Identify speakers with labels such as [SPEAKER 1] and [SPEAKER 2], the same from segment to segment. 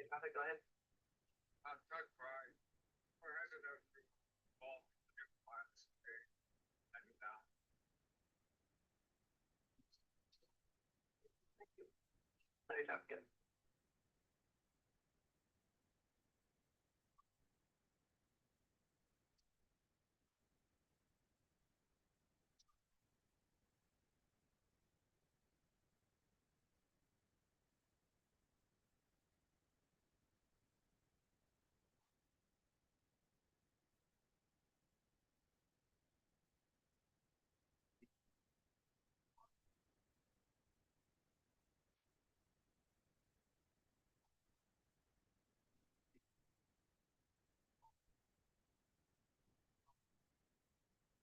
[SPEAKER 1] Go ahead. No, you're talking good.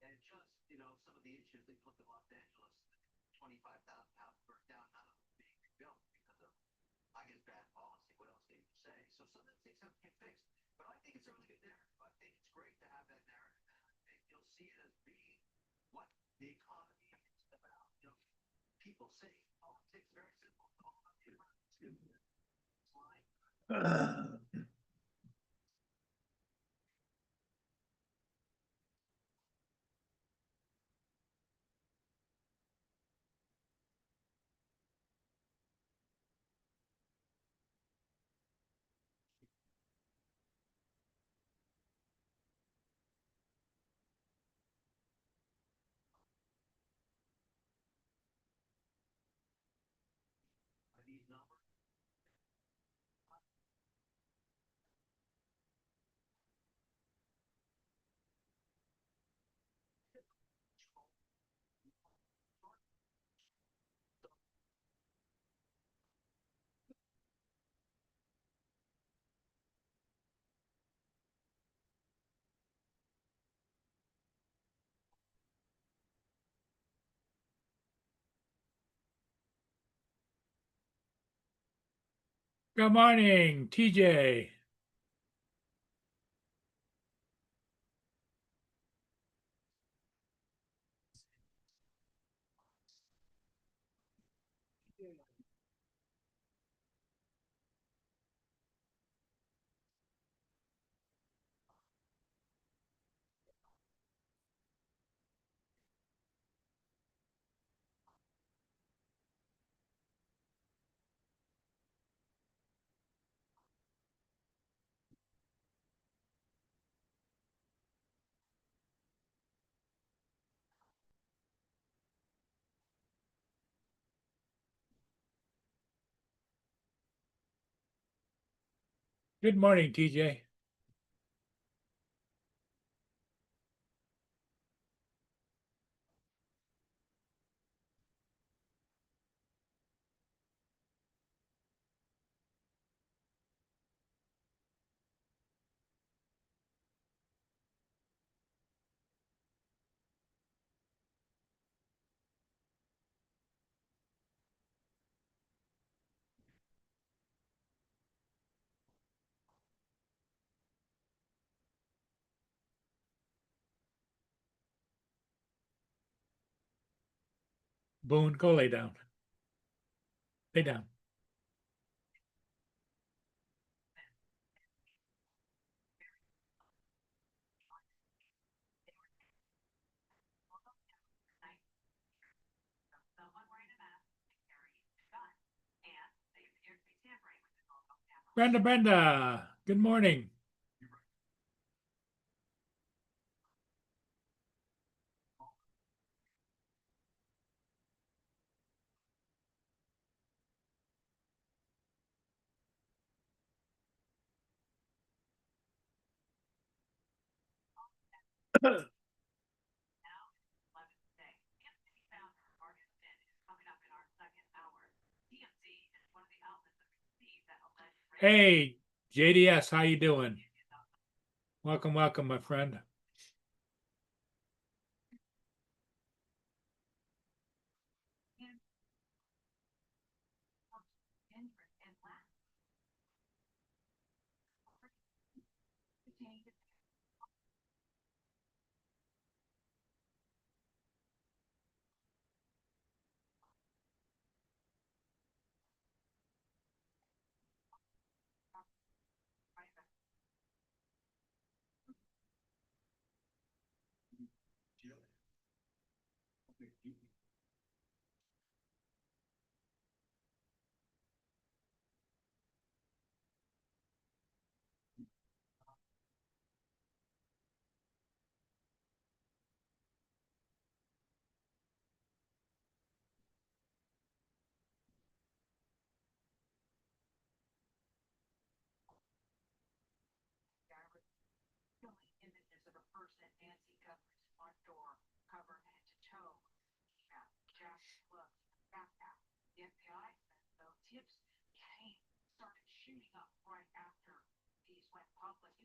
[SPEAKER 1] And just, some of the issues they put in Los Angeles, 25,000 house burnt down, none of them being rebuilt because of, I guess, bad policy. What else can you say? So some of the things have to get fixed. But I think it's a really good narrative. I think it's great to have that narrative. And I think you'll see it as being what the economy is about. People say politics very simple. It's all about the environment. These numbers.
[SPEAKER 2] Good morning, TJ. Good morning, TJ. Boone, go lay down. Lay down. Brenda, good morning. Hey, JDS, how you doing? Welcome, welcome, my friend.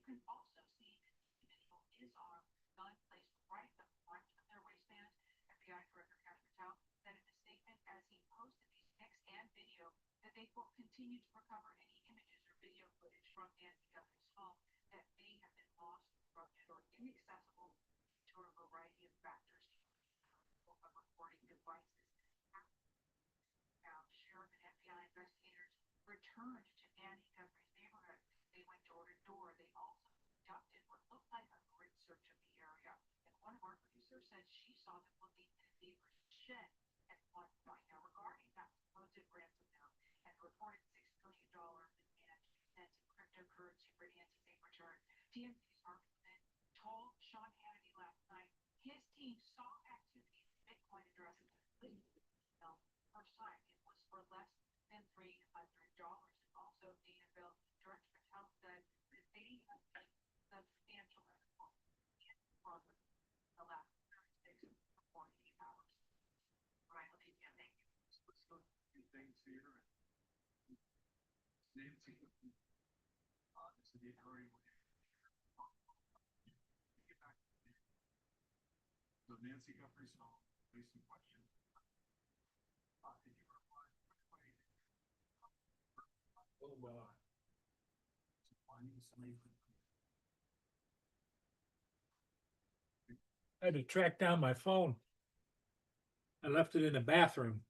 [SPEAKER 3] you can also see that the individual is on gun placed right at the front of their waistband. FBI Director Catherine Patel said in a statement as he posted these pics and video that they will continue to recover any images or video footage from Nancy Guthrie's home that may have been lost, corrupted, or inaccessible to a variety of factors of recording devices. Now, sheriff and FBI investigators returned to Nancy Guthrie's neighborhood. They went door to door. They also conducted what looked like a grid search of the area. And one of our producers said she saw them looking in a neighbor's shed at one point. Now, regarding that supposed ransom note and the reported $6 million demand sent in cryptocurrency for Nancy's return, TMZ's Mark Levin told Sean Hannity last night his team saw activity in Bitcoin addresses linked to the email. First time it was for less than $300. And also, Dana Bill, Director Patel said that they have made substantial efforts in progress the last 36 to 48 hours. Right, Olivia, thank you.
[SPEAKER 1] Let's go through things here. Nancy, this is the attorney. Get back to Nancy. So Nancy Guthrie's home, facing questions. Did you reply? Finding slavery.
[SPEAKER 2] I had to track down my phone. I left it in the bathroom.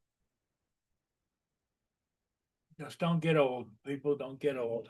[SPEAKER 2] Just don't get old. People don't get old.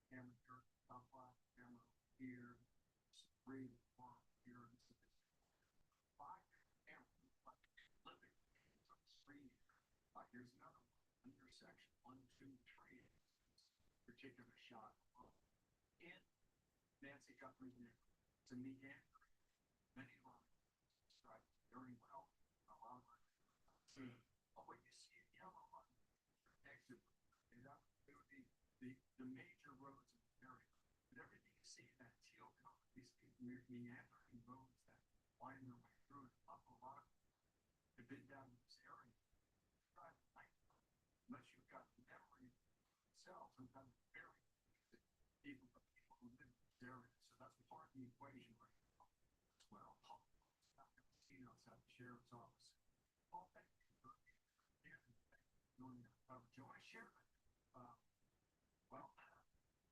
[SPEAKER 1] Camera here, camera here, three, four, here, five cameras, living, screen. Here's another one, intersection, 1, 2, 3, particular shot. And Nancy Guthrie to meet Andrew. Many of them described very well. A lot of them. What you see in yellow on exit, that would be the major roads in the area. But everything you see in that teal color, these meandering roads that wind their way through it, up a lot have been down in this area. Drive at night, unless you've got the memory itself, sometimes it's very easy people who live in this area. So that's part of the equation right now as well. It's not going to be seen outside the sheriff's office. All thank you for doing that coverage. You want to share it? Well,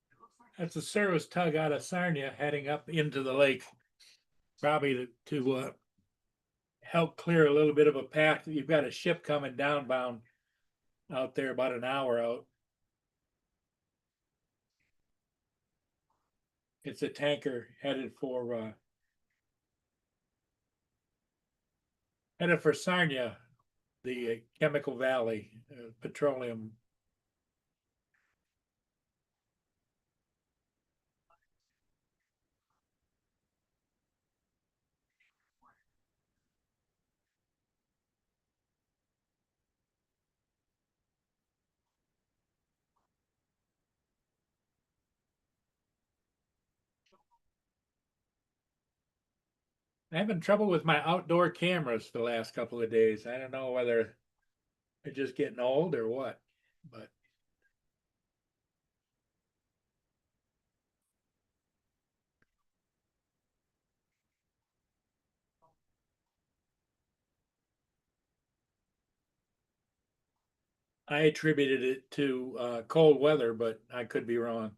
[SPEAKER 1] it looks like
[SPEAKER 2] That's a service tug out of Sarnia heading up into the lake. Probably to help clear a little bit of a path. You've got a ship coming downbound out there about an hour out. It's a tanker headed for Sarnia, the Chemical Valley, petroleum. I'm having trouble with my outdoor cameras the last couple of days. I don't know whether they're just getting old or what, but I attributed it to cold weather, but I could be wrong.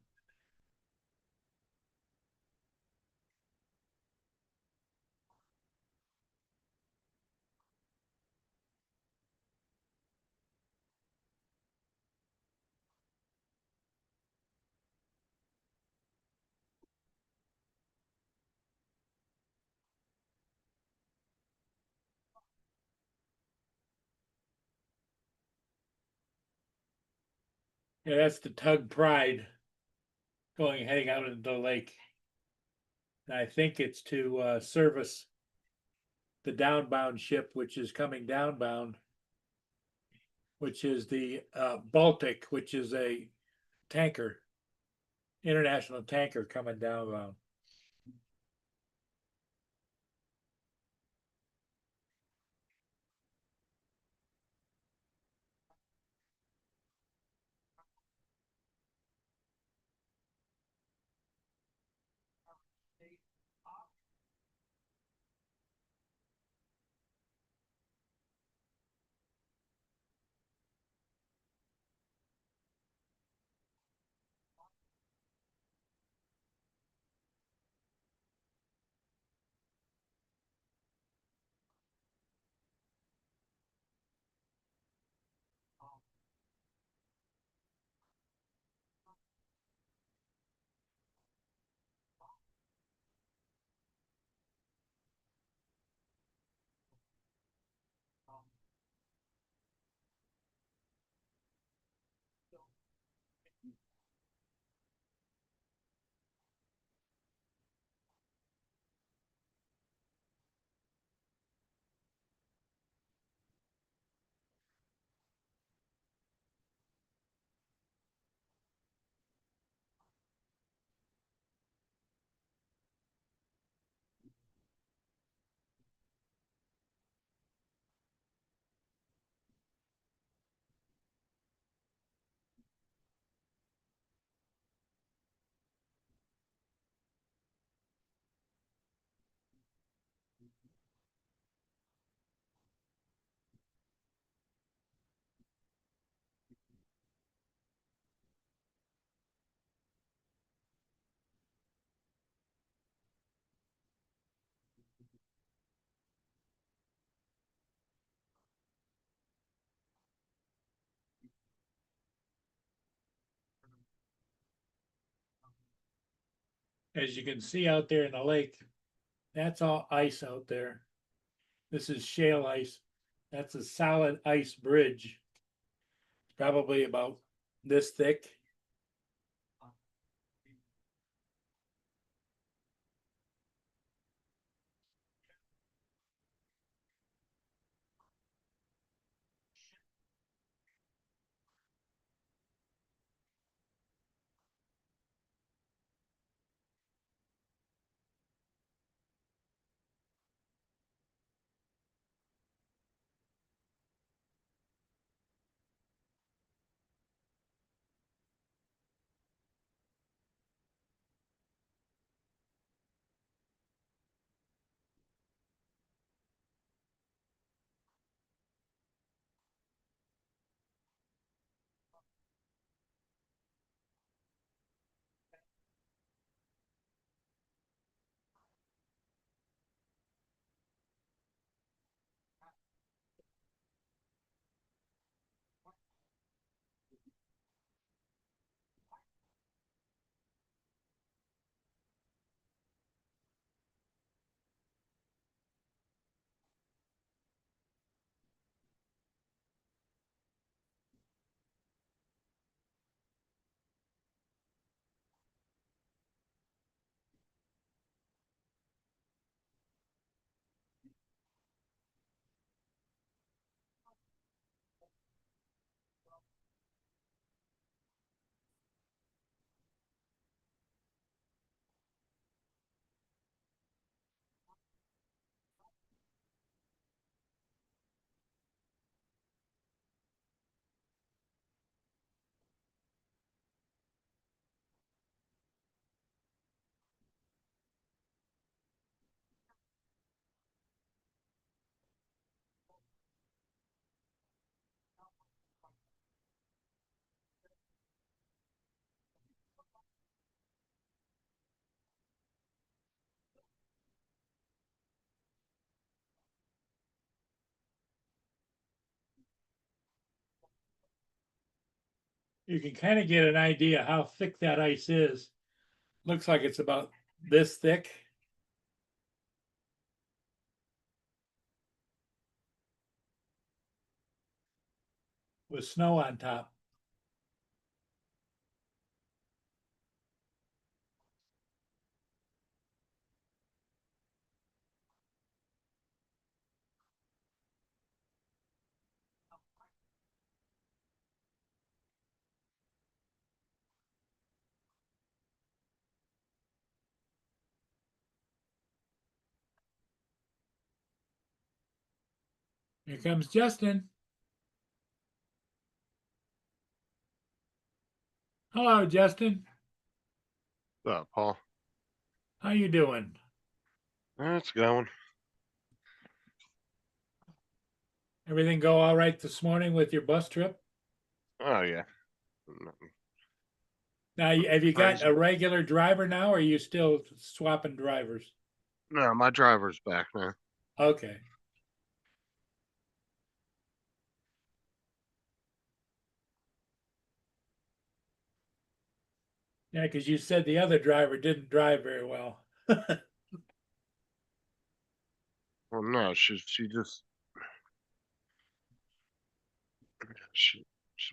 [SPEAKER 2] Yeah, that's the Tug Pride. heading out into the lake. And I think it's to service the downbound ship, which is coming downbound, which is the Baltic, which is a tanker, international tanker coming downbound. As you can see out there in the lake, that's all ice out there. This is shale ice. That's a solid ice bridge. Probably about this thick. You can kind of get an idea how thick that ice is. Looks like it's about this thick. With snow on top. Here comes Justin. Hello, Justin.
[SPEAKER 4] What's up, Paul?
[SPEAKER 2] How you doing?
[SPEAKER 4] It's going.
[SPEAKER 2] Everything go all right this morning with your bus trip?
[SPEAKER 4] Oh yeah. Nothing
[SPEAKER 2] Now, have you got
[SPEAKER 4] crazy.
[SPEAKER 2] a regular driver now, or are you still swapping drivers?
[SPEAKER 4] No, my driver's back now.
[SPEAKER 2] Okay. Yeah, because you said the other driver didn't drive very well.
[SPEAKER 4] Well, no, she's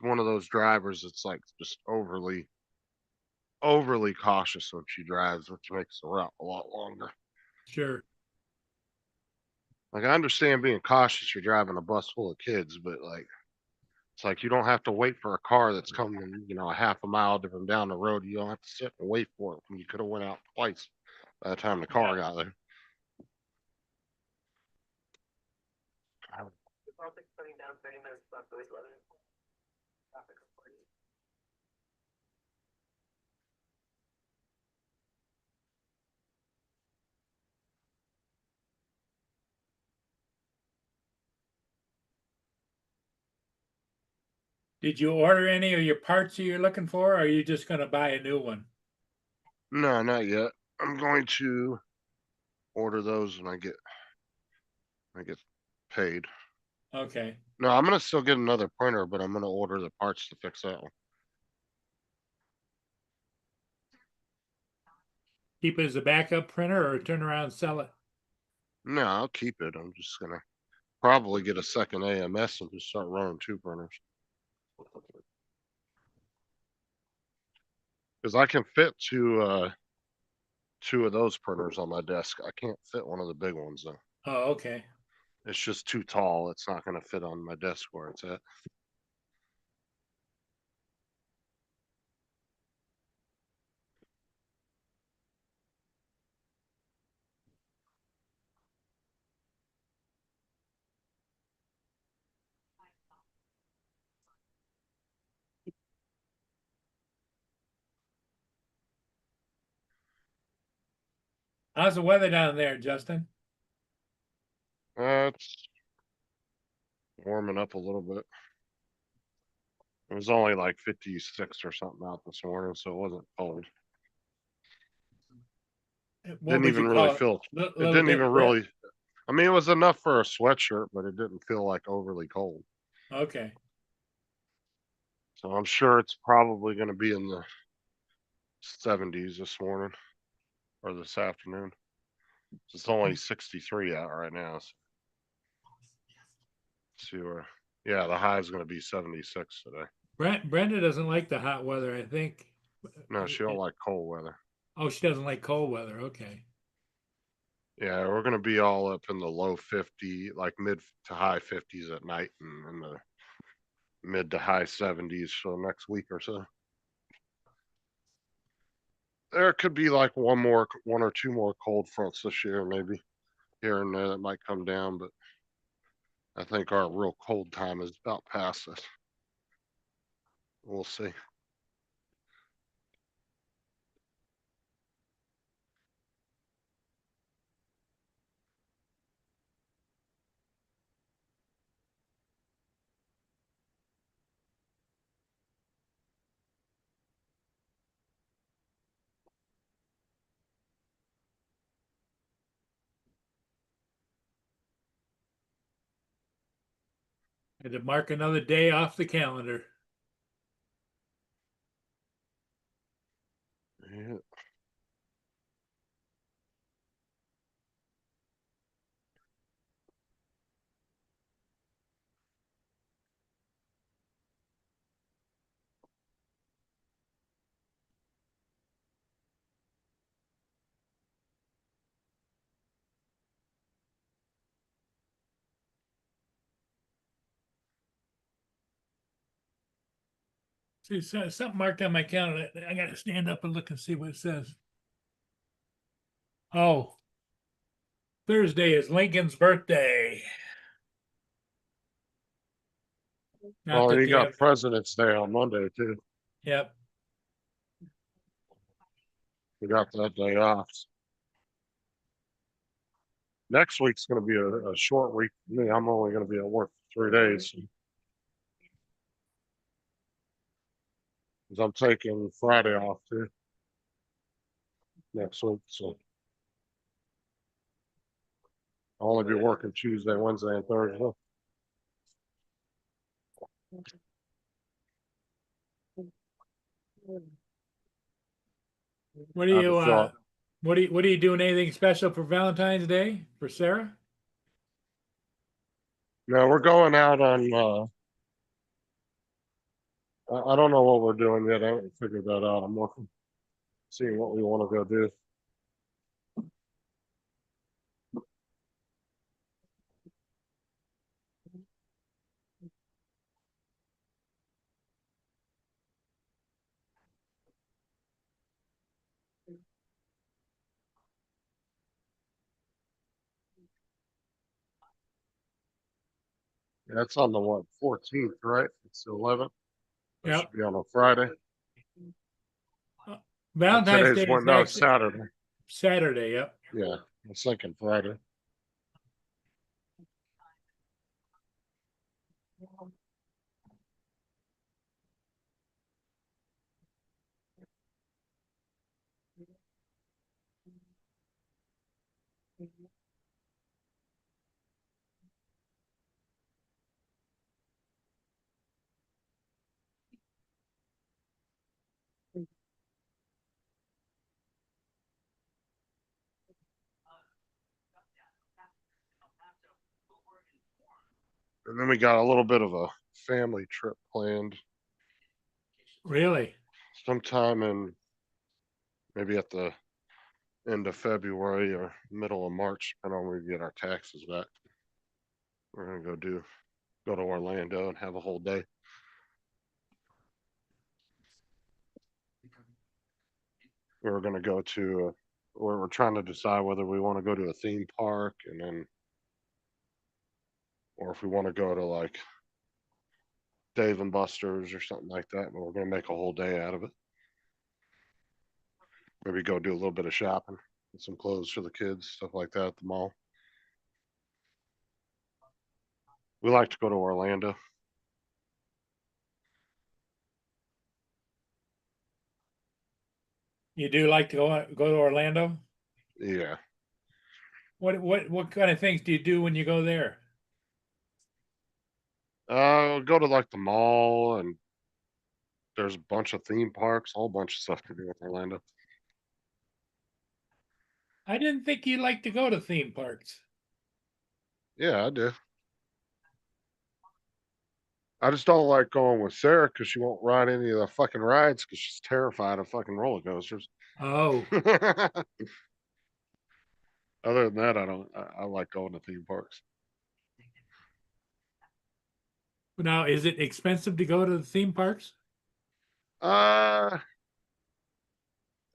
[SPEAKER 4] one of those drivers that's like just overly cautious when she drives, which makes the route a lot longer.
[SPEAKER 2] Sure.
[SPEAKER 4] Like I understand being cautious, you're driving a bus full of kids, but like it's like you don't have to wait for a car that's coming, a half a mile from down the road. You don't have to sit and wait for it when you could have went out twice by the time the car got there.
[SPEAKER 2] Did you order any of your parts that you're looking for, or are you just going to buy a new one?
[SPEAKER 4] No, not yet. I'm going to order those when I get paid.
[SPEAKER 2] Okay.
[SPEAKER 4] No, I'm gonna still get another printer, but I'm gonna order the parts to fix that one.
[SPEAKER 2] Keep it as a backup printer or turn around and sell it?
[SPEAKER 4] No, I'll keep it. I'm just gonna probably get a second AMS and just start running 2 printers. Because I can fit two of those printers on my desk. I can't fit one of the big ones though.
[SPEAKER 2] Oh, okay.
[SPEAKER 4] It's just too tall. It's not gonna fit on my desk where it's at.
[SPEAKER 2] How's the weather down there, Justin?
[SPEAKER 4] It's warming up a little bit. It was only like 56 or something out this morning, so it wasn't cold.
[SPEAKER 2] What
[SPEAKER 4] Didn't
[SPEAKER 2] would
[SPEAKER 4] even
[SPEAKER 2] you
[SPEAKER 4] really
[SPEAKER 2] call it?
[SPEAKER 4] feel. It
[SPEAKER 2] Little
[SPEAKER 4] didn't
[SPEAKER 2] bit
[SPEAKER 4] even
[SPEAKER 2] wet?
[SPEAKER 4] really. I mean, it was enough for a sweatshirt, but it didn't feel like overly cold.
[SPEAKER 2] Okay.
[SPEAKER 4] So I'm sure it's probably going to be in the 70s this morning or this afternoon. It's only 63 out right now. So see where, yeah, the high is going to be 76 today.
[SPEAKER 2] Brenda doesn't like the hot weather, I think.
[SPEAKER 4] No, she don't like cold weather.
[SPEAKER 2] Oh, she doesn't like cold weather. Okay.
[SPEAKER 4] Yeah, we're going to be all up in the low 50, like mid to high 50s at night and in the mid to high 70s for the next week or so. There could be like one or two more cold fronts this year, maybe here and there that might come down, but I think our real cold time is about past us. We'll see.
[SPEAKER 2] Had to mark another day off the calendar.
[SPEAKER 4] Yeah.
[SPEAKER 2] See, something marked on my calendar. I got to stand up and look and see what it says. Oh, Thursday is Lincoln's birthday. Not
[SPEAKER 4] Well,
[SPEAKER 2] that
[SPEAKER 4] you
[SPEAKER 2] they
[SPEAKER 4] got
[SPEAKER 2] have,
[SPEAKER 4] President's Day on Monday too.
[SPEAKER 2] yep.
[SPEAKER 4] We got that day off. Next week's gonna be a short week for me. I'm only gonna be at work for 3 days. Cause I'm taking Friday off too. Next week, so. I'll only be working Tuesday, Wednesday, and Thursday.
[SPEAKER 2] What do
[SPEAKER 4] I have
[SPEAKER 2] you,
[SPEAKER 4] to fill out.
[SPEAKER 2] what are you doing? Anything special for Valentine's Day for Sarah?
[SPEAKER 4] No, we're going out on, I don't know what we're doing yet. I haven't figured that out. I'm looking, seeing what we want to go do. That's on the what, 14th, right? It's the 11th. That
[SPEAKER 2] Yep.
[SPEAKER 4] should be on a Friday.
[SPEAKER 2] Valentine's Day
[SPEAKER 4] Today's
[SPEAKER 2] is
[SPEAKER 4] one, no, it's
[SPEAKER 2] actually
[SPEAKER 4] Saturday.
[SPEAKER 2] Saturday, yep.
[SPEAKER 4] Yeah, I was thinking Friday. And then we got a little bit of a family trip planned
[SPEAKER 2] Really?
[SPEAKER 4] sometime in maybe at the end of February or middle of March, depending on when we get our taxes back. We're gonna go to Orlando and have a whole day. We were gonna go to, we're trying to decide whether we want to go to a theme park and then, or if we want to go to like Dave and Buster's or something like that. But we're gonna make a whole day out of it. Maybe go do a little bit of shopping, get some clothes for the kids, stuff like that at the mall. We like to go to Orlando.
[SPEAKER 2] You do like to go to Orlando?
[SPEAKER 4] Yeah.
[SPEAKER 2] What kind of things do you do when you go there?
[SPEAKER 4] Go to like the mall and there's a bunch of theme parks, a whole bunch of stuff to do with Orlando.
[SPEAKER 2] I didn't think you liked to go to theme parks.
[SPEAKER 4] Yeah, I do. I just don't like going with Sarah because she won't ride any of the fucking rides because she's terrified of fucking roller coasters.
[SPEAKER 2] Oh,
[SPEAKER 4] Other than that, I don't. I like going to theme parks.
[SPEAKER 2] now is it expensive to go to the theme parks?
[SPEAKER 4] Uh,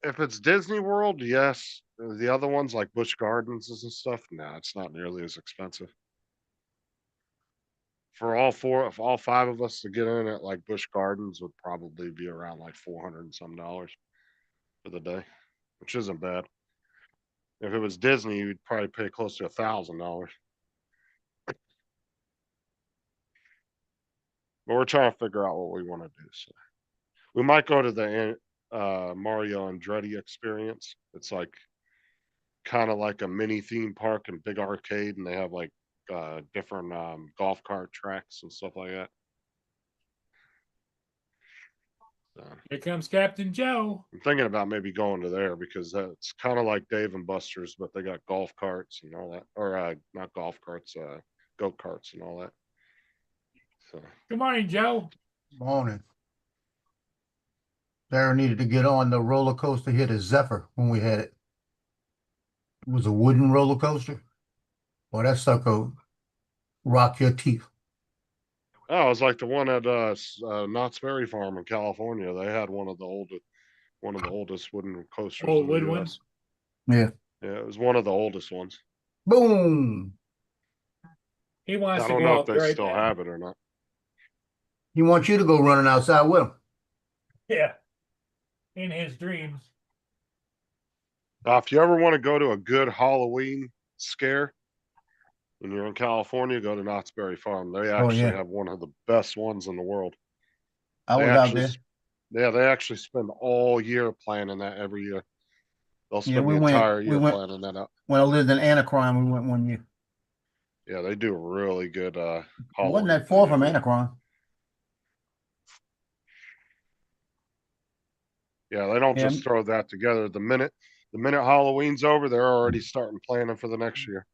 [SPEAKER 4] if it's Disney World, yes. The other ones like Busch Gardens and stuff, no, it's not nearly as expensive. For all four, if all five of us to get in at like Busch Gardens would probably be around like $400 and some for the day, which isn't bad. If it was Disney, you'd probably pay close to $1,000. But we're trying to figure out what we want to do. So we might go to the Mario Andretti experience. It's like kind of like a mini theme park and big arcade, and they have like different golf cart tracks and stuff like that. So
[SPEAKER 2] Here comes Captain Joe.
[SPEAKER 4] I'm thinking about maybe going to there because that's kind of like Dave and Buster's, but they got golf carts and all that, or not golf carts, go karts and all that. So
[SPEAKER 2] Good morning, Joe.
[SPEAKER 5] Morning. Sarah needed to get on the roller coaster here, the Zephyr, when we had it. It was a wooden roller coaster. Well, that sucker rock your teeth.
[SPEAKER 4] oh, it was like the one at Knott's Berry Farm in California. They had one of the oldest wooden coasters
[SPEAKER 2] Old
[SPEAKER 4] in the
[SPEAKER 2] wood
[SPEAKER 4] US.
[SPEAKER 2] ones.
[SPEAKER 5] Yeah.
[SPEAKER 4] Yeah, it was one of the oldest ones.
[SPEAKER 5] Boom.
[SPEAKER 2] He wants
[SPEAKER 4] I
[SPEAKER 2] to
[SPEAKER 4] don't
[SPEAKER 2] go
[SPEAKER 4] know if
[SPEAKER 2] out
[SPEAKER 4] they
[SPEAKER 2] very
[SPEAKER 4] still
[SPEAKER 2] bad.
[SPEAKER 4] have it or not.
[SPEAKER 5] He wants you to go running outside with him.
[SPEAKER 2] Yeah. In his dreams.
[SPEAKER 4] If you ever want to go to a good Halloween scare, when you're in California, go to Knott's Berry Farm. They
[SPEAKER 5] Oh
[SPEAKER 4] actually
[SPEAKER 5] yeah,
[SPEAKER 4] have one of the best ones in the world.
[SPEAKER 5] I
[SPEAKER 4] They
[SPEAKER 5] was out
[SPEAKER 4] actually,
[SPEAKER 5] there.
[SPEAKER 4] yeah, they actually spend all year planning that every year. They'll
[SPEAKER 5] Yeah,
[SPEAKER 4] spend the entire
[SPEAKER 5] we
[SPEAKER 4] year
[SPEAKER 5] went
[SPEAKER 4] planning that out.
[SPEAKER 5] when I lived in Anacron. We went one year.
[SPEAKER 4] Yeah, they do a really good
[SPEAKER 5] It wasn't
[SPEAKER 4] Halloween
[SPEAKER 5] that
[SPEAKER 4] thing
[SPEAKER 5] far from
[SPEAKER 4] every year.
[SPEAKER 5] Anacron.
[SPEAKER 4] Yeah, they don't
[SPEAKER 5] Yeah,
[SPEAKER 4] just throw that together. The minute Halloween's over, they're already starting planning for the next year.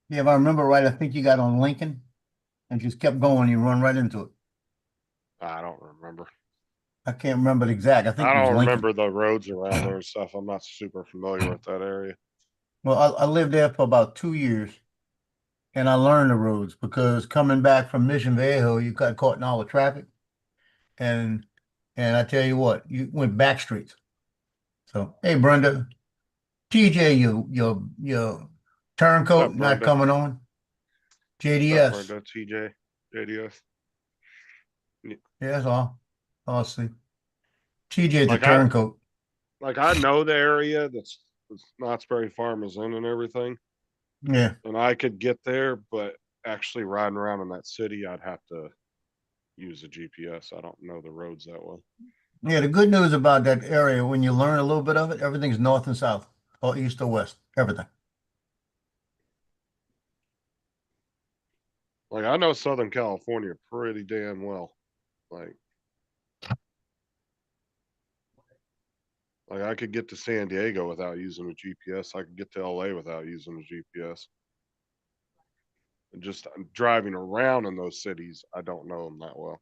[SPEAKER 5] yeah. If I remember right, I think you got on Lincoln and just kept going. You run right into it.
[SPEAKER 4] I don't remember.
[SPEAKER 5] I can't remember the exact. I think
[SPEAKER 4] I
[SPEAKER 5] it was
[SPEAKER 4] don't
[SPEAKER 5] Lincoln.
[SPEAKER 4] remember the roads around there and stuff. I'm not super familiar with that area.
[SPEAKER 5] Well, I lived there for about 2 years, and I learned the roads because coming back from Mission Viejo, you got caught in all the traffic, and and I tell you what, you went back streets. So, hey, Brenda, TJ, your
[SPEAKER 4] What's
[SPEAKER 5] turncoat
[SPEAKER 4] up,
[SPEAKER 5] not
[SPEAKER 4] Brenda?
[SPEAKER 5] coming on.
[SPEAKER 4] What's up,
[SPEAKER 5] JDS.
[SPEAKER 4] Brenda? TJ, JDS.
[SPEAKER 5] Yeah, that's all. I'll see. TJ, the
[SPEAKER 4] Like I
[SPEAKER 5] turncoat.
[SPEAKER 4] like I know the area that's Knott's Berry Farm is in and everything,
[SPEAKER 5] Yeah.
[SPEAKER 4] and I could get there, but actually riding around in that city, I'd have to use a GPS. I don't know the roads that well.
[SPEAKER 5] Yeah, the good news about that area, when you learn a little bit of it, everything's north and south, or east or west, everything.
[SPEAKER 4] Like I know Southern California pretty damn well. Like like I could get to San Diego without using a GPS. I could get to LA without using a GPS. And just driving around in those cities, I don't know them that well,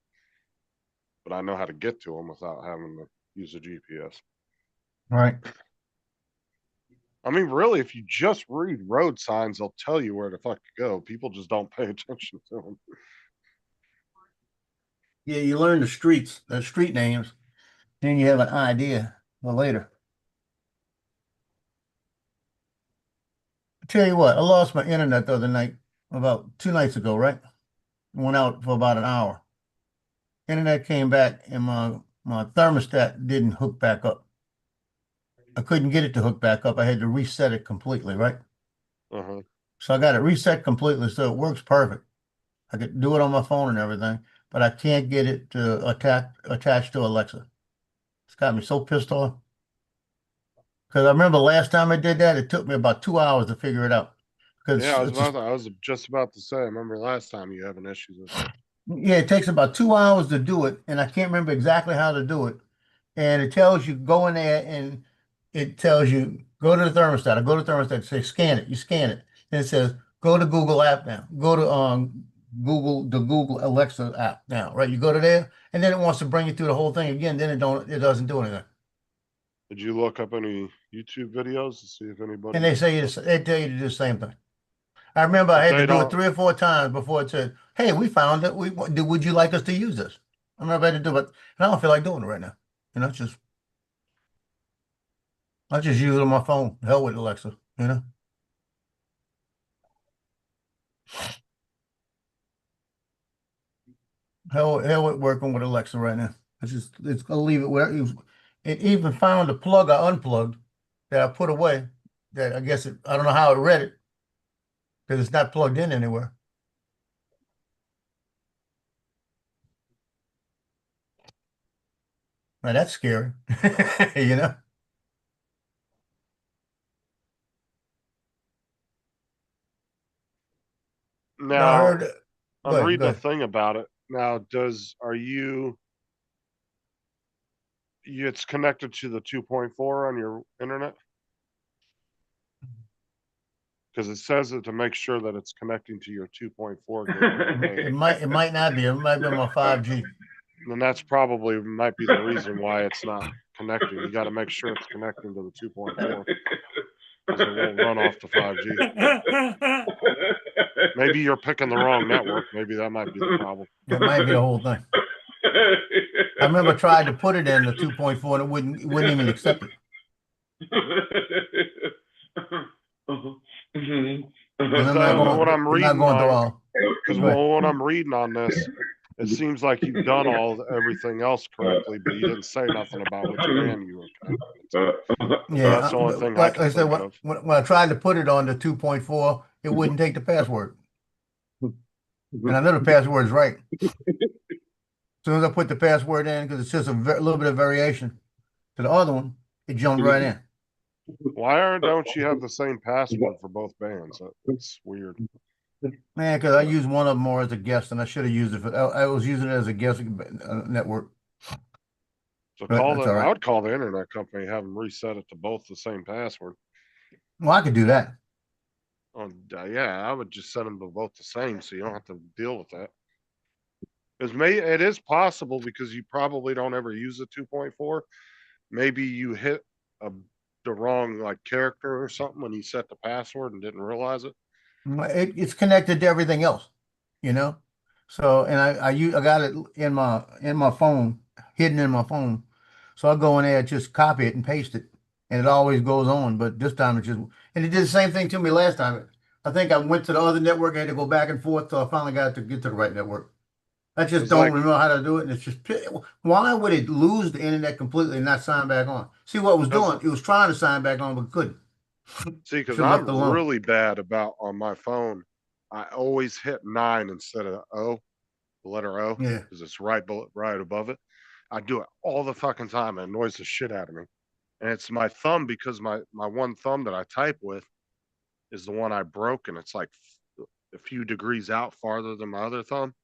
[SPEAKER 4] but I know how to get to them without having to use a GPS.
[SPEAKER 5] Right.
[SPEAKER 4] I mean, really, if you just read road signs, they'll tell you where the fuck to go. People just don't pay attention to them.
[SPEAKER 5] Yeah, you learn the streets, the street names, then you have an idea for later. I tell you what, I lost my internet the other night, about 2 nights ago, right? Went out for about an hour. Internet came back and my thermostat didn't hook back up. I couldn't get it to hook back up. I had to reset it completely, right?
[SPEAKER 4] Uh-huh.
[SPEAKER 5] So I got it reset completely, so it works perfect. I could do it on my phone and everything, but I can't get it to attach to Alexa. It's got me so pissed off. Because I remember last time I did that, it took me about 2 hours to figure it out.
[SPEAKER 4] Yeah,
[SPEAKER 5] Because
[SPEAKER 4] I was
[SPEAKER 5] it's just,
[SPEAKER 4] about to, I was just about to say. I remember last time you having issues with it.
[SPEAKER 5] yeah, it takes about 2 hours to do it, and I can't remember exactly how to do it. And it tells you go in there and it tells you go to the thermostat. I go to the thermostat, say scan it. You scan it. Then it says go to Google app now. Go to the Google Alexa app now, right? You go to there, and then it wants to bring you through the whole thing again. Then it doesn't do anything.
[SPEAKER 4] Did you look up any YouTube videos to see if
[SPEAKER 5] And
[SPEAKER 4] anybody?
[SPEAKER 5] they tell you to do the same thing. I remember I
[SPEAKER 4] If
[SPEAKER 5] had to
[SPEAKER 4] they
[SPEAKER 5] do it
[SPEAKER 4] don't,
[SPEAKER 5] 3 or 4 times before it said, "Hey, we found it. Would you like us to use this?" I remember I had to do it, and I don't feel like doing it right now. You know, it's just I just use it on my phone. Hell with Alexa. You know. Hell with working with Alexa right now. It's gonna leave it where it even found a plug I unplugged that I put away. That I guess I don't know how it read it because it's not plugged in anywhere. Now that's scary. You know. No, I
[SPEAKER 4] now
[SPEAKER 5] heard. Go
[SPEAKER 4] I'm
[SPEAKER 5] ahead. Go
[SPEAKER 4] reading a
[SPEAKER 5] ahead.
[SPEAKER 4] thing about it. Now, are it's connected to the 2.4 on your internet? Because it says it to make sure that it's connecting to your 2.4 gig.
[SPEAKER 5] It might not be. It might be my 5G.
[SPEAKER 4] And that's probably might be the reason why it's not connecting. You got to make sure it's connecting to the 2.4 because it won't run off the 5G. Maybe you're picking the wrong network. Maybe that might be the problem.
[SPEAKER 5] That might be the whole thing. I remember tried to put it in the 2.4 and it wouldn't even accept it.
[SPEAKER 4] Because what I'm
[SPEAKER 5] We're not
[SPEAKER 4] reading
[SPEAKER 5] going through
[SPEAKER 4] on,
[SPEAKER 5] all.
[SPEAKER 4] because
[SPEAKER 5] Go ahead.
[SPEAKER 4] what I'm reading on this It seems like you've done everything else correctly, but you didn't say nothing about which band you were connected to.
[SPEAKER 5] Yeah,
[SPEAKER 4] That's the only thing I
[SPEAKER 5] like
[SPEAKER 4] can
[SPEAKER 5] I said,
[SPEAKER 4] think of.
[SPEAKER 5] when I tried to put it on the 2.4, it wouldn't take the password. And I know the password's right. As soon as I put the password in, because it's just a little bit of variation to the other one, it jumped right in.
[SPEAKER 4] Don't you have the same password for both bands? That's weird.
[SPEAKER 5] Man, because I used one of them more as a guest, and I should have used it I was using it as a guest network.
[SPEAKER 4] So
[SPEAKER 5] But that's all
[SPEAKER 4] I
[SPEAKER 5] right.
[SPEAKER 4] would call the internet company, have them reset it to both the same password.
[SPEAKER 5] Well, I could do that.
[SPEAKER 4] Yeah, I would just set them to both the same, so you don't have to deal with that. It is possible because you probably don't ever use the 2.4. Maybe you hit the wrong like character or something when you set the password and didn't realize it.
[SPEAKER 5] It's connected to everything else, you know. So, and I got it in my phone, hidden in my phone. So I go in there, just copy it and paste it, and it always goes on. But this time it just, and it did the same thing to me last time. I think I went to the other network, I had to go back and forth till I finally got to get to the right network. I just
[SPEAKER 4] It's
[SPEAKER 5] don't
[SPEAKER 4] like
[SPEAKER 5] remember how to do it, and it's just why would it lose the internet completely and not sign back on? See what it was
[SPEAKER 4] Because-
[SPEAKER 5] doing? It was trying to sign back on but couldn't.
[SPEAKER 4] because
[SPEAKER 5] Should have left
[SPEAKER 4] I'm
[SPEAKER 5] alone.
[SPEAKER 4] really bad about on my phone. I always hit 9 instead of O, the letter O,
[SPEAKER 5] Yeah.
[SPEAKER 4] because it's right above it. I do it all the fucking time. It annoys the shit out of me. And it's my thumb because my one thumb that I type with is the one I broke, and it's like a few degrees out farther than my other thumb,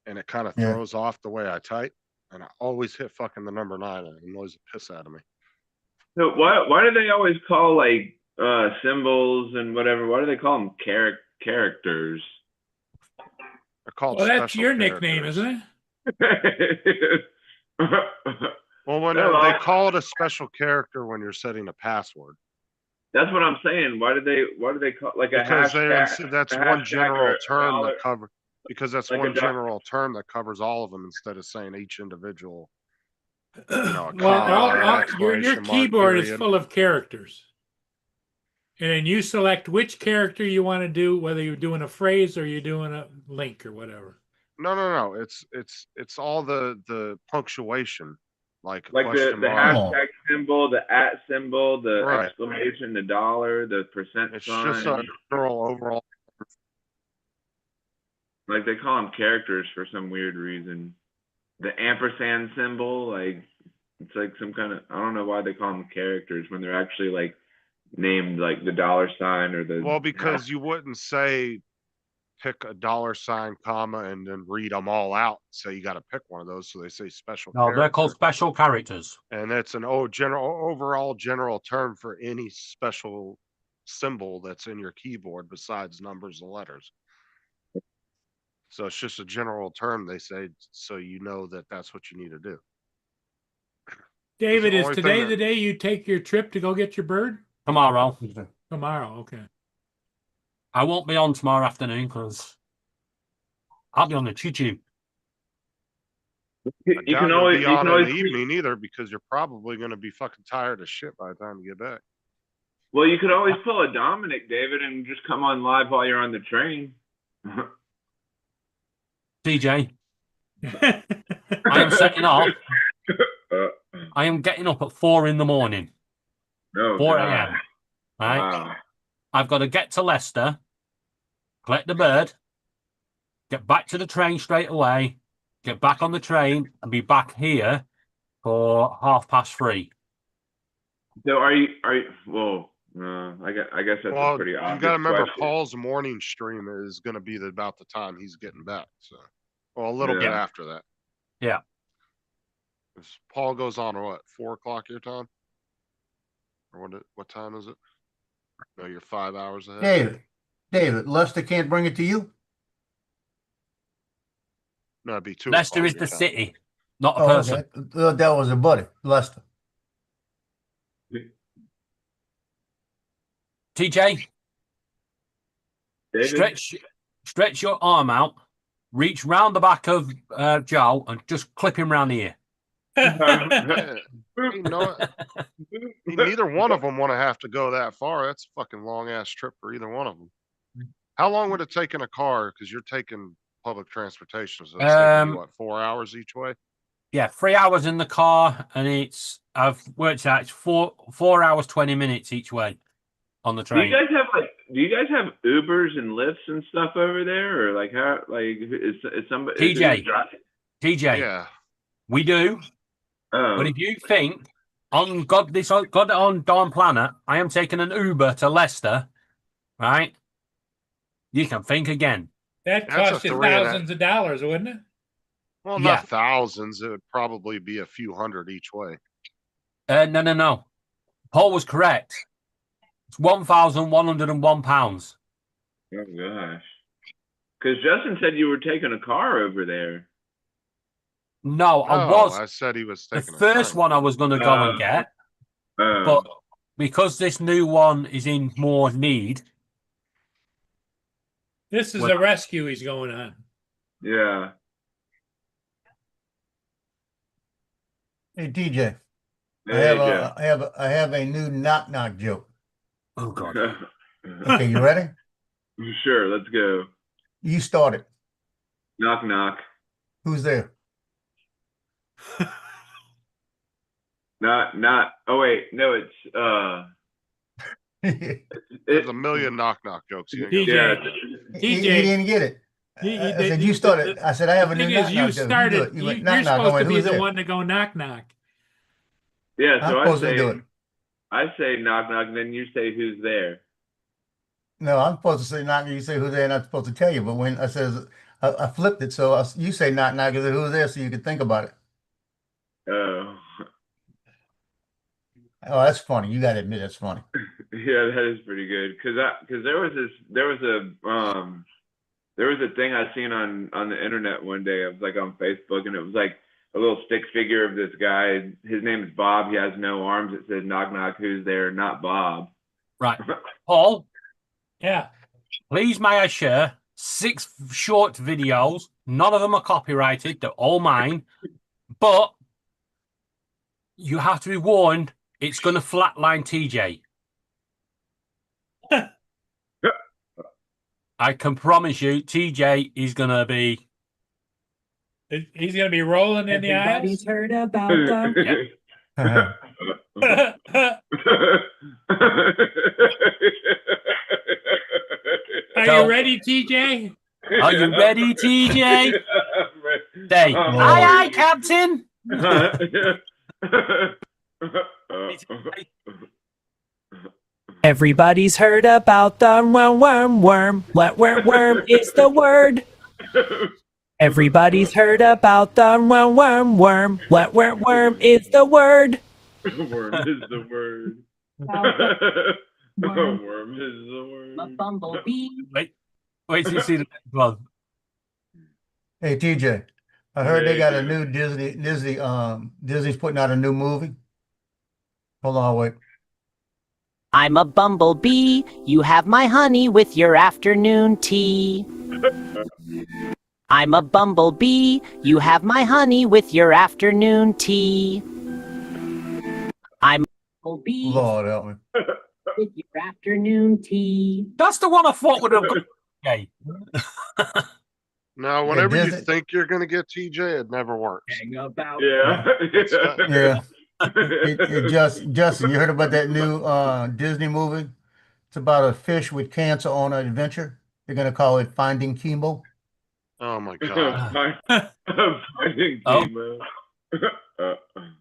[SPEAKER 4] and it kind of
[SPEAKER 5] Yeah.
[SPEAKER 4] throws off the way I type. And I always hit fucking the number 9, and it annoys the piss out of me.
[SPEAKER 6] So why do they always call like symbols and whatever? Why do they call them characters?
[SPEAKER 4] They're called
[SPEAKER 2] Well, that's
[SPEAKER 4] special
[SPEAKER 2] your nickname,
[SPEAKER 4] characters.
[SPEAKER 2] isn't it?
[SPEAKER 4] Well, when
[SPEAKER 6] Hello.
[SPEAKER 4] they call it a special character when you're setting a password,
[SPEAKER 6] That's what I'm saying. Why do they call like a
[SPEAKER 4] because
[SPEAKER 6] hashtag?
[SPEAKER 4] that's
[SPEAKER 6] a
[SPEAKER 4] one
[SPEAKER 6] hashtag or
[SPEAKER 4] general
[SPEAKER 6] a
[SPEAKER 4] term
[SPEAKER 6] dollar?
[SPEAKER 4] that cover. Because that's
[SPEAKER 6] Like a
[SPEAKER 4] one
[SPEAKER 6] dollar.
[SPEAKER 4] general term that covers all of them instead of saying each individual. A
[SPEAKER 2] Well,
[SPEAKER 4] comma,
[SPEAKER 2] your
[SPEAKER 4] exclamation mark,
[SPEAKER 2] keyboard is
[SPEAKER 4] period.
[SPEAKER 2] full of characters. And then you select which character you want to do, whether you're doing a phrase or you're doing a link or whatever.
[SPEAKER 4] No. It's all the punctuation, like
[SPEAKER 6] Like
[SPEAKER 4] question
[SPEAKER 6] the
[SPEAKER 4] mark.
[SPEAKER 6] hashtag symbol, the @ symbol, the
[SPEAKER 4] Right.
[SPEAKER 6] exclamation, the dollar, the percent
[SPEAKER 4] It's
[SPEAKER 6] sign.
[SPEAKER 4] just a general overall.
[SPEAKER 6] Like they call them characters for some weird reason. The ampersand symbol, like it's like some kind of, I don't know why they call them characters when they're actually like named like the dollar sign or the.
[SPEAKER 4] Well, because you wouldn't say pick a dollar sign, comma, and then read them all out. So you got to pick one of those. So they say special.
[SPEAKER 7] No, they're called
[SPEAKER 4] character.
[SPEAKER 7] special characters.
[SPEAKER 4] And that's an overall general term for any special symbol that's in your keyboard besides numbers and letters. So it's just a general term they say, so you know that that's what you need to do.
[SPEAKER 2] David,
[SPEAKER 4] the
[SPEAKER 2] is
[SPEAKER 4] only
[SPEAKER 2] today
[SPEAKER 4] thing
[SPEAKER 2] the day you take your trip to go get your bird?
[SPEAKER 7] Tomorrow.
[SPEAKER 2] Tomorrow, okay.
[SPEAKER 7] I won't be on tomorrow afternoon because I'll be on the choo-choo.
[SPEAKER 6] You can always
[SPEAKER 4] be on in the evening either because you're probably going to be fucking tired as shit by the time you get back.
[SPEAKER 6] Well, you could always pull a Dominic, David, and just come on live while you're on the train.
[SPEAKER 7] TJ, I am setting off.
[SPEAKER 6] Uh,
[SPEAKER 7] I am getting up at 4 in the morning.
[SPEAKER 6] no,
[SPEAKER 7] 4
[SPEAKER 6] God.
[SPEAKER 7] a.m. Right?
[SPEAKER 6] Wow.
[SPEAKER 7] I've got to get to Leicester, collect the bird, get back to the train straight away, get back on the train, and be back here for 3:30.
[SPEAKER 6] So are you? Well, I guess that's a pretty obvious
[SPEAKER 4] you got to remember
[SPEAKER 6] question.
[SPEAKER 4] Paul's morning stream is going to be about the time he's getting back. So, well, a little bit
[SPEAKER 7] Yeah.
[SPEAKER 4] after that.
[SPEAKER 7] Yeah.
[SPEAKER 4] Paul goes on at what, 4 o'clock your time? Or what time is it? No, you're 5 hours ahead.
[SPEAKER 5] David, Lester can't bring it to you?
[SPEAKER 4] No, it'd be 2
[SPEAKER 7] Leicester
[SPEAKER 4] o'clock
[SPEAKER 7] is
[SPEAKER 4] your
[SPEAKER 7] the
[SPEAKER 4] time.
[SPEAKER 7] city, not a
[SPEAKER 5] Oh,
[SPEAKER 7] person.
[SPEAKER 5] okay. That was a buddy, Lester.
[SPEAKER 7] TJ,
[SPEAKER 6] David?
[SPEAKER 7] stretch your arm out, reach round the back of Joe, and just clip him round the ear.
[SPEAKER 4] Yeah. You know, neither one of them want to have to go that far. That's a fucking long ass trip for either one of them. How long would it take in a car? Because you're taking public transportation, so it's taking you,
[SPEAKER 7] Um,
[SPEAKER 4] what, 4 hours each way?
[SPEAKER 7] Yeah, 3 hours in the car, and I've worked out it's 4 hours 20 minutes each way on the
[SPEAKER 6] Do you
[SPEAKER 7] train.
[SPEAKER 6] guys have Ubers and Lyfts and stuff over there, or like how is somebody
[SPEAKER 7] TJ.
[SPEAKER 6] who's driving?
[SPEAKER 7] TJ,
[SPEAKER 4] Yeah.
[SPEAKER 7] we do,
[SPEAKER 6] Oh,
[SPEAKER 7] but if you think on God on Dawn Planet, I am taking an Uber to Leicester, right? You can think again.
[SPEAKER 2] That
[SPEAKER 4] That's a
[SPEAKER 2] cost you
[SPEAKER 4] 3.5
[SPEAKER 2] thousands of dollars, wouldn't it?
[SPEAKER 4] Well,
[SPEAKER 7] Yeah.
[SPEAKER 4] not thousands. It would probably be a few hundred each way.
[SPEAKER 7] No. Paul was correct. It's £1,101.
[SPEAKER 6] oh gosh. Because Justin said you were taking a car over there.
[SPEAKER 7] No, I was.
[SPEAKER 4] I said he was
[SPEAKER 7] The
[SPEAKER 4] taking a
[SPEAKER 7] first
[SPEAKER 4] train.
[SPEAKER 7] one I was going to go and get, but because this new one is in more need,
[SPEAKER 2] This is
[SPEAKER 7] What?
[SPEAKER 2] a rescue he's going on.
[SPEAKER 6] yeah.
[SPEAKER 5] Hey, DJ,
[SPEAKER 6] There you go.
[SPEAKER 5] I have a new knock joke.
[SPEAKER 7] oh god,
[SPEAKER 5] Okay, you ready?
[SPEAKER 6] Sure, let's go.
[SPEAKER 5] You started.
[SPEAKER 6] Knock knock.
[SPEAKER 5] Who's there?
[SPEAKER 6] Not. Oh wait, no, it's
[SPEAKER 4] There's a million knock-knock jokes. You
[SPEAKER 2] DJ.
[SPEAKER 6] yeah.
[SPEAKER 5] He
[SPEAKER 2] TJ.
[SPEAKER 5] didn't get it. I said you started. I said I have a new
[SPEAKER 2] thing is,
[SPEAKER 5] knock
[SPEAKER 2] you
[SPEAKER 5] joke. do
[SPEAKER 2] started.
[SPEAKER 5] it. You went
[SPEAKER 2] You're
[SPEAKER 5] knock. I
[SPEAKER 2] supposed
[SPEAKER 5] went,
[SPEAKER 2] to be
[SPEAKER 5] who's
[SPEAKER 2] the
[SPEAKER 5] there?
[SPEAKER 2] one to go knock knock.
[SPEAKER 6] Yeah,
[SPEAKER 5] I'm
[SPEAKER 6] so
[SPEAKER 5] supposed to do it.
[SPEAKER 6] I say knock knock, and then you say who's there.
[SPEAKER 5] No, I'm supposed to say knock. You say who's there, and I'm supposed to tell you. But when I says I flipped it, so you say knock. I said who's there, so you can think about it.
[SPEAKER 6] Oh.
[SPEAKER 5] Oh, that's funny. You got to admit that's funny.
[SPEAKER 6] Yeah, that is pretty good. Cause there was a thing I seen on the internet one day. It was like on Facebook, and it was like a little stick figure of this guy. His name is Bob. He has no arms. It said knock knock, who's there? Not Bob.
[SPEAKER 7] right? Paul,
[SPEAKER 2] Yeah.
[SPEAKER 7] please may I share 6 short videos? None of them are copyrighted; they're all mine. But you have to be warned. It's going to flatline TJ. I can promise you, TJ is going to be.
[SPEAKER 2] He's going to be rolling in the aisles.
[SPEAKER 3] heard about them.
[SPEAKER 2] Are
[SPEAKER 7] So-
[SPEAKER 2] you ready, TJ?
[SPEAKER 7] Are you ready, TJ? Say,
[SPEAKER 6] Oh.
[SPEAKER 7] aye, Captain.
[SPEAKER 8] Everybody's heard about the worm. What worm is the word? Everybody's heard about the worm. What worm is the word?
[SPEAKER 6] Worm is the word.
[SPEAKER 3] Worm.
[SPEAKER 6] Worm is the word.
[SPEAKER 3] A bumblebee.
[SPEAKER 7] Wait till you see the next one.
[SPEAKER 5] Hey TJ, I heard they got a
[SPEAKER 6] Yeah.
[SPEAKER 5] new Disney's putting out a new movie. Hold on, wait.
[SPEAKER 8] I'm a bumblebee. You have my honey with your afternoon tea. I'm a bumblebee. You have my honey with your afternoon tea. I'm a bumblebee
[SPEAKER 5] Lord help me.
[SPEAKER 8] with your afternoon tea.
[SPEAKER 7] That's the one I thought would have gone. Okay.
[SPEAKER 4] Now, whenever you
[SPEAKER 5] Disney-
[SPEAKER 4] think you're going to get TJ, it never works.
[SPEAKER 8] Hang about.
[SPEAKER 6] Yeah.
[SPEAKER 5] Yeah. Justin, you heard about that new Disney movie? It's about a fish with cancer on an adventure. They're gonna call it Finding Kimbo.
[SPEAKER 4] Oh my god.
[SPEAKER 6] Finding
[SPEAKER 7] Oh.
[SPEAKER 6] Nemo.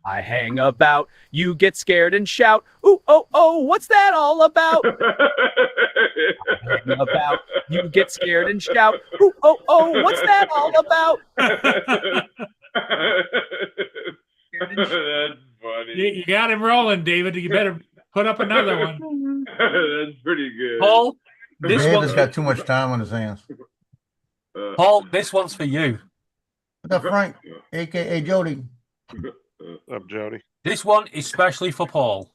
[SPEAKER 9] I hang about, you get scared and shout, ooh, oh, what's that all about? Hang about, you get scared and shout, ooh, oh, what's that all about?
[SPEAKER 6] That's funny.
[SPEAKER 2] You got him rolling, David. You better put up another one.
[SPEAKER 6] That's pretty good.
[SPEAKER 7] Paul, this
[SPEAKER 5] David's
[SPEAKER 7] one's
[SPEAKER 5] got too much time on his hands.
[SPEAKER 7] Paul, this one's for you.
[SPEAKER 5] What's up, Frank, aka Jody?
[SPEAKER 4] Up, Jody.
[SPEAKER 7] This one is specially for Paul.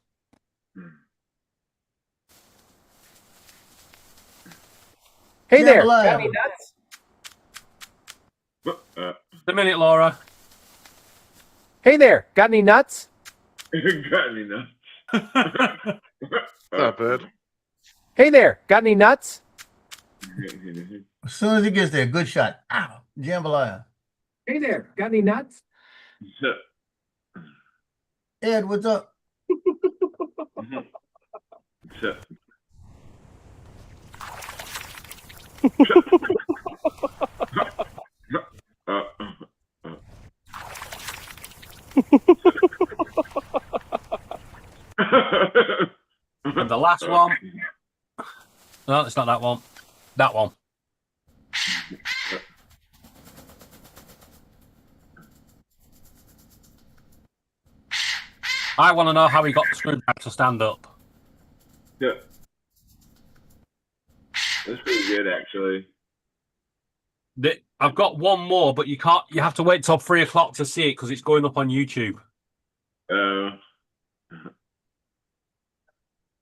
[SPEAKER 9] Hey
[SPEAKER 5] Yeah,
[SPEAKER 9] there,
[SPEAKER 5] hello.
[SPEAKER 9] got any nuts?
[SPEAKER 7] The minute, Laura.
[SPEAKER 9] Hey there, got any nuts?
[SPEAKER 6] Got any nuts?
[SPEAKER 4] What's up, Ed?
[SPEAKER 9] Hey there, got any nuts?
[SPEAKER 5] As soon as he gets there, good shot. Ow. Jambalaya.
[SPEAKER 10] Hey there, got any nuts?
[SPEAKER 6] So,
[SPEAKER 5] Ed, what's up?
[SPEAKER 6] so, uh,
[SPEAKER 7] And the last one. No, it's not that one. That one. I want to know how he got the screwdriver to stand up.
[SPEAKER 6] Yeah. That's pretty good, actually.
[SPEAKER 7] I've got one more, but you can't. You have to wait till 3 o'clock to see it because it's going up on YouTube.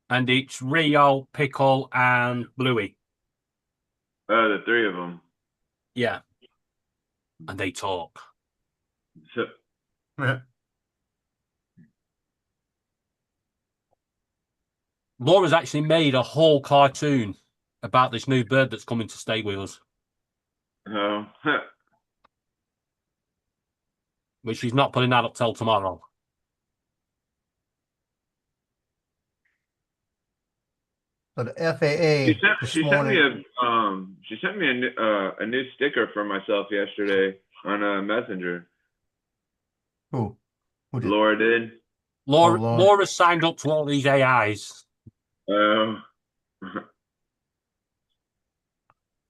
[SPEAKER 7] And it's Rio, Pickle, and Bluey.
[SPEAKER 6] The three of them.
[SPEAKER 7] Yeah. And they talk.
[SPEAKER 6] So,
[SPEAKER 7] Laura's actually made a whole cartoon about this new bird that's coming to stay with us.
[SPEAKER 6] oh,
[SPEAKER 7] But she's not putting that up till tomorrow.
[SPEAKER 5] So the FAA
[SPEAKER 6] she sent me a new sticker for myself yesterday on Messenger.
[SPEAKER 5] Who did?
[SPEAKER 6] Laura did.
[SPEAKER 7] Laura,
[SPEAKER 5] Laura.
[SPEAKER 7] Laura signed up to all these AIs.
[SPEAKER 5] The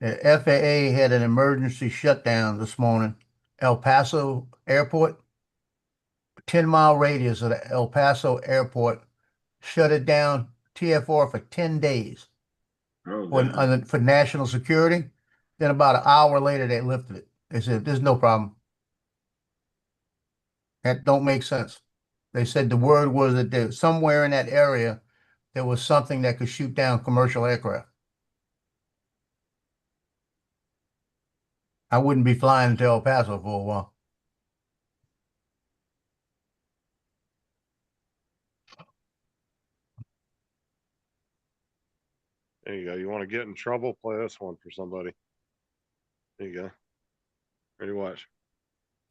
[SPEAKER 5] FAA had an emergency shutdown this morning. El Paso Airport, 10-mile radius of the El Paso Airport, shut it down, TFR, for 10 days for national security. Then about an hour later, they lifted it. They said, there's no problem. That don't make sense. They said the word was that there, somewhere in that area, there was something that could shoot down commercial aircraft. I wouldn't be flying to El Paso for a while.
[SPEAKER 4] There you go. You want to get in trouble? Play this one for somebody. There you go. Ready to watch.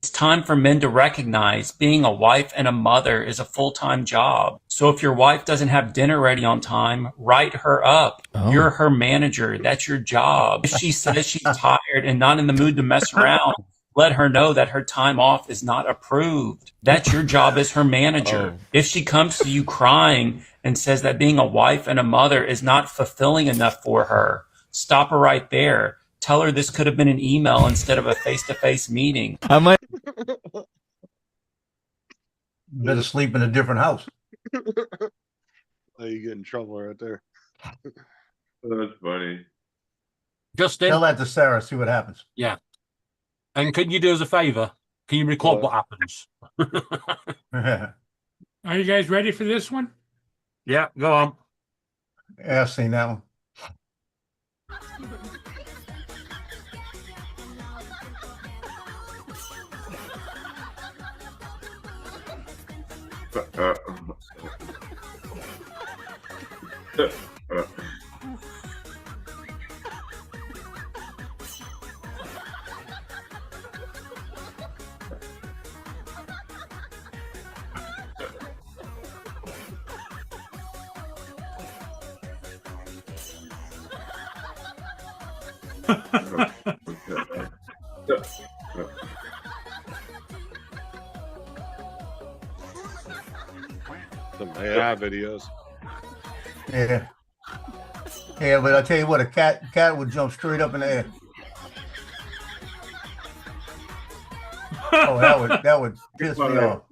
[SPEAKER 11] It's time for men to recognize being a wife and a mother is a full-time job. So if your wife doesn't have dinner ready on time, write her up. You're her manager. That's your job. If she says she's tired and not in the mood to mess around, let her know that her time off is not approved. That's your job as her manager. If she comes to you crying and says that being a wife and a mother is not fulfilling enough for her, stop her right there. Tell her this could have been an email instead of a face-to-face meeting.
[SPEAKER 5] I might better sleep in a different house.
[SPEAKER 4] Oh, you get in trouble right there.
[SPEAKER 6] That's funny.
[SPEAKER 7] Justin.
[SPEAKER 5] Tell that to Sarah, see what happens.
[SPEAKER 7] Yeah. And can you do us a favor? Can you record what happens?
[SPEAKER 2] Are you guys ready for this one?
[SPEAKER 7] Yeah, go on.
[SPEAKER 5] Yeah, I've seen that one.
[SPEAKER 4] Some AI videos.
[SPEAKER 5] Yeah. Yeah, but I tell you what, a cat would jump straight up in the air. Oh, that would piss me off.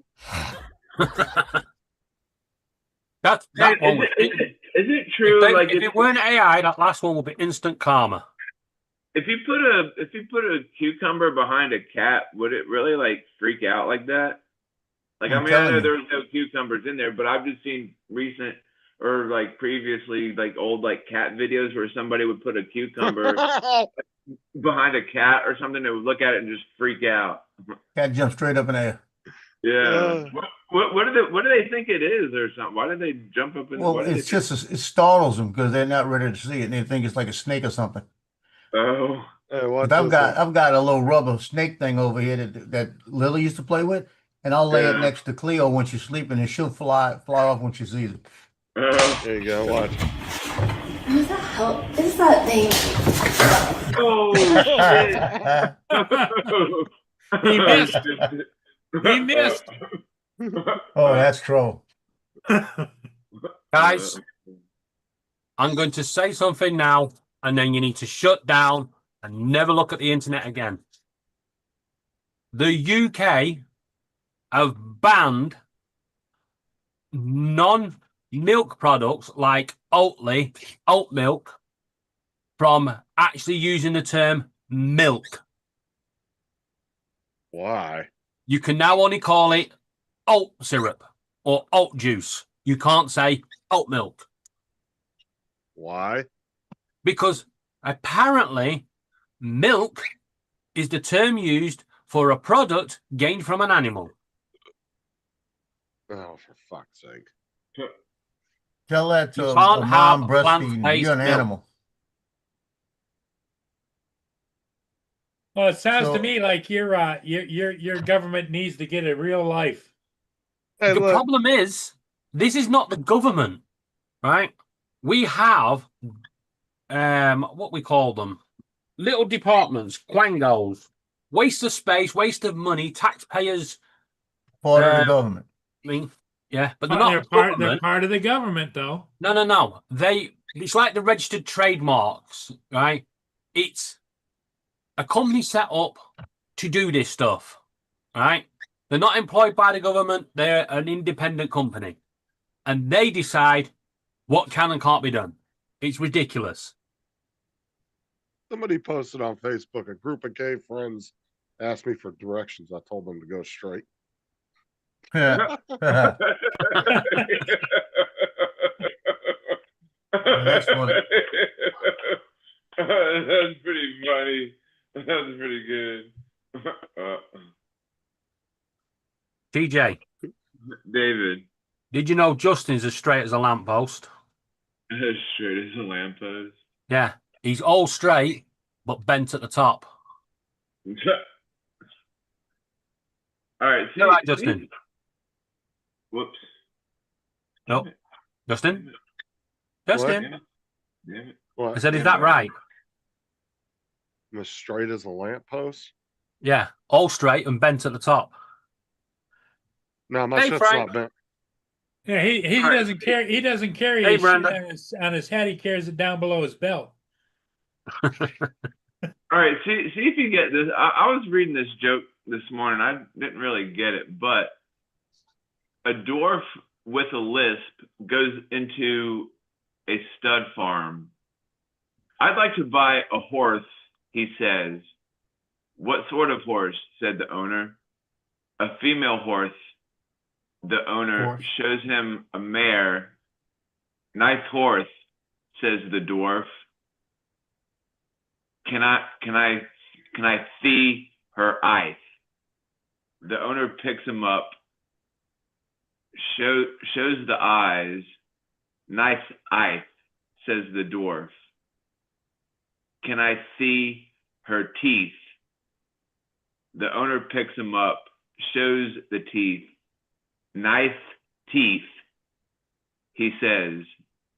[SPEAKER 7] That one was,
[SPEAKER 6] is it true?
[SPEAKER 7] If it weren't AI, that last one would be instant karma.
[SPEAKER 6] If you put a cucumber behind a cat, would it really like freak out like that? Like, I know there was no cucumbers in there, but I've just seen recent or like previously like old like cat videos where somebody would put a cucumber behind a cat or something that would look at it and just freak out.
[SPEAKER 5] Cat jump straight up in the air.
[SPEAKER 6] Yeah. What do they think it is or something? Why do they jump up in?
[SPEAKER 5] Well, it's just it startles them because they're not ready to see it and they think it's like a snake or something.
[SPEAKER 6] Oh.
[SPEAKER 4] Hey, watch
[SPEAKER 5] But
[SPEAKER 4] this one.
[SPEAKER 5] I've got a little rubber snake thing over here that Lily used to play with, and I'll lay it
[SPEAKER 6] Yeah.
[SPEAKER 5] next to Cleo when she's sleeping, and she'll fly off when she sees it.
[SPEAKER 4] There you go. Watch.
[SPEAKER 12] Who the hell is that thing?
[SPEAKER 6] Oh shit!
[SPEAKER 2] He missed. He missed.
[SPEAKER 5] Oh, that's troll.
[SPEAKER 7] Guys, I'm going to say something now, and then you need to shut down and never look at the internet again. The UK have banned non-milk products like Oatly, oat milk, from actually using the term milk.
[SPEAKER 4] Why?
[SPEAKER 7] You can now only call it oat syrup or oat juice. You can't say oat milk.
[SPEAKER 4] Why?
[SPEAKER 7] Because apparently milk is the term used for a product gained from an animal.
[SPEAKER 4] Oh, for fuck's sake.
[SPEAKER 5] Tell that to
[SPEAKER 7] You
[SPEAKER 5] a
[SPEAKER 7] can't
[SPEAKER 5] mom
[SPEAKER 7] have
[SPEAKER 5] breastfeeding.
[SPEAKER 7] plant-based
[SPEAKER 5] You're an
[SPEAKER 7] milk.
[SPEAKER 5] animal.
[SPEAKER 2] Well, it sounds
[SPEAKER 5] So-
[SPEAKER 2] to me like your government needs to get a real life.
[SPEAKER 4] Hey,
[SPEAKER 7] The
[SPEAKER 4] look.
[SPEAKER 7] problem is, this is not the government, right? We have, what we call them, little departments, quangos, waste of space, waste of money, taxpayers.
[SPEAKER 5] Part of the government.
[SPEAKER 7] I mean, yeah, but they're
[SPEAKER 2] They're
[SPEAKER 7] not
[SPEAKER 2] part
[SPEAKER 7] government.
[SPEAKER 2] of the government, though.
[SPEAKER 7] No. It's like the registered trademarks, right? It's a company set up to do this stuff, right? They're not employed by the government. They're an independent company, and they decide what can and can't be done. It's ridiculous.
[SPEAKER 4] Somebody posted on Facebook, a group of gay friends asked me for directions. I told them to go straight.
[SPEAKER 5] That's funny.
[SPEAKER 6] That's pretty funny. That's pretty good.
[SPEAKER 7] TJ,
[SPEAKER 6] David,
[SPEAKER 7] did you know Justin's as straight as a lamppost?
[SPEAKER 6] as straight as a lamppost.
[SPEAKER 7] Yeah, he's all straight, but bent at the top.
[SPEAKER 6] All right, see,
[SPEAKER 7] You're right, Justin.
[SPEAKER 6] Whoops.
[SPEAKER 7] No, Justin?
[SPEAKER 4] What?
[SPEAKER 7] Justin?
[SPEAKER 6] Damn it.
[SPEAKER 4] What?
[SPEAKER 7] I said, is that right?
[SPEAKER 4] I'm as straight as a lamppost?
[SPEAKER 7] Yeah, all straight and bent at the top.
[SPEAKER 4] No, my
[SPEAKER 7] Hey,
[SPEAKER 4] shit's
[SPEAKER 7] Frank.
[SPEAKER 4] not bent.
[SPEAKER 2] Yeah, he
[SPEAKER 6] All right.
[SPEAKER 2] doesn't carry. He doesn't carry
[SPEAKER 7] Hey,
[SPEAKER 2] his shit
[SPEAKER 7] Brenda.
[SPEAKER 2] on his head. He carries it down below his belt.
[SPEAKER 6] All right, see if you get this. I was reading this joke this morning. I didn't really get it, but a dwarf with a lisp goes into a stud farm. I'd like to buy a horse, he says. What sort of horse? Said the owner. A female horse. The owner
[SPEAKER 5] Horse.
[SPEAKER 6] shows him a mare. Nice horse, says the dwarf. Can I see her eyes? The owner picks him up, shows the eyes. Nice eyes, says the dwarf. Can I see her teeth? The owner picks him up, shows the teeth. Nice teeth, he says.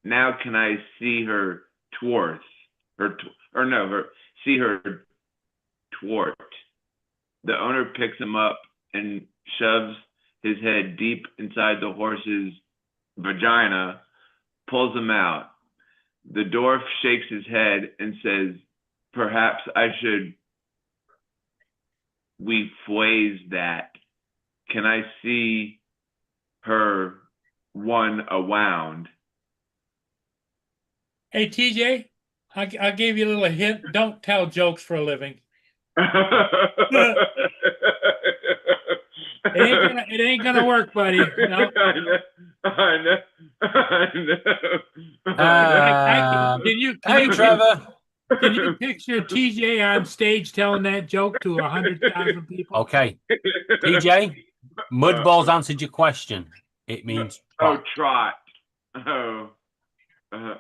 [SPEAKER 6] Now can I see her twort? See her twort. The owner picks him up and shoves his head deep inside the horse's vagina, pulls him out. The dwarf shakes his head and says, perhaps I should rephrase that. Can I see her one around?
[SPEAKER 2] Hey, TJ, I gave you a little hint. Don't tell jokes for a living. It ain't gonna work, buddy. No.
[SPEAKER 6] I know.
[SPEAKER 7] Hey, Trevor.
[SPEAKER 2] Can you picture TJ on stage telling that joke to 100,000 people?
[SPEAKER 7] Okay, TJ, Mudball's answered your question. It means
[SPEAKER 6] Oh,
[SPEAKER 7] trot.
[SPEAKER 6] trot. Oh.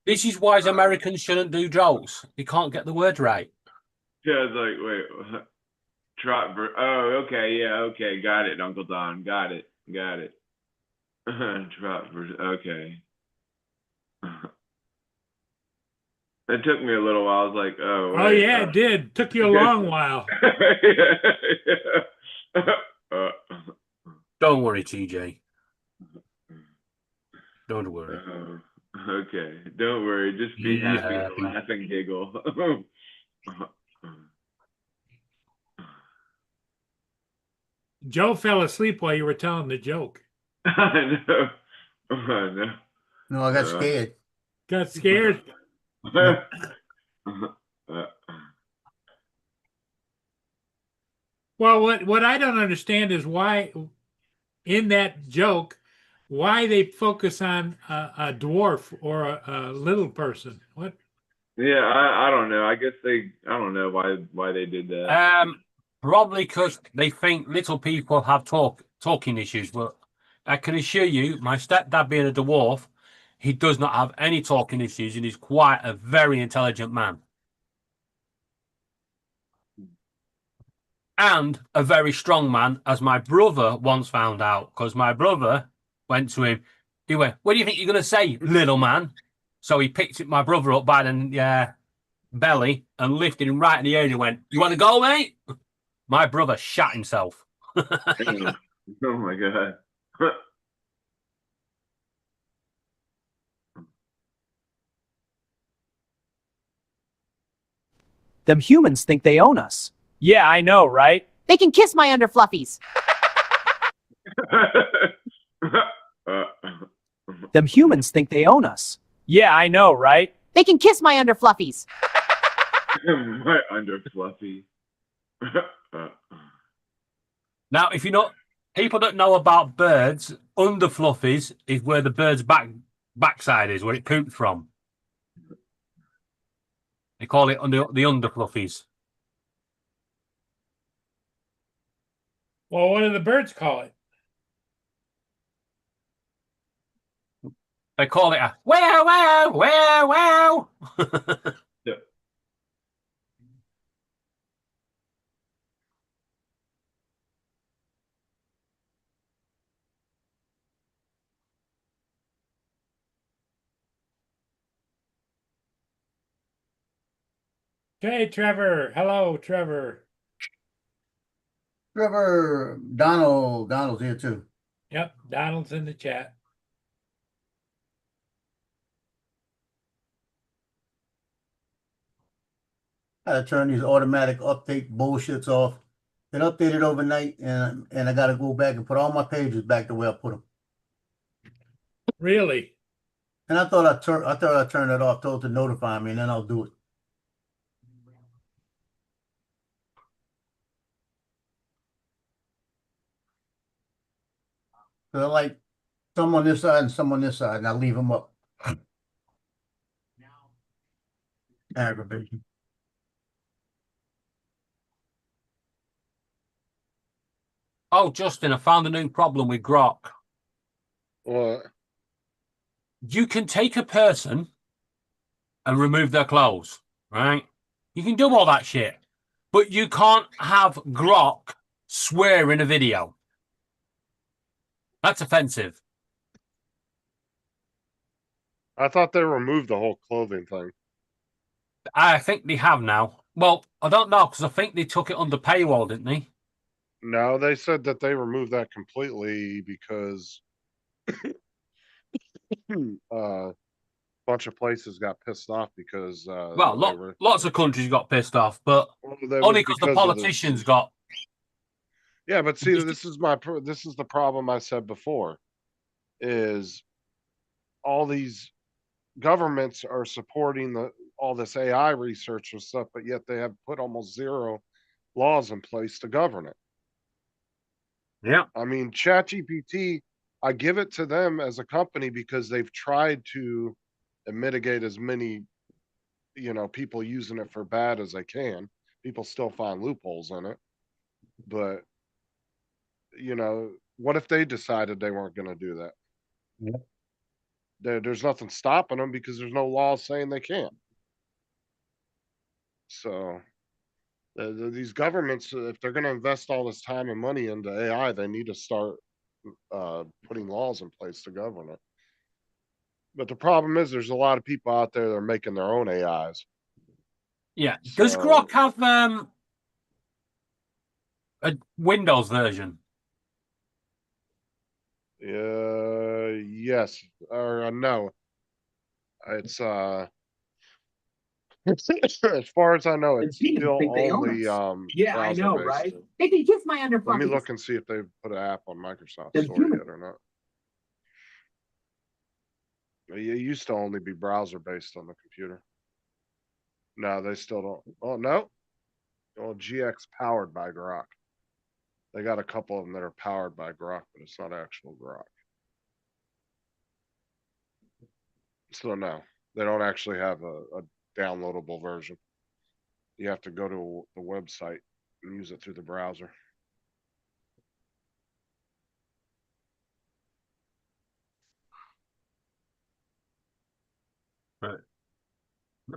[SPEAKER 7] This is why Americans shouldn't do jokes. They can't get the word right.
[SPEAKER 6] Yeah, I was like, wait, what? Oh, okay, yeah, okay, got it, Uncle Don, got it. Trot okay. It took me a little while. I was like, oh,
[SPEAKER 2] Oh
[SPEAKER 6] wait.
[SPEAKER 2] yeah, it did. Took you a long while.
[SPEAKER 6] Uh,
[SPEAKER 7] Don't worry, TJ. Don't worry.
[SPEAKER 6] okay, don't worry. Just be happy,
[SPEAKER 7] happy.
[SPEAKER 6] laugh and giggle.
[SPEAKER 2] Joe fell asleep while you were telling the joke.
[SPEAKER 6] I know. I know.
[SPEAKER 5] No, I got scared.
[SPEAKER 2] Got scared? Well, what I don't understand is why, in that joke, why they focus on a dwarf or a little person. What?
[SPEAKER 6] Yeah, I don't know. I guess I don't know why they did that.
[SPEAKER 7] Probably because they think little people have talking issues. But I can assure you, my stepdad being a dwarf, he does not have any talking issues, and he's quite a very intelligent man. And a very strong man, as my brother once found out, because my brother went to him. He went, "What do you think you're going to say, little man?" So he picked my brother up by the belly and lifted him right in the ear and went, "You want to go, mate?" My brother shat himself.
[SPEAKER 6] Oh my god.
[SPEAKER 9] Them humans think they own us. Yeah, I know, right?
[SPEAKER 8] They can kiss my under fluffies.
[SPEAKER 9] Them humans think they own us. Yeah, I know, right?
[SPEAKER 8] They can kiss my under fluffies.
[SPEAKER 6] My under fluffy.
[SPEAKER 7] Now, if you know, people don't know about birds, under fluffies is where the bird's backside is, where it pooped from. They call it the under fluffies.
[SPEAKER 2] Well, what do the birds call it?
[SPEAKER 7] They call it a wow, wow, wow, wow.
[SPEAKER 6] Yeah.
[SPEAKER 2] Okay, Trevor. Hello, Trevor.
[SPEAKER 5] Trevor, Donald's here too.
[SPEAKER 2] Yep, Donald's in the chat.
[SPEAKER 5] I gotta turn these automatic update bullshits off. It updated overnight, and I gotta go back and put all my pages back the way I put them.
[SPEAKER 2] Really?
[SPEAKER 5] And I thought I turned it off, told it to notify me, and then I'll do it. So I like some on this side and some on this side, and I leave them up. Aggravation.
[SPEAKER 7] Oh, Justin, I found a new problem with Grok.
[SPEAKER 4] What?
[SPEAKER 7] You can take a person and remove their clothes, right? You can do all that shit, but you can't have Grok swear in a video. That's offensive.
[SPEAKER 4] I thought they removed the whole clothing thing.
[SPEAKER 7] I think they have now. Well, I don't know, because I think they took it under paywall, didn't they?
[SPEAKER 4] No, they said that they removed that completely because a bunch of places got pissed off because
[SPEAKER 7] Well, lots of countries got pissed off, but only because the politicians got.
[SPEAKER 4] Yeah, but see, this is the problem I said before, is all these governments are supporting all this AI research and stuff, but yet they have put almost zero laws in place to govern it.
[SPEAKER 7] Yeah.
[SPEAKER 4] I mean, ChatGPT, I give it to them as a company because they've tried to mitigate as many, people using it for bad as they can. People still find loopholes in it, but what if they decided they weren't going to do that?
[SPEAKER 7] Yeah.
[SPEAKER 4] There's nothing stopping them because there's no law saying they can't. So These governments, if they're gonna invest all this time and money into AI, they need to start putting laws in place to govern it. But the problem is there's a lot of people out there that are making their own AIs.
[SPEAKER 7] Yeah. Does
[SPEAKER 4] So-
[SPEAKER 7] Grok have a Windows version?
[SPEAKER 4] Yes, or no. It's as far as I know, it's
[SPEAKER 10] Gee,
[SPEAKER 4] still
[SPEAKER 10] think they own
[SPEAKER 4] only
[SPEAKER 10] us. Yeah, I know,
[SPEAKER 4] browser-based.
[SPEAKER 10] right? Hey, they kiss my under
[SPEAKER 4] Let me
[SPEAKER 10] puppies.
[SPEAKER 4] look and see if they've put an app on Microsoft
[SPEAKER 10] They're
[SPEAKER 4] Store
[SPEAKER 10] human.
[SPEAKER 4] yet or not. It used to only be browser-based on the computer. No, they still don't. Oh, no. Well, GX powered by Grok. They got a couple of them that are powered by Grok, but it's not actual Grok. So no, they don't actually have a downloadable version. You have to go to the website and use it through the browser.
[SPEAKER 7] Right.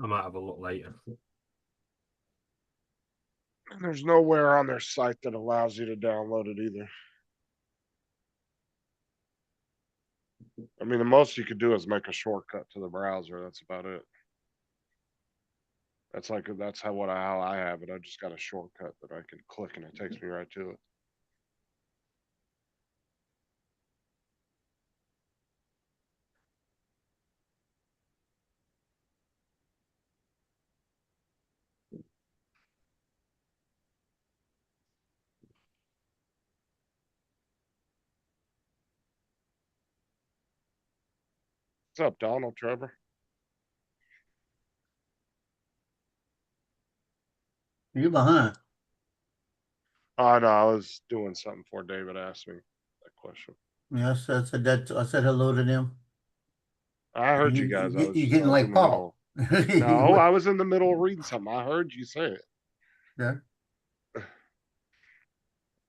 [SPEAKER 7] I might have a look later.
[SPEAKER 4] And there's nowhere on their site that allows you to download it either. I mean, the most you could do is make a shortcut to the browser. That's about it. That's how I have it. I just got a shortcut that I can click and it takes me right to it. What's up, Donald Trevor?
[SPEAKER 5] You behind?
[SPEAKER 4] Oh no, I was doing something before David asked me that question.
[SPEAKER 5] Yes, I said that. I said hello to them.
[SPEAKER 4] I heard you guys. I
[SPEAKER 5] You're
[SPEAKER 4] was
[SPEAKER 5] getting
[SPEAKER 4] in
[SPEAKER 5] like
[SPEAKER 4] the
[SPEAKER 5] Paul.
[SPEAKER 4] middle. No, I was in the middle of reading something. I heard you say it.
[SPEAKER 5] Yeah.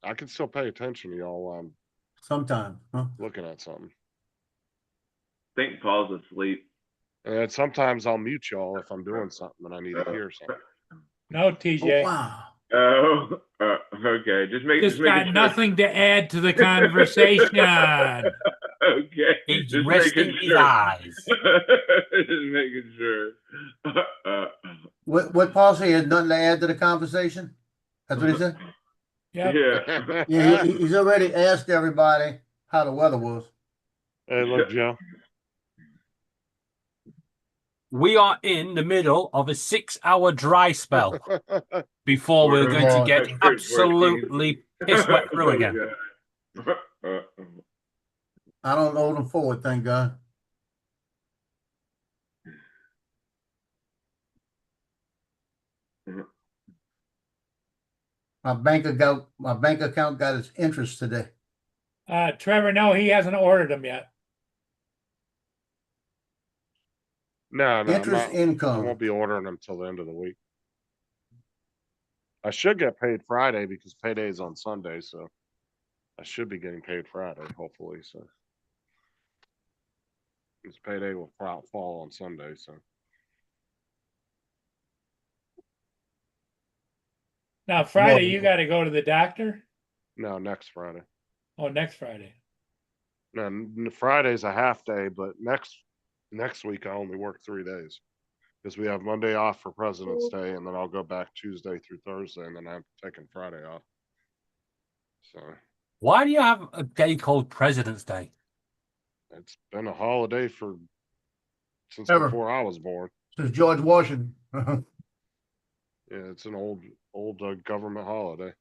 [SPEAKER 4] I can still pay attention to y'all while I'm
[SPEAKER 5] Sometime, huh?
[SPEAKER 4] looking at something.
[SPEAKER 6] I think Paul's asleep.
[SPEAKER 4] And sometimes I'll mute y'all if I'm doing something and I need to hear something.
[SPEAKER 2] No,
[SPEAKER 5] Oh,
[SPEAKER 2] TJ.
[SPEAKER 5] wow.
[SPEAKER 6] Oh, okay. Just
[SPEAKER 2] Just
[SPEAKER 6] making
[SPEAKER 2] got
[SPEAKER 6] sure.
[SPEAKER 2] nothing to add to the conversation.
[SPEAKER 6] Okay.
[SPEAKER 7] He's
[SPEAKER 6] Just
[SPEAKER 7] resting
[SPEAKER 6] making
[SPEAKER 7] his
[SPEAKER 6] sure.
[SPEAKER 7] eyes.
[SPEAKER 6] Just making sure.
[SPEAKER 5] What Paul said, he had nothing to add to the conversation? That's what he said?
[SPEAKER 2] Yep.
[SPEAKER 6] Yeah.
[SPEAKER 5] Yeah, he's already asked everybody how the weather was.
[SPEAKER 4] Hey, look, Joe.
[SPEAKER 7] We are in the middle of a 6-hour dry spell before we're going to get absolutely piss wet through again.
[SPEAKER 5] I don't owe them forward, thank God. My bank account got its interest today.
[SPEAKER 2] Trevor, no, he hasn't ordered them yet.
[SPEAKER 4] No,
[SPEAKER 5] Interest
[SPEAKER 4] I
[SPEAKER 5] income.
[SPEAKER 4] won't be ordering them till the end of the week. I should get paid Friday because payday's on Sunday, so I should be getting paid Friday, hopefully. So this payday will fall on Sunday. So
[SPEAKER 2] Now, Friday, you got to go to the doctor?
[SPEAKER 4] no, next Friday.
[SPEAKER 2] Oh, next Friday.
[SPEAKER 4] No, Friday's a half day, but next week I only work 3 days because we have Monday off for President's Day, and then I'll go back Tuesday through Thursday, and then I'm taking Friday off. So
[SPEAKER 7] Why do you have a day called President's Day?
[SPEAKER 4] it's been a holiday since
[SPEAKER 5] Ever.
[SPEAKER 4] before I was born.
[SPEAKER 5] Since George Washington.
[SPEAKER 4] Yeah, it's an old government holiday.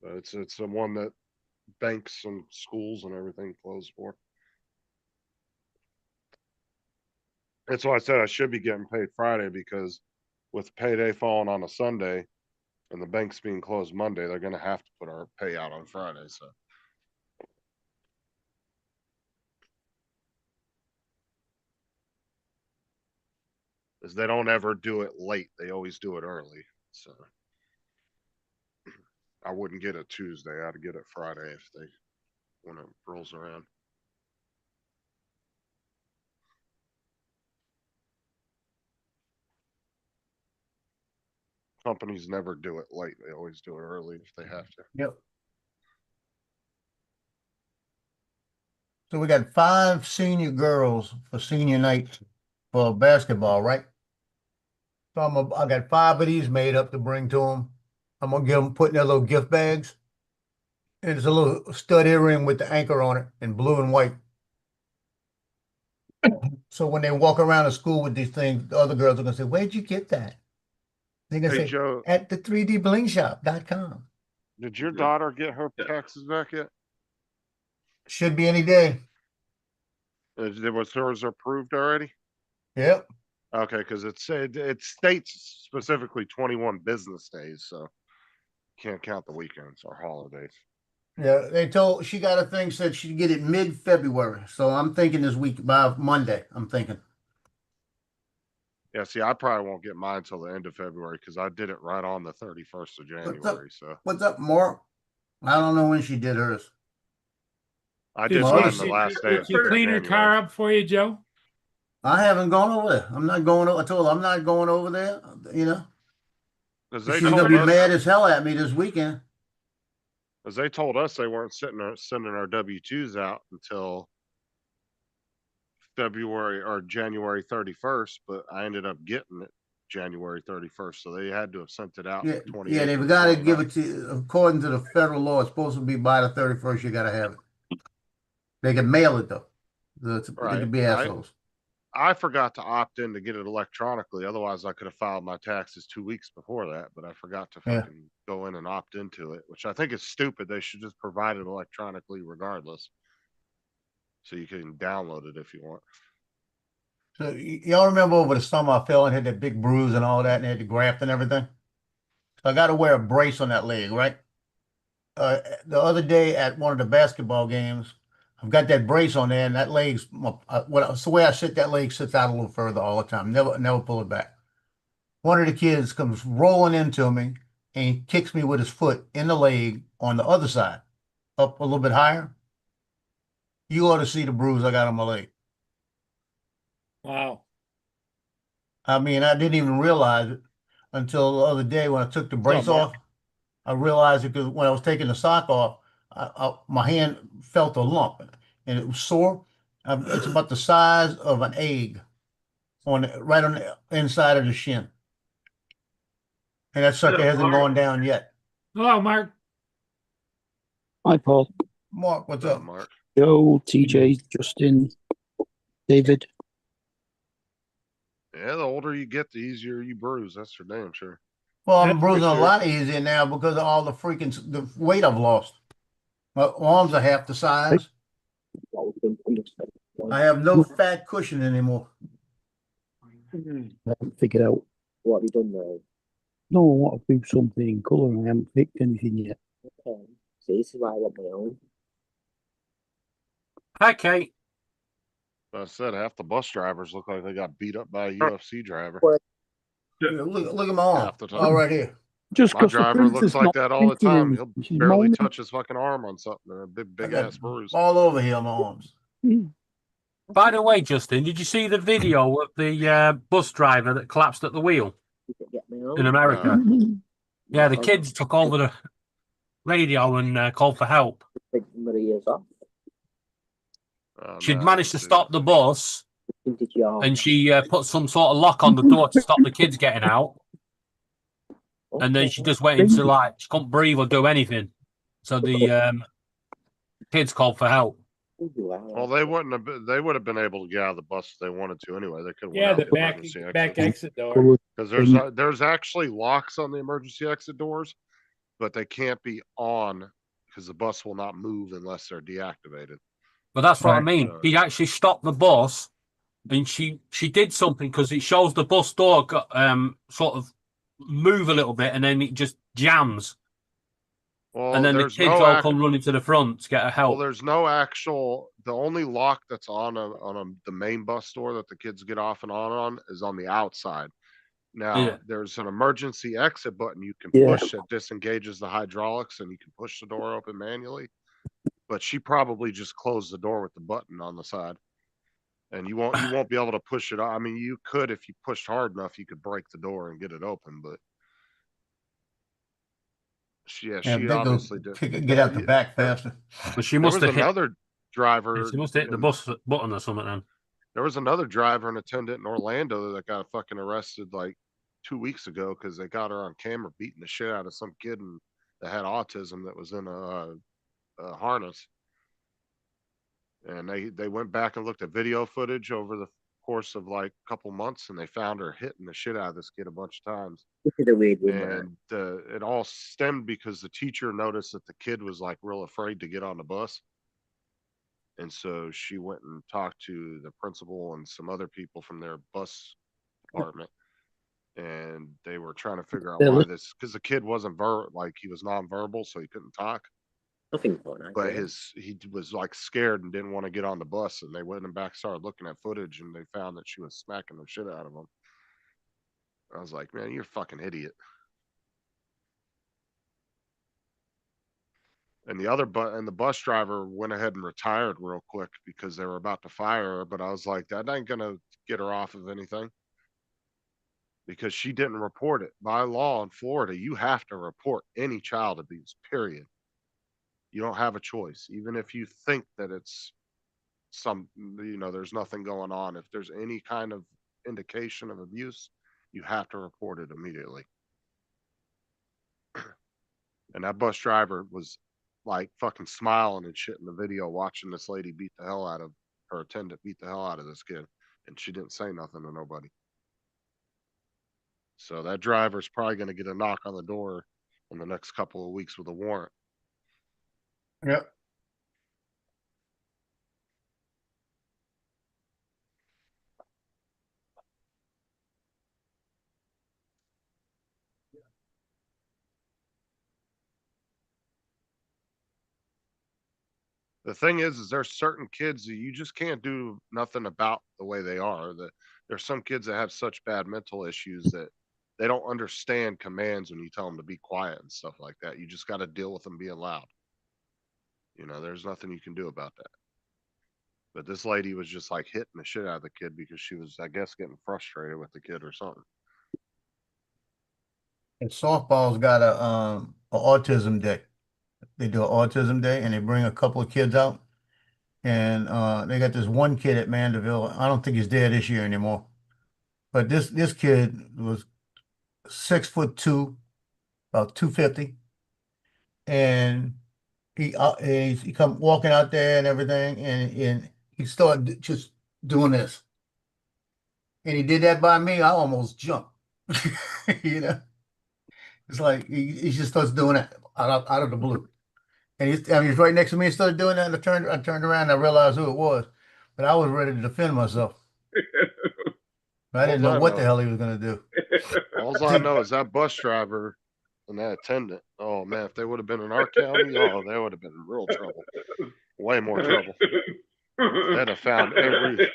[SPEAKER 4] But it's the one that banks and schools and everything close for. That's why I said I should be getting paid Friday, because with payday falling on a Sunday and the banks being closed Monday, they're going to have to put our payout on Friday. So because they don't ever do it late, they always do it early. So I wouldn't get it Tuesday. I'd get it Friday when it rolls around. companies never do it late. They always do it early if they have to.
[SPEAKER 5] Yep. So we got 5 senior girls for senior night for basketball, right? So I got 5 of these made up to bring to them. I'm gonna give them, put in their little gift bags. And it's a little stud earring with the anchor on it in blue and white. So when they walk around the school with these things, the other girls are gonna say, "Where'd you get that?" They're gonna
[SPEAKER 4] Hey,
[SPEAKER 5] say,
[SPEAKER 4] Joe,
[SPEAKER 5] "At the 3dblingshop.com."
[SPEAKER 4] did your daughter get her taxes back yet?
[SPEAKER 5] Should be any day.
[SPEAKER 4] Was hers approved already?
[SPEAKER 5] Yep.
[SPEAKER 4] Okay, because it states specifically 21 business days, so can't count the weekends or holidays.
[SPEAKER 5] Yeah, she got a thing said she'd get it mid-February. So I'm thinking this week by Monday, I'm thinking.
[SPEAKER 4] Yeah, see, I probably won't get mine till the end of February because I did it right on the 31st of January. So
[SPEAKER 5] What's up, Mark? I don't know when she did hers.
[SPEAKER 4] I did
[SPEAKER 5] Well,
[SPEAKER 4] mine the last day
[SPEAKER 2] Did
[SPEAKER 4] of
[SPEAKER 2] she clean her
[SPEAKER 4] January.
[SPEAKER 2] car up for you, Joe?
[SPEAKER 5] I haven't gone over there. I'm not going over. I told her I'm not going over there, you know.
[SPEAKER 4] Because
[SPEAKER 5] She's gonna be mad as hell at me this weekend.
[SPEAKER 4] Because they told us they weren't sending our W-2s out until February or January 31st, but I ended up getting it January 31st. So they had to have sent it out.
[SPEAKER 5] Yeah,
[SPEAKER 4] the 28th
[SPEAKER 5] yeah, they've
[SPEAKER 4] or
[SPEAKER 5] got to
[SPEAKER 4] something.
[SPEAKER 5] give it to you. According to the federal law, it's supposed to be by the 31st. You got to have it. They can mail it though. They could be assholes.
[SPEAKER 4] I forgot to opt in to get it electronically. Otherwise, I could have filed my taxes 2 weeks before that, but I forgot to fucking go in and opt into it, which I think is stupid. They should just provide it electronically regardless. So you can download it if you want.
[SPEAKER 5] So y'all remember over the summer I fell and had that big bruise and all that and had the graft and everything? So I got to wear a brace on that leg, right? The other day at one of the basketball games, I've got that brace on there, and that leg's it's the way I sit. That leg sits out a little further all the time. Never pull it back. One of the kids comes rolling into me and he kicks me with his foot in the leg on the other side, up a little bit higher. You ought to see the bruise I got on my leg.
[SPEAKER 2] Wow.
[SPEAKER 5] I mean, I didn't even realize it until the other day when I took the brace off. I realized it because when I was taking the sock off, my hand felt a lump and it was sore. It's about the size of an egg right on the inside of the shin. And that sucker hasn't gone down yet.
[SPEAKER 2] Hello, Mark.
[SPEAKER 13] Hi, Paul.
[SPEAKER 5] Mark, what's up?
[SPEAKER 4] Mark?
[SPEAKER 13] Joe, TJ, Justin, David.
[SPEAKER 4] Yeah, the older you get, the easier you bruise. That's for damn sure.
[SPEAKER 5] Well, I'm bruising a lot easier now because of all the weight I've lost. My arms are half the size. I have no fat cushion anymore.
[SPEAKER 13] I haven't figured out what have you done now. No, I want to do something in colour. I haven't picked anything yet. Okay, so this is why I want my own.
[SPEAKER 7] Hi, Kate.
[SPEAKER 4] I said half the bus drivers look like they got beat up by a UFC driver.
[SPEAKER 5] Look at my arm. All right here.
[SPEAKER 13] Just
[SPEAKER 4] my driver looks like that all the time. He'll barely
[SPEAKER 13] moaning.
[SPEAKER 4] touch his fucking arm on something. A big ass bruise.
[SPEAKER 5] All over here on my arms.
[SPEAKER 7] By the way, Justin, did you see the video of the bus driver that collapsed at the wheel in America? Yeah, the kids took over the radio and called for help. She'd managed to stop the bus, and she put some sort of lock on the door to stop the kids getting out. And then she just went into she couldn't breathe or do anything. So the kids called for help.
[SPEAKER 4] Well, they would have been able to get out of the bus if they wanted to anyway. They could
[SPEAKER 2] Yeah,
[SPEAKER 4] have
[SPEAKER 2] the back exit door.
[SPEAKER 4] Because there's actually locks on the emergency exit doors, but they can't be on because the bus will not move unless they're deactivated.
[SPEAKER 7] But that's what I mean. He actually stopped the bus, and she did something because it shows the bus door sort of move a little bit, and then it just jams.
[SPEAKER 4] Well,
[SPEAKER 7] and then the kids all come running to the front to get help.
[SPEAKER 4] Well, there's no the only lock that's on the main bus door that the kids get off and on is on the outside. Now, there's an emergency exit button you can push that disengages the hydraulics, and you can push the door open manually. But she probably just closed the door with the button on the side, and you won't be able to push it. I mean, you could if you pushed hard enough, you could break the door and get it open, but Yeah,
[SPEAKER 5] Yeah,
[SPEAKER 4] she
[SPEAKER 5] they go
[SPEAKER 4] obviously did.
[SPEAKER 5] get out the back faster.
[SPEAKER 7] But she
[SPEAKER 4] There
[SPEAKER 7] must
[SPEAKER 4] was
[SPEAKER 7] have hit.
[SPEAKER 4] another driver.
[SPEAKER 7] She must have hit the bus button or something. Then
[SPEAKER 4] There was another driver and attendant in Orlando that got fucking arrested like 2 weeks ago because they got her on camera beating the shit out of some kid that had autism that was in a harness. And they went back and looked at video footage over the course of like a couple months, and they found her hitting the shit out of this kid a bunch of times.
[SPEAKER 13] This is a weird one, man.
[SPEAKER 4] And it all stemmed because the teacher noticed that the kid was like real afraid to get on the bus. And so she went and talked to the principal and some other people from their bus department. And they were trying to figure out why this, because the kid wasn't he was nonverbal, so he couldn't talk.
[SPEAKER 13] Nothing fun,
[SPEAKER 4] But he was like scared and didn't want to get on the bus. And they went and back started looking at footage, and they found that she was smacking the shit out of him. I was like, man, you're a fucking idiot. And the bus driver went ahead and retired real quick because they were about to fire her. But I was like, that ain't gonna get her off of anything, because she didn't report it. By law in Florida, you have to report any child abuse, period. You don't have a choice. Even if you think that it's there's nothing going on. If there's any kind of indication of abuse, you have to report it immediately. And that bus driver was like fucking smiling and shit in the video, watching this lady beat the hell out of her attendant, beat the hell out of this kid. And she didn't say nothing to nobody. So that driver's probably going to get a knock on the door in the next couple of weeks with a warrant.
[SPEAKER 5] Yep.
[SPEAKER 4] The thing is there's certain kids that you just can't do nothing about the way they are. There's some kids that have such bad mental issues that they don't understand commands when you tell them to be quiet and stuff like that. You just got to deal with them being loud. There's nothing you can do about that. But this lady was just like hitting the shit out of the kid because she was, I guess, getting frustrated with the kid or something.
[SPEAKER 5] And softball's got a autism day. They do an autism day, and they bring a couple of kids out. And they got this one kid at Mandeville. I don't think he's there this year anymore. But this kid was 6'2", about 250, and he come walking out there and everything, and he started just doing this, and he did that by me. I almost jumped. It's like he just starts doing it out of the blue, and he's right next to me and started doing that. And I turned around and I realized who it was, but I was ready to defend myself. I didn't know what the hell he was going to do.
[SPEAKER 4] All I know is that bus driver and that attendant. Oh man, if they would have been in our county, they would have been in real trouble. Way more trouble. They'd have found every.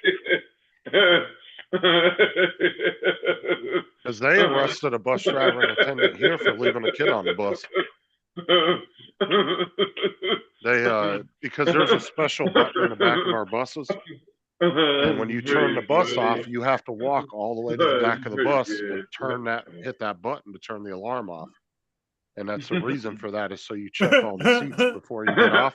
[SPEAKER 4] Because they arrested a bus driver and attendant here for leaving a kid on the bus. Because there's a special button in the back of our buses. And when you turn the bus off, you have to walk all the way to the back of the bus and hit that button to turn the alarm off. And that's the reason for that, is so you check all the seats before you get off.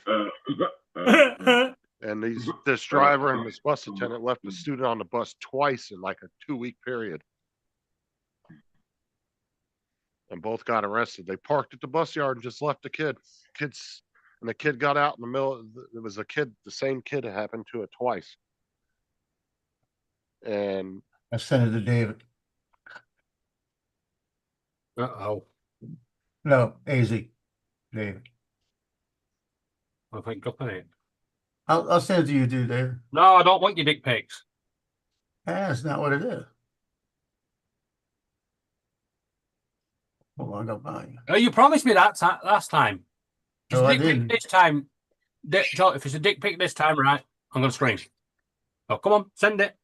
[SPEAKER 4] And this driver and this bus attendant left a student on the bus twice in like a 2-week period. And both got arrested. They parked at the bus yard and just left the kid. And the kid got out in the middle. It was the same kid that happened to it twice. And
[SPEAKER 5] I sent it to David.
[SPEAKER 7] Uh-oh.
[SPEAKER 5] No, AZ. David.
[SPEAKER 7] I think up in it.
[SPEAKER 5] I'll send it to you, dude, David.
[SPEAKER 7] No, I don't want your dick pics.
[SPEAKER 5] That's not what it is. Hold on, I got mine.
[SPEAKER 7] Oh, you promised me that last time.
[SPEAKER 5] No, I
[SPEAKER 7] Dick pic
[SPEAKER 5] didn't.
[SPEAKER 7] this time. Joe, if it's a dick pic this time, right, I'm going to scream. Oh, come on, send it.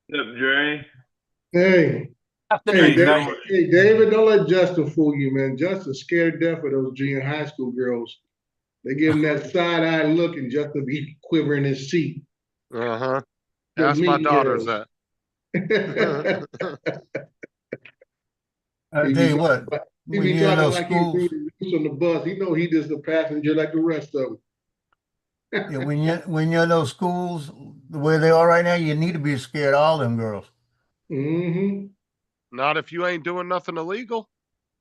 [SPEAKER 6] What's up, Dre?
[SPEAKER 14] Hey.
[SPEAKER 7] Afternoon,
[SPEAKER 14] Hey, David, don't let Justin fool you, man. Justin's scared death of those junior high school girls. They give him that side-eye look and Justin be quivering his seat.
[SPEAKER 4] Ask my daughters that.
[SPEAKER 5] I tell you what,
[SPEAKER 14] He
[SPEAKER 5] when
[SPEAKER 14] be
[SPEAKER 5] you're in
[SPEAKER 14] talking
[SPEAKER 5] those
[SPEAKER 14] like
[SPEAKER 5] schools,
[SPEAKER 14] he's on the bus. He know he just a passenger like the rest of them.
[SPEAKER 5] yeah, when you're in those schools, the way they are right now, you need to be scared of all them girls.
[SPEAKER 14] Mm-hmm.
[SPEAKER 4] Not if you ain't doing nothing illegal.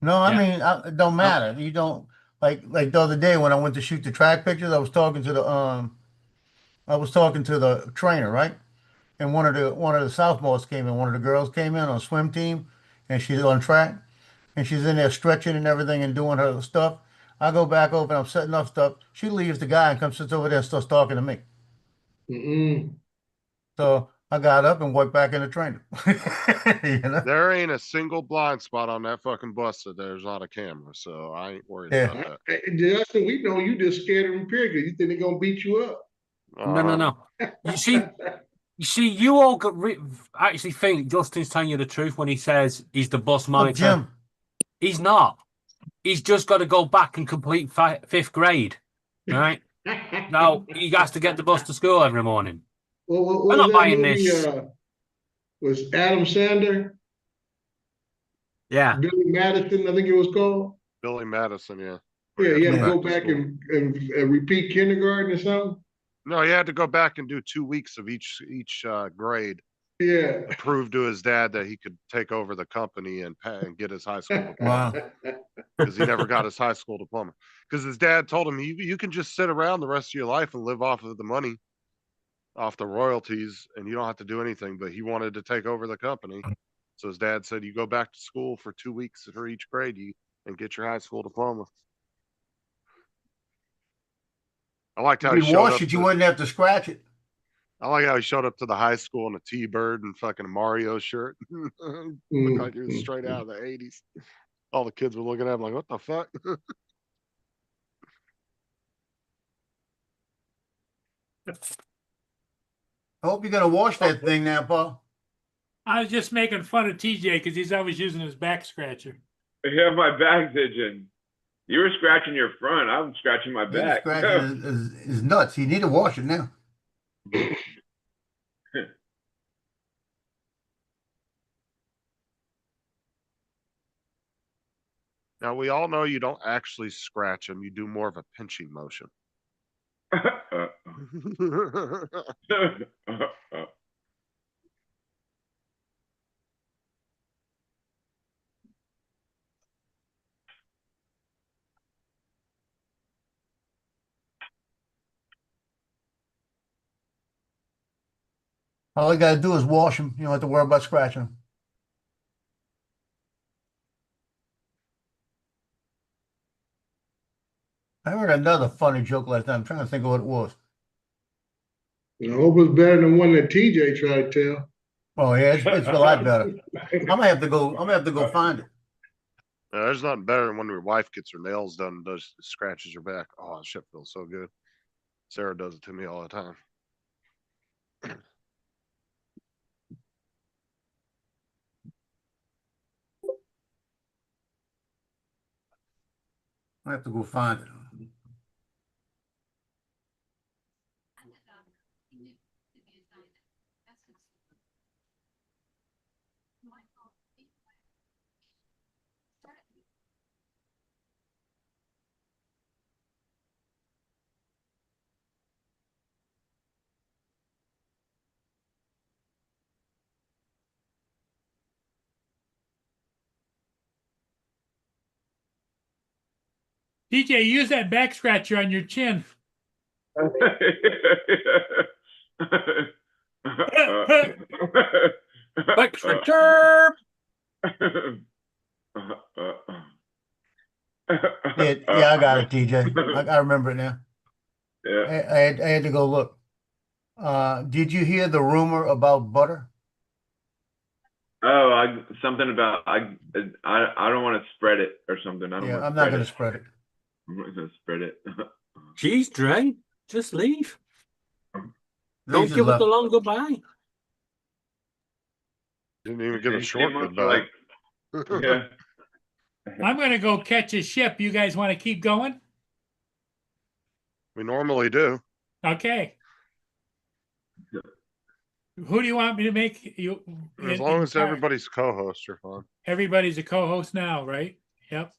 [SPEAKER 5] No, I
[SPEAKER 7] Yeah.
[SPEAKER 5] mean, it don't matter. You don't like the other day when I went to shoot the track pictures. I was talking to the trainer, right? And one of the sophomores came in. One of the girls came in on a swim team, and she's on track, and she's in there stretching and everything and doing her stuff. I go back over and I'm setting up stuff. She leaves the guy and comes sits over there and starts talking to me.
[SPEAKER 14] Mm-mm.
[SPEAKER 5] So I got up and went back in the trainer. You know?
[SPEAKER 4] There ain't a single blind spot on that fucking bus that there's not a camera, so I ain't worried
[SPEAKER 5] Yeah.
[SPEAKER 4] about that.
[SPEAKER 14] Justin, we know you just scared of them period. You think they're gonna beat you up?
[SPEAKER 7] No. You see, you all actually think Justin's telling you the truth when he says he's the bus
[SPEAKER 5] Look,
[SPEAKER 7] monitor.
[SPEAKER 5] Jim,
[SPEAKER 7] He's not. He's just got to go back and complete fifth grade, right? Now he has to get the bus to school every morning.
[SPEAKER 14] What
[SPEAKER 7] I'm
[SPEAKER 14] was
[SPEAKER 7] not
[SPEAKER 14] that
[SPEAKER 7] buying
[SPEAKER 14] movie?
[SPEAKER 7] this.
[SPEAKER 14] Was Adam Sandler,
[SPEAKER 7] Yeah.
[SPEAKER 14] Billy Madison, I think it was called.
[SPEAKER 4] Billy Madison, yeah.
[SPEAKER 14] Yeah, he had to
[SPEAKER 5] Yeah.
[SPEAKER 14] go back and repeat kindergarten or something.
[SPEAKER 4] No, he had to go back and do 2 weeks of each grade
[SPEAKER 14] Yeah.
[SPEAKER 4] to prove to his dad that he could take over the company and get his high school diploma.
[SPEAKER 5] wow.
[SPEAKER 4] Because he never got his high school diploma. Because his dad told him, you can just sit around the rest of your life and live off of the money, off the royalties, and you don't have to do anything. But he wanted to take over the company. So his dad said, you go back to school for 2 weeks for each grade and get your high school diploma. I liked how
[SPEAKER 5] If
[SPEAKER 4] he
[SPEAKER 5] you
[SPEAKER 4] showed
[SPEAKER 5] wash
[SPEAKER 4] up.
[SPEAKER 5] it, you wouldn't have to scratch it.
[SPEAKER 4] I like how he showed up to the high school in a T-Bird and fucking Mario shirt. Looked like he was straight out of the 80s. All the kids were looking at him like, what the fuck?
[SPEAKER 5] I hope you're gonna wash that thing now, Paul.
[SPEAKER 2] I was just making fun of TJ because he's always using his back scratcher.
[SPEAKER 6] Yeah, my back's itching. You were scratching your front. I'm scratching my
[SPEAKER 5] He's
[SPEAKER 6] back.
[SPEAKER 5] scratching his nuts. You need to wash it now.
[SPEAKER 4] Now, we all know you don't actually scratch them. You do more of a pinching motion.
[SPEAKER 5] All you gotta do is wash them. You don't have to worry about scratching them. I heard another funny joke last night. I'm trying to think of what it was.
[SPEAKER 14] I hope it's better than one that TJ tried to tell.
[SPEAKER 5] Oh yeah, it's a lot better. I'm gonna have to go find it.
[SPEAKER 4] There's nothing better than when your wife gets her nails done and scratches your back. Oh, shit feels so good. Sarah does it to me all the time.
[SPEAKER 5] I have to go find it.
[SPEAKER 2] TJ, use that back scratcher on your chin.
[SPEAKER 7] Back scratcher.
[SPEAKER 5] Yeah, I got it, TJ. I remember it now.
[SPEAKER 6] Yeah.
[SPEAKER 5] I had to go look. Did you hear the rumor about butter?
[SPEAKER 6] Oh, something about I don't want to spread it or something. I don't
[SPEAKER 5] Yeah,
[SPEAKER 6] want to
[SPEAKER 5] I'm not gonna spread it.
[SPEAKER 6] I'm not gonna spread it.
[SPEAKER 7] Jeez, Dre, just leave.
[SPEAKER 5] They
[SPEAKER 7] Don't
[SPEAKER 5] just
[SPEAKER 7] give us
[SPEAKER 5] left.
[SPEAKER 7] the long goodbye.
[SPEAKER 4] Didn't even give a
[SPEAKER 6] They
[SPEAKER 4] short
[SPEAKER 6] came up
[SPEAKER 4] goodbye.
[SPEAKER 6] for yeah.
[SPEAKER 2] I'm going to go catch a ship. You guys want to keep going?
[SPEAKER 4] We normally do.
[SPEAKER 2] Okay. Who do you want me to make you?
[SPEAKER 4] As
[SPEAKER 2] in-
[SPEAKER 4] long
[SPEAKER 2] in
[SPEAKER 4] as
[SPEAKER 2] charge?
[SPEAKER 4] everybody's co-host, you're fine.
[SPEAKER 2] Everybody's a co-host now, right? Yep.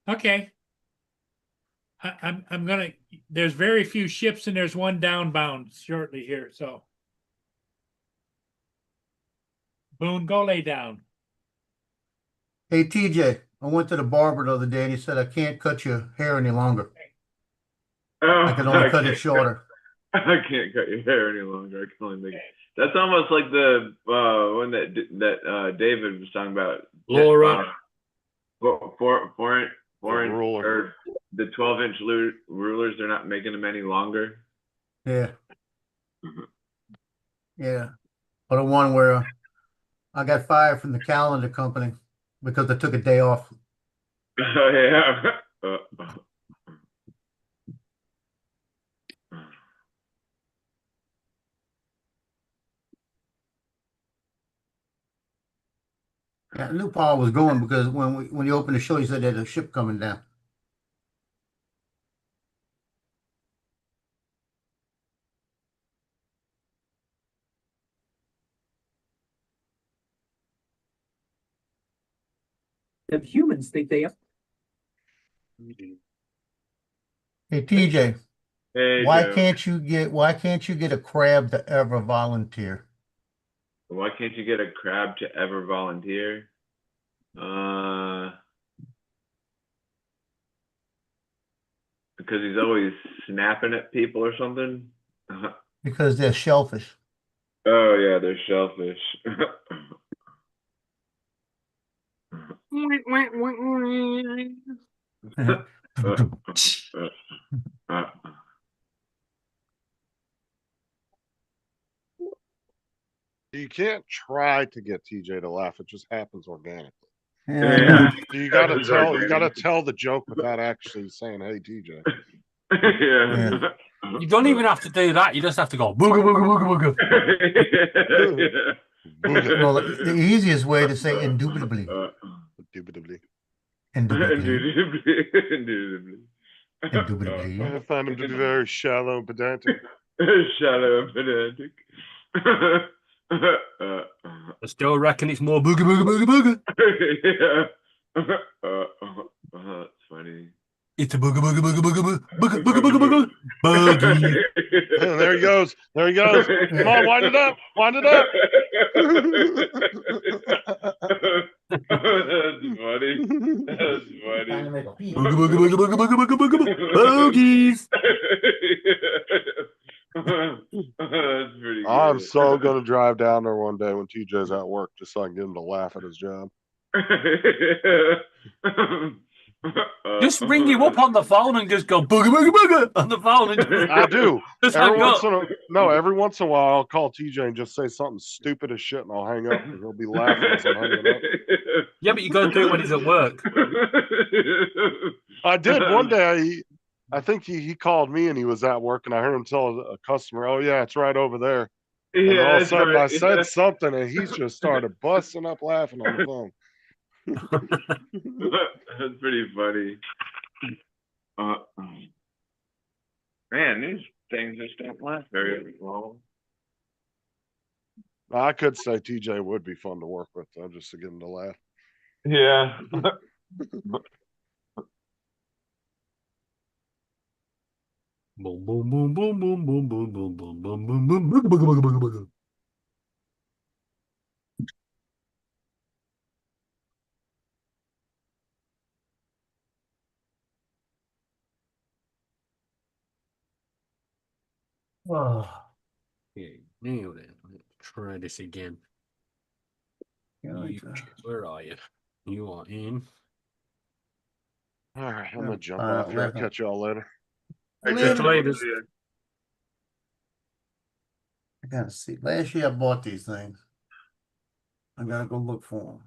[SPEAKER 2] Okay. I'm gonna, there's very few ships and there's one downbound shortly here, so. Boone, go lay down.
[SPEAKER 5] Hey, TJ, I went to the barber the other day and he said, I can't cut your hair any longer.
[SPEAKER 6] Oh,
[SPEAKER 5] I can only cut it
[SPEAKER 6] can't
[SPEAKER 5] shorter.
[SPEAKER 6] I can't cut your hair any longer. I can only make That's almost like the one that David was talking about.
[SPEAKER 7] Laura.
[SPEAKER 6] Four
[SPEAKER 4] ruler.
[SPEAKER 6] or the 12-inch rulers. They're not making them any longer.
[SPEAKER 5] Yeah. Yeah. Or the one where I got fired from the calendar company because I took a day off.
[SPEAKER 6] Oh yeah.
[SPEAKER 5] Yeah, I knew Paul was going because when he opened the show, he said there's a ship coming down.
[SPEAKER 10] The humans think they are.
[SPEAKER 5] Hey, TJ,
[SPEAKER 6] Hey,
[SPEAKER 5] why
[SPEAKER 6] Joe.
[SPEAKER 5] can't you get a crab to ever volunteer?
[SPEAKER 6] Why can't you get a crab to ever volunteer? Because he's always snapping at people or something.
[SPEAKER 5] Because they're shellfish.
[SPEAKER 6] Oh yeah, they're shellfish.
[SPEAKER 4] You can't try to get TJ to laugh. It just happens organically.
[SPEAKER 5] Yeah.
[SPEAKER 4] You gotta tell the joke without actually saying, "Hey, TJ."
[SPEAKER 6] Yeah.
[SPEAKER 7] You don't even have to do that. You just have to go booga booga booga booga.
[SPEAKER 5] Well, the easiest way to say indubitably.
[SPEAKER 4] Indubitably.
[SPEAKER 5] Indubitably.
[SPEAKER 6] Indubitably.
[SPEAKER 5] Indubitably.
[SPEAKER 4] I find him to be very shallow and pedantic.
[SPEAKER 6] Shallow and pedantic.
[SPEAKER 7] I still reckon it's more booga booga booga booga.
[SPEAKER 6] That's funny.
[SPEAKER 7] It's a booga booga booga booga booga booga booga booga boogie.
[SPEAKER 4] Oh, there he goes. There he goes. Come on, wind it up. Wind it up.
[SPEAKER 6] That's funny. That's funny.
[SPEAKER 7] Booga booga booga booga booga booga booga boogies.
[SPEAKER 6] That's pretty good.
[SPEAKER 4] I'm so gonna drive down there one day when TJ's at work just so I can get him to laugh at his job.
[SPEAKER 7] Just ring you up on the phone and just go booga booga booga on the phone. And just,
[SPEAKER 4] I do.
[SPEAKER 7] Just
[SPEAKER 4] Every
[SPEAKER 7] hang
[SPEAKER 4] once
[SPEAKER 7] up.
[SPEAKER 4] every once in a while I'll call TJ and just say something stupid as shit and I'll hang up and he'll be laughing as I'm hanging up.
[SPEAKER 7] Yeah, but you got to do it when he's at work.
[SPEAKER 4] I did one day. I think he called me and he was at work and I heard him tell a customer, "Oh yeah, it's right over there." And all of a
[SPEAKER 6] that's
[SPEAKER 4] sudden
[SPEAKER 6] right,
[SPEAKER 4] I said something and he's just started busting up laughing on the phone.
[SPEAKER 6] That's pretty funny. Man, these things just don't last very long.
[SPEAKER 4] I could say TJ would be fun to work with though, just to get him to laugh.
[SPEAKER 6] Yeah.
[SPEAKER 7] Boom boom boom boom boom boom boom boom boom boom boom boom booga booga booga booga booga. Oh. Okay, nailed it. Let's try this again. Where are you? You are in.
[SPEAKER 4] All right, I'm gonna jump off here. I'll catch y'all later.
[SPEAKER 7] Catch you later.
[SPEAKER 5] I gotta see. Last year I bought these things. I gotta go look for them.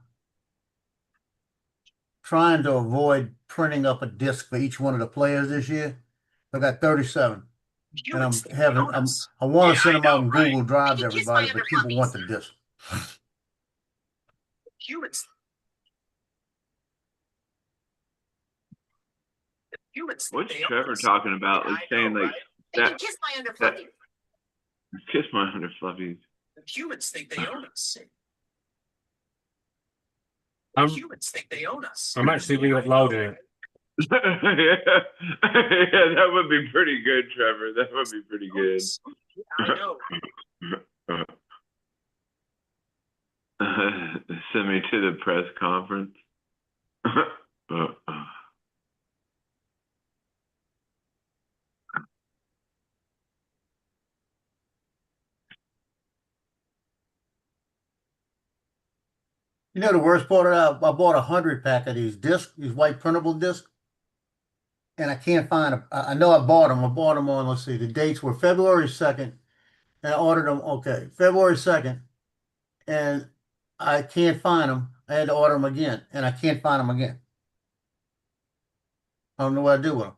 [SPEAKER 5] Trying to avoid printing up a disc for each one of the players this year. I got 37. And I want to send them out in Google Drive to everybody, but people want the disc.
[SPEAKER 10] Humans.
[SPEAKER 6] What's Trevor talking about? Like saying like
[SPEAKER 10] They can kiss my underfucking.
[SPEAKER 6] Kiss my 100 fluffies.
[SPEAKER 10] Humans think they own us.
[SPEAKER 7] I'm,
[SPEAKER 10] Humans think they own us.
[SPEAKER 7] I'm actually re-uploading it.
[SPEAKER 6] Yeah. Yeah, that would be pretty good, Trevor. That would be pretty good.
[SPEAKER 10] I know.
[SPEAKER 6] Send me to the press conference.
[SPEAKER 5] You know the worst part of that? I bought 100 pack of these discs, these white printable discs, and I can't find them. I know I bought them. I bought them on, let's see, the dates were February 2nd, and I ordered them, okay, February 2nd, and I can't find them. I had to order them again, and I can't find them again. I don't know what to do with them.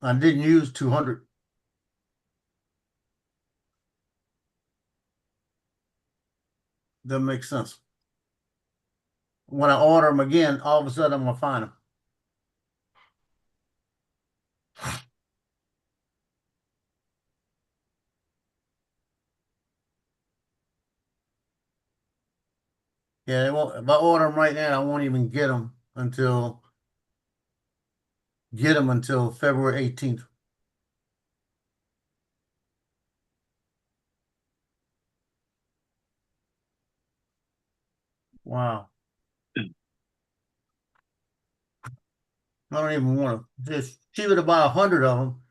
[SPEAKER 5] I didn't use 200. Doesn't make sense. When I order them again, all of a sudden I'm gonna find them. Yeah, they won't, if I order them right now, I won't even get them until February 18th. Wow. I don't even want to. It's cheaper to buy 100 of them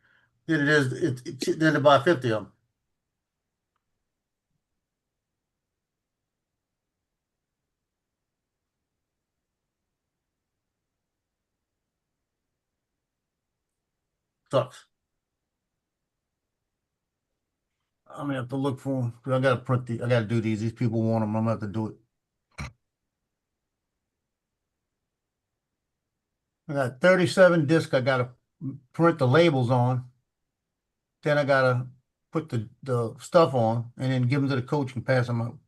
[SPEAKER 5] than it is than to buy 50 of them. Sucks. I'm gonna have to look for them. I gotta print I gotta do these. These people want them. I'm gonna have to do it. I got 37 discs. I gotta print the labels on. Then I gotta put the stuff on, and then give them to the coach and pass them out.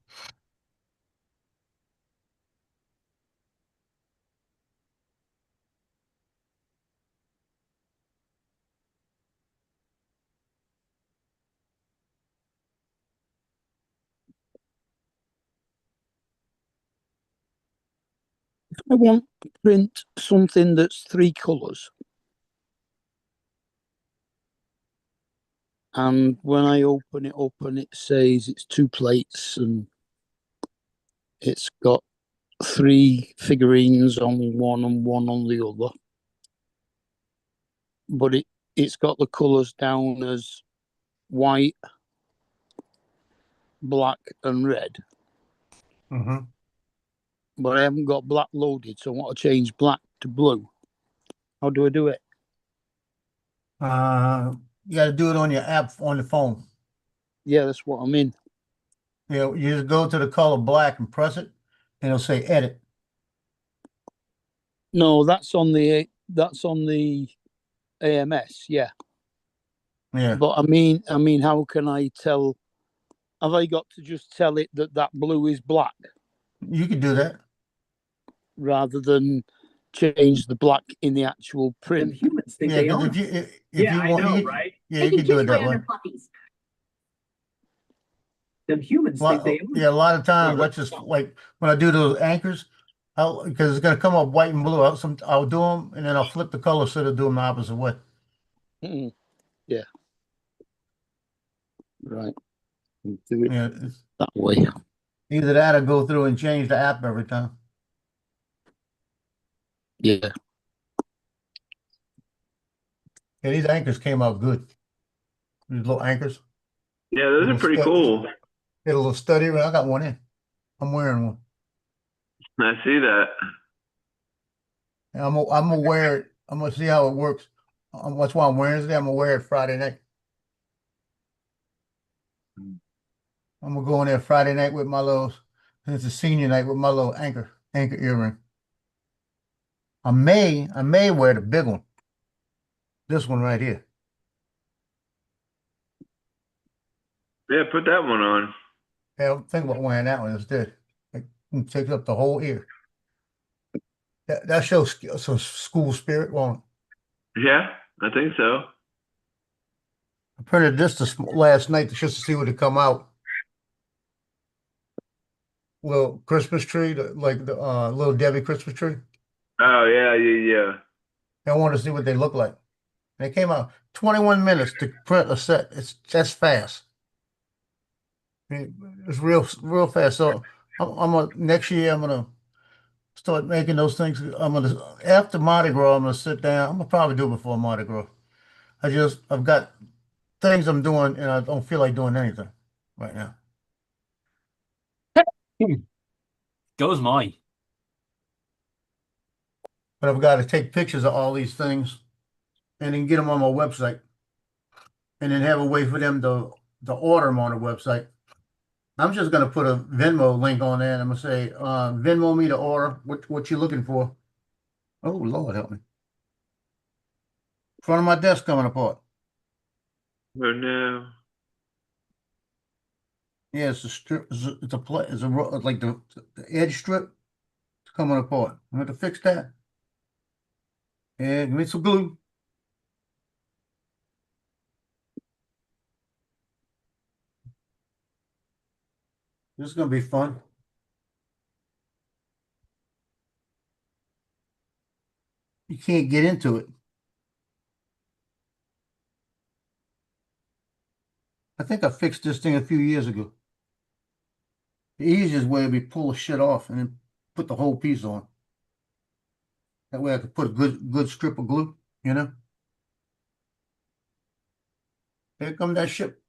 [SPEAKER 13] I want to print something that's 3 colours. And when I open it up and it says it's 2 plates and it's got 3 figurines on one and one on the other. But it's got the colours down as white, black and red.
[SPEAKER 5] Mm-hmm.
[SPEAKER 13] But I haven't got black loaded, so I want to change black to blue. How do I do it?
[SPEAKER 5] You got to do it on your app on the phone.
[SPEAKER 13] Yeah, that's what I'm in.
[SPEAKER 5] You just go to the color black and press it, and it'll say edit.
[SPEAKER 13] No, that's on the AMS, yeah.
[SPEAKER 5] Yeah.
[SPEAKER 13] But I mean, how can I tell? Have I got to just tell it that blue is black?
[SPEAKER 5] You can do that
[SPEAKER 13] rather than change the black in the actual print.
[SPEAKER 10] Humans think they own.
[SPEAKER 5] If you want,
[SPEAKER 10] I know, right?
[SPEAKER 5] Yeah, you can do it that way.
[SPEAKER 10] Them humans think they own.
[SPEAKER 5] Yeah, a lot of times I just like when I do those anchors, because it's gonna come up white and blue. I'll do them and then I'll flip the color so they'll do them the opposite way.
[SPEAKER 13] Yeah. Right. Do it that way.
[SPEAKER 5] Either that or go through and change the app every time.
[SPEAKER 13] Yeah.
[SPEAKER 5] Yeah, these anchors came out good. These little anchors.
[SPEAKER 6] Yeah, those are pretty cool.
[SPEAKER 5] Get a little study. I got one in. I'm wearing one.
[SPEAKER 6] I see that.
[SPEAKER 5] And I'm gonna wear it. I'm gonna see how it works. That's why I'm wearing it today. I'm gonna wear it Friday night. I'm gonna go in there Friday night with my little. It's a senior night with my little anchor earring. I may wear the big one. This one right here.
[SPEAKER 6] Yeah, put that one on.
[SPEAKER 5] Yeah, I'm thinking about wearing that one instead. It takes up the whole ear. That shows some school spirit, won't it?
[SPEAKER 6] Yeah, I think so.
[SPEAKER 5] I printed this last night just to see what would come out. Little Christmas tree, like the little Debbie Christmas tree.
[SPEAKER 6] Oh yeah, yeah.
[SPEAKER 5] I wanted to see what they look like. They came out 21 minutes to print a set. That's fast. I mean, it's real fast. So next year I'm gonna start making those things. After Mardi Gras, I'm gonna sit down. I'm gonna probably do it before Mardi Gras. I've got things I'm doing and I don't feel like doing anything right now.
[SPEAKER 7] Goes my.
[SPEAKER 5] But I've got to take pictures of all these things and then get them on my website. And then have a way for them to order them on the website. I'm just gonna put a Venmo link on there and I'm gonna say, Venmo me to order what you're looking for. Oh Lord help me. Front of my desk coming apart.
[SPEAKER 6] Oh no.
[SPEAKER 5] Yeah, it's a strip. It's like the edge strip. It's coming apart. I'm going to fix that. And give me some glue. This is going to be fun. You can't get into it. I think I fixed this thing a few years ago. The easiest way would be pull the shit off and then put the whole piece on. That way I could put a good strip of glue, you know? Here come that ship.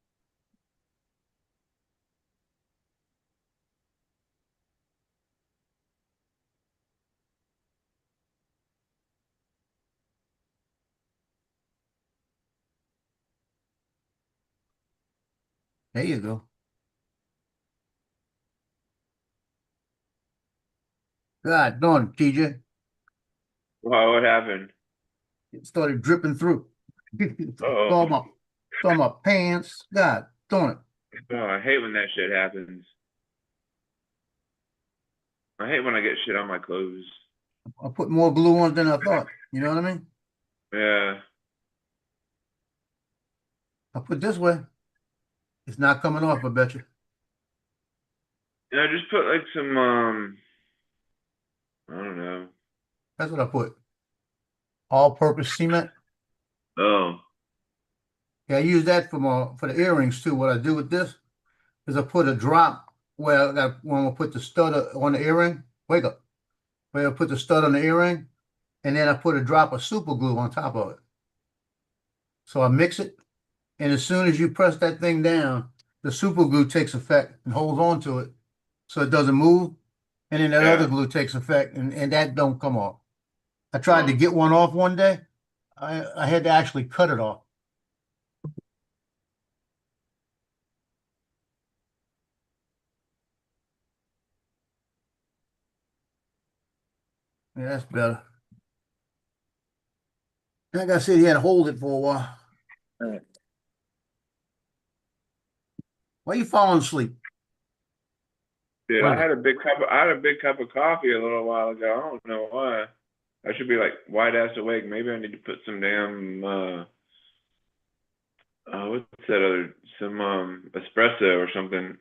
[SPEAKER 5] There you go. God darn it, TJ.
[SPEAKER 6] Wow, what happened?
[SPEAKER 5] It started dripping through.
[SPEAKER 6] Uh-oh.
[SPEAKER 5] Saw my pants. God darn it.
[SPEAKER 6] Oh, I hate when that shit happens. I hate when I get shit on my clothes.
[SPEAKER 5] I put more glue on than I thought. You know what I mean?
[SPEAKER 6] Yeah.
[SPEAKER 5] I put it this way. It's not coming off, I bet you.
[SPEAKER 6] Yeah, just put like some I don't know.
[SPEAKER 5] That's what I put. All-purpose cement.
[SPEAKER 6] Oh.
[SPEAKER 5] Yeah, I use that for the earrings too. What I do with this is I put a drop where when I put the stud on the earring. Wake up. Where I put the stud on the earring, and then I put a drop of super glue on top of it. So I mix it, and as soon as you press that thing down, the super glue takes effect and holds on to it so it doesn't move. And then that other glue takes effect and that don't come off. I tried to get one off one day. I had to actually cut it off. Yeah, that's better. Like I said, he had to hold it for a while. Why are you falling asleep?
[SPEAKER 6] Dude, I had a big cup of coffee a little while ago. I don't know why. I should be like wide ass awake. Maybe I need to put some damn what's that other espresso or something.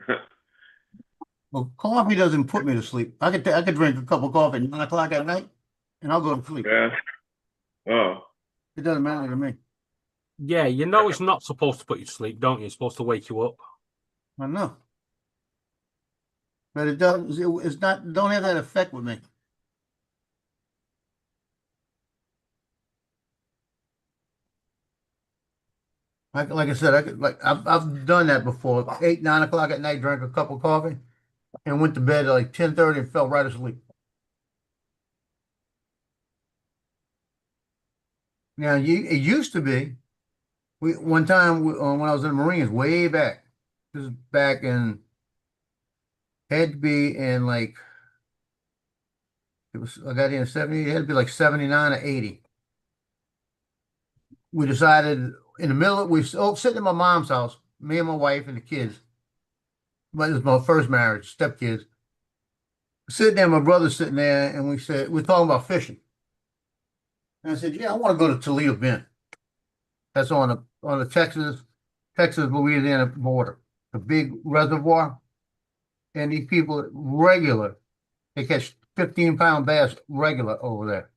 [SPEAKER 5] Well, coffee doesn't put me to sleep. I could drink a cup of coffee at 9 o'clock at night, and I'll go to sleep.
[SPEAKER 6] Yeah. Oh.
[SPEAKER 5] It doesn't matter to me.
[SPEAKER 7] Yeah, you know it's not supposed to put you to sleep, don't you? It's supposed to wake you up.
[SPEAKER 5] I know. But it doesn't. It's not. Don't have that effect with me. Like I said, I've done that before. 8, 9 o'clock at night, drank a cup of coffee, and went to bed at like 10:30 and fell right asleep. Now, it used to be. One time when I was in the Marines, way back. This is back in. Had to be in like. I got in 70. It had to be like 79 or 80. We decided in the middle. We were sitting in my mom's house, me and my wife and the kids. But it was my first marriage, stepkids. Sitting there, my brother's sitting there, and we're talking about fishing. And I said, "Yeah, I want to go to Toledo Bend. That's on the Texas Texas-Louisiana border, the big reservoir. And these people regular, they catch 15-pound bass regular over there.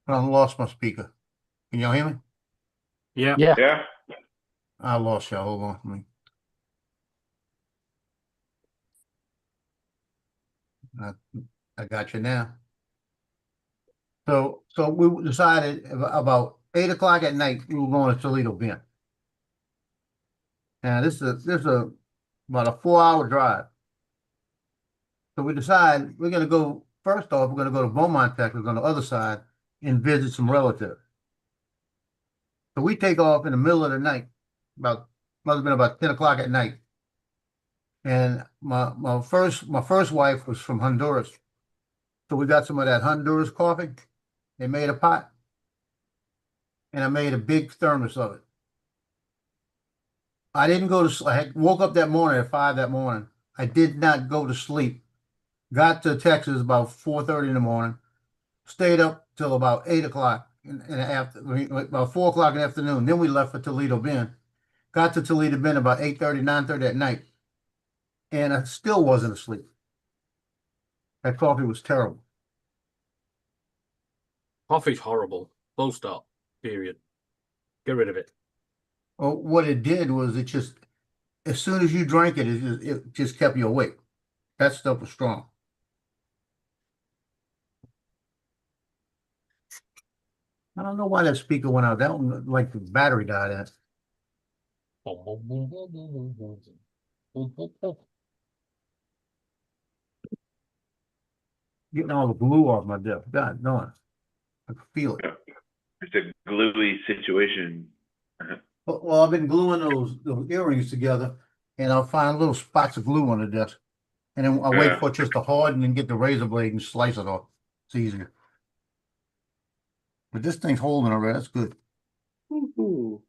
[SPEAKER 5] I lost my speaker. Can y'all hear me?
[SPEAKER 2] Yeah.
[SPEAKER 6] Yeah.
[SPEAKER 5] I lost y'all. Hold on for me. I got you now. So we decided about 8 o'clock at night we were going to Toledo Bend. Now this is about a 4-hour drive. So we decided we're gonna go, first off, we're gonna go to Beaumont, Texas on the other side and visit some relatives. So we take off in the middle of the night, must have been about 10 o'clock at night. And my first wife was from Honduras. So we got some of that Honduras coffee. They made a pot. And I made a big thermos of it. I didn't go to sleep. I woke up that morning at 5 that morning. I did not go to sleep. Got to Texas about 4:30 in the morning. Stayed up till about 8 o'clock about 4 o'clock in the afternoon. Then we left for Toledo Bend. Got to Toledo Bend about 8:30, 9:30 at night. And I still wasn't asleep. That coffee was terrible.
[SPEAKER 7] Coffee's horrible. Full stop. Period. Get rid of it.
[SPEAKER 5] Well, what it did was it just, as soon as you drank it, it just kept you awake. That stuff was strong. I don't know why that speaker went out. That one, like the battery died at. Getting all the glue off my desk. God darn. I can feel it.
[SPEAKER 6] It's a gluey situation.
[SPEAKER 5] Well, I've been gluing those earrings together, and I'll find little spots of glue on the desk. And then I wait for it just to harden and get the razor blade and slice it off. It's easier. But this thing's holding already. That's good.
[SPEAKER 6] Ooh.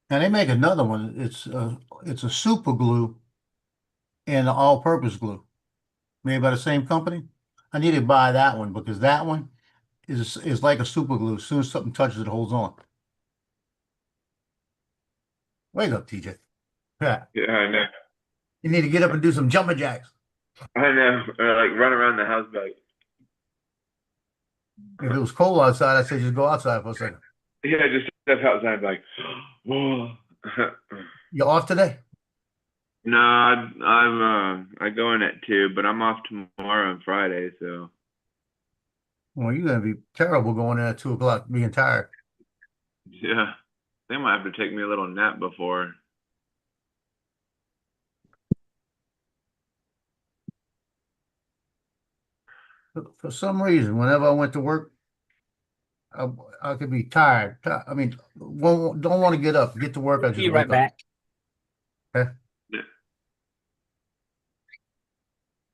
[SPEAKER 5] Now they make another one. It's a super glue and an all-purpose glue, made by the same company. I need to buy that one because that one is like a super glue. As soon as something touches it, holds on. Wake up, TJ. Yeah.
[SPEAKER 6] Yeah, I know.
[SPEAKER 5] You need to get up and do some jumping jacks.
[SPEAKER 6] I know. Or like run around the house like.
[SPEAKER 5] If it was cold outside, I'd say just go outside for a second.
[SPEAKER 6] Yeah, just step outside like, whoa.
[SPEAKER 5] You off today?
[SPEAKER 6] No, I go in at 2, but I'm off tomorrow and Friday, so.
[SPEAKER 5] Well, you're gonna be terrible going in at 2 o'clock, being tired.
[SPEAKER 6] Yeah, they might have to take me a little nap before.
[SPEAKER 5] For some reason, whenever I went to work, I could be tired. I mean, don't want to get up, get to work. I just
[SPEAKER 7] Be right
[SPEAKER 5] wake up.
[SPEAKER 7] back.
[SPEAKER 5] Okay.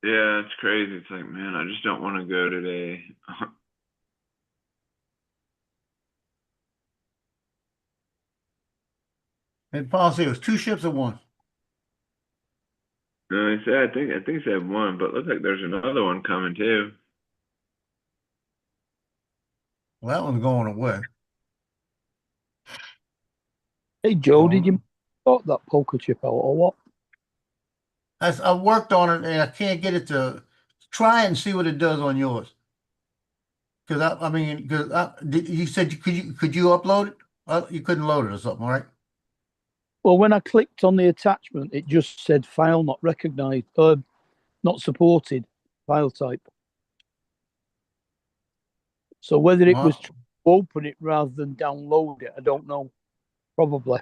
[SPEAKER 6] Yeah, it's crazy. It's like, man, I just don't want to go today.
[SPEAKER 5] And policy, it was 2 ships at once.
[SPEAKER 6] No, he said, I think he said 1, but it looks like there's another one coming too.
[SPEAKER 5] Well, that one's going away.
[SPEAKER 13] Hey Joe, did you got that poker chip out or what?
[SPEAKER 5] I worked on it and I can't get it to try and see what it does on yours. Because you said could you upload it? You couldn't load it or something, right?
[SPEAKER 13] Well, when I clicked on the attachment, it just said file not recognized, not supported file type. So whether it was to open it rather than download it, I don't know. Probably.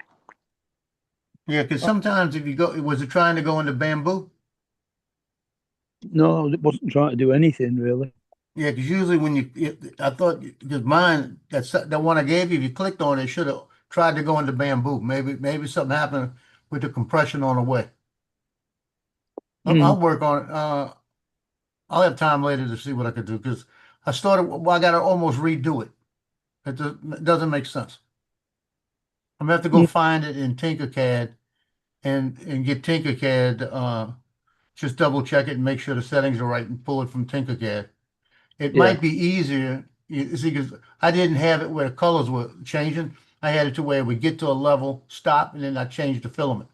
[SPEAKER 5] Yeah, because sometimes if you go, was it trying to go into Bamboo?
[SPEAKER 13] No, it wasn't trying to do anything really.
[SPEAKER 5] Yeah, because usually I thought, because mine, that one I gave you, if you clicked on it, it should have tried to go into Bamboo. Maybe something happened with the compression on the way. I'll work on it. I'll have time later to see what I could do because I got to almost redo it. It doesn't make sense. I'm gonna have to go find it in Tinkercad and get Tinkercad, just double check it and make sure the settings are right and pull it from Tinkercad. It
[SPEAKER 13] Yeah.
[SPEAKER 5] might be easier, you see, because I didn't have it where the colors were changing. I had it to where we get to a level, stop, and then I change the filament.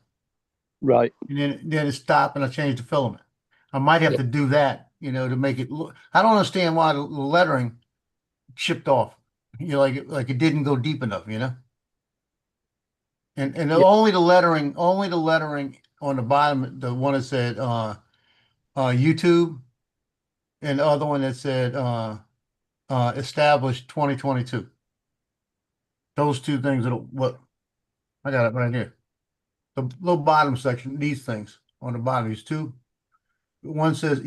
[SPEAKER 13] Right.
[SPEAKER 5] And then it stopped and I changed the filament. I might have
[SPEAKER 13] Yeah.
[SPEAKER 5] to do that, to make it look. I don't understand why the lettering chipped off. Like it didn't go deep enough, And
[SPEAKER 13] Yeah.
[SPEAKER 5] only the lettering on the bottom, the one that said YouTube, and the other one that said established 2022. Those two things are what I got it right here. The little bottom section, these things on the bottom, these two. One says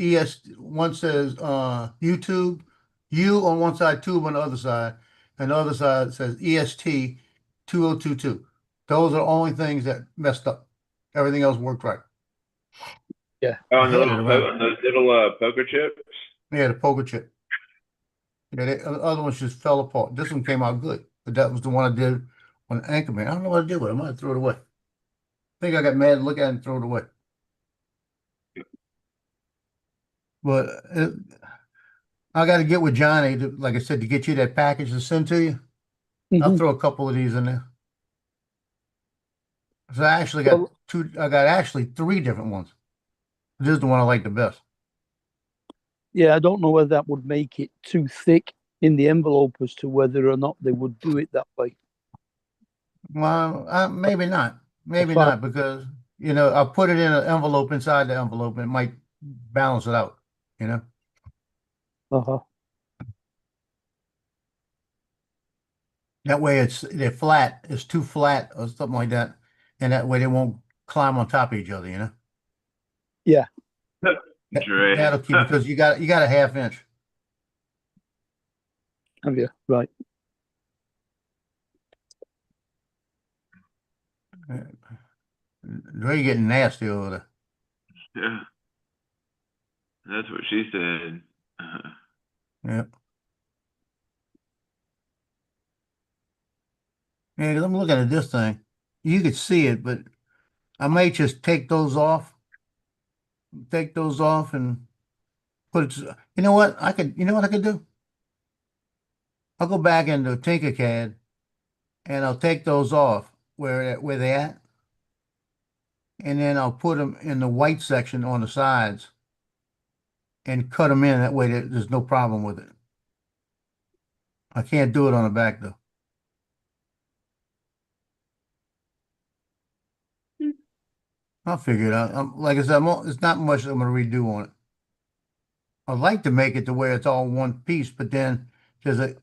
[SPEAKER 5] one says YouTube, U on one side, tube on the other side, and the other side says EST 2022. Those are the only things that messed up. Everything else worked right.
[SPEAKER 13] Yeah.
[SPEAKER 6] Oh,
[SPEAKER 5] I
[SPEAKER 6] and the
[SPEAKER 5] had it
[SPEAKER 6] little
[SPEAKER 5] around.
[SPEAKER 6] those little poker chips.
[SPEAKER 5] Yeah, the poker chip. Yeah, the other ones just fell apart. This one came out good, but that was the one I did on Anchorman. I don't know what I did with it. I might have thrown it away. I think I got mad and looked at it and threw it away. But I got to get with Johnny, like I said, to get you that package to send to you. I'll throw a couple of these in there. So I actually got I got actually 3 different ones. This is the one I like the best.
[SPEAKER 13] Yeah, I don't know whether that would make it too thick in the envelope as to whether or not they would do it that way.
[SPEAKER 5] Well, maybe not. Maybe not, because, I'll put it in an envelope inside the envelope and it might balance it out,
[SPEAKER 13] Uh-huh.
[SPEAKER 5] That way they're flat, it's too flat or something like that. And that way they won't climb on top of each other,
[SPEAKER 13] Yeah.
[SPEAKER 6] Dre.
[SPEAKER 5] That'll keep, because you got a 1/2 inch.
[SPEAKER 13] Have you? Right.
[SPEAKER 5] Dre getting nasty over there.
[SPEAKER 6] Yeah. That's what she said.
[SPEAKER 5] Yeah. Yeah, 'cause I'm looking at this thing. You could see it, but I might just take those off. Take those off and put it. You know what? You know what I could do? I'll go back into Tinkercad and I'll take those off where they at. And then I'll put them in the white section on the sides and cut them in. That way there's no problem with it. I can't do it on the back though. I'll figure it out. Like I said, it's not much I'm going to redo on it. I'd like to make it to where it's all one piece, but then there's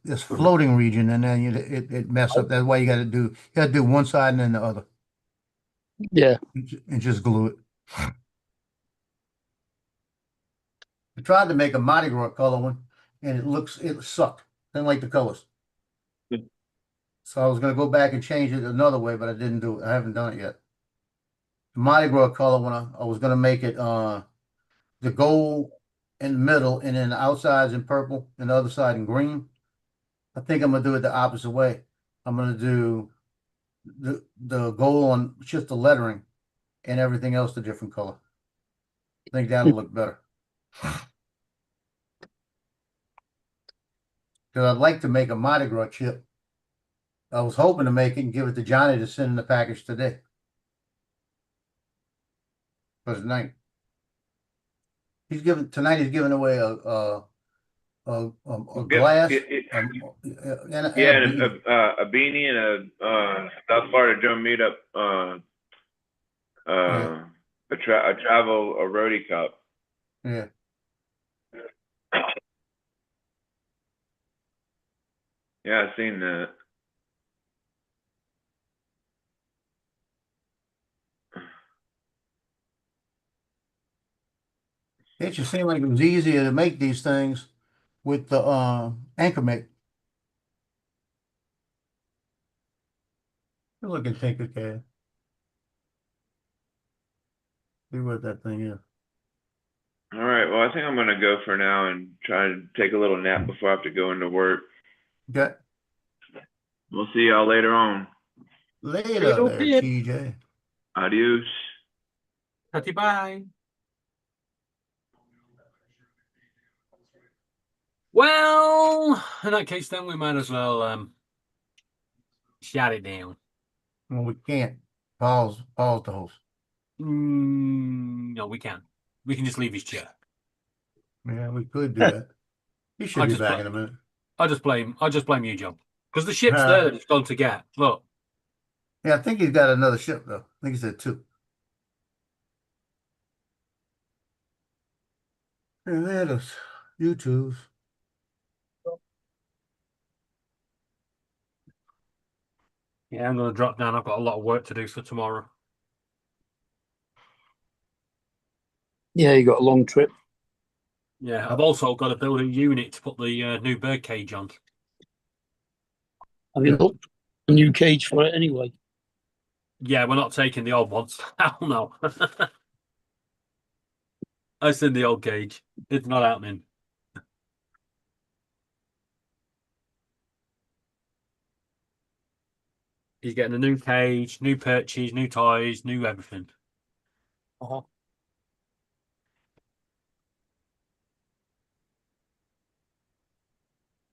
[SPEAKER 5] this floating region, and then it mess up. That's why you got to do one side and then the other.
[SPEAKER 13] Yeah.
[SPEAKER 5] And just glue it. I tried to make a Mardi Gras color one, and it sucked. Didn't like the colors. So I was going to go back and change it another way, but I didn't do it. I haven't done it yet. The Mardi Gras color one, I was going to make it the gold in the middle, and then the outside's in purple, and the other side in green. I think I'm going to do it the opposite way. I'm going to do the gold on just the lettering, and everything else the different color. I think that'll look better. Because I'd like to make a Mardi Gras chip. I was hoping to make it and give it to Johnny to send in the package today. For tonight. He's giving away a glass.
[SPEAKER 6] And a beanie and a South Florida Drum Meetup a travel roadie cup.
[SPEAKER 5] Yeah.
[SPEAKER 6] Yeah, I've seen that.
[SPEAKER 5] It just seemed like it was easier to make these things with the Anchormate. Look at Tinkercad. See what that thing is.
[SPEAKER 6] All right. Well, I think I'm gonna go for now and try to take a little nap before I have to go into work.
[SPEAKER 5] Okay.
[SPEAKER 6] We'll see y'all later on.
[SPEAKER 5] Later there, TJ.
[SPEAKER 6] Adios.
[SPEAKER 7] Bye. Well, in that case, then we might as well shut it down.
[SPEAKER 5] Well, we can't. Paul's the host.
[SPEAKER 7] No, we can. We can just leave his chair.
[SPEAKER 5] Yeah, we could do that. He should be back in a minute.
[SPEAKER 7] I'll just blame you, John. Because the ship's there that it's gone to get. Look.
[SPEAKER 5] Yeah, I think he's got another ship though. I think he said 2. And that is YouTube's.
[SPEAKER 7] Yeah, I'm going to drop down. I've got a lot of work to do for tomorrow.
[SPEAKER 13] Yeah, you got a long trip.
[SPEAKER 7] Yeah, I've also got to build a unit to put the new bird cage on.
[SPEAKER 13] Have you looked a new cage for it anyway?
[SPEAKER 7] Yeah, we're not taking the old ones. Hell no. I seen the old cage. It's not happening. He's getting a new cage, new perches, new toys, new everything.
[SPEAKER 13] Uh-huh.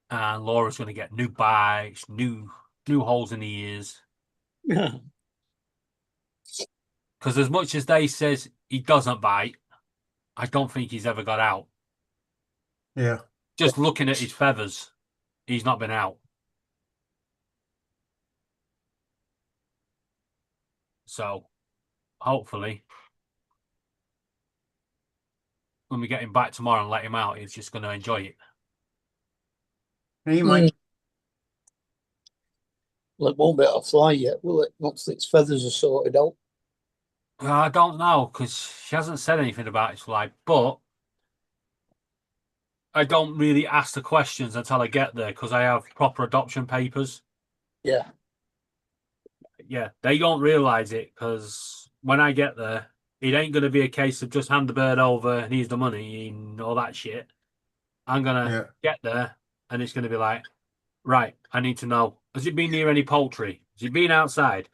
[SPEAKER 7] And Laura's going to get new bikes, new holes in the ears.
[SPEAKER 13] Yeah.
[SPEAKER 7] Because as much as they says he doesn't bite, I don't think he's ever got out.
[SPEAKER 5] Yeah.
[SPEAKER 7] Just looking at his feathers, he's not been out. So, hopefully, when we get him back tomorrow and let him out, he's just going to enjoy it.
[SPEAKER 5] He might.
[SPEAKER 13] Well, it won't be able to fly yet, will it? Once its feathers are sorted out.
[SPEAKER 7] I don't know, because she hasn't said anything about his flight, but I don't really ask the questions until I get there, because I have proper adoption papers.
[SPEAKER 13] Yeah.
[SPEAKER 7] Yeah, they don't realise it, because when I get there, it ain't going to be a case of just hand the bird over and here's the money and all that shit. I'm going to get there, and it's going to be like, right, I need to know, has it been near any poultry? Has it been outside?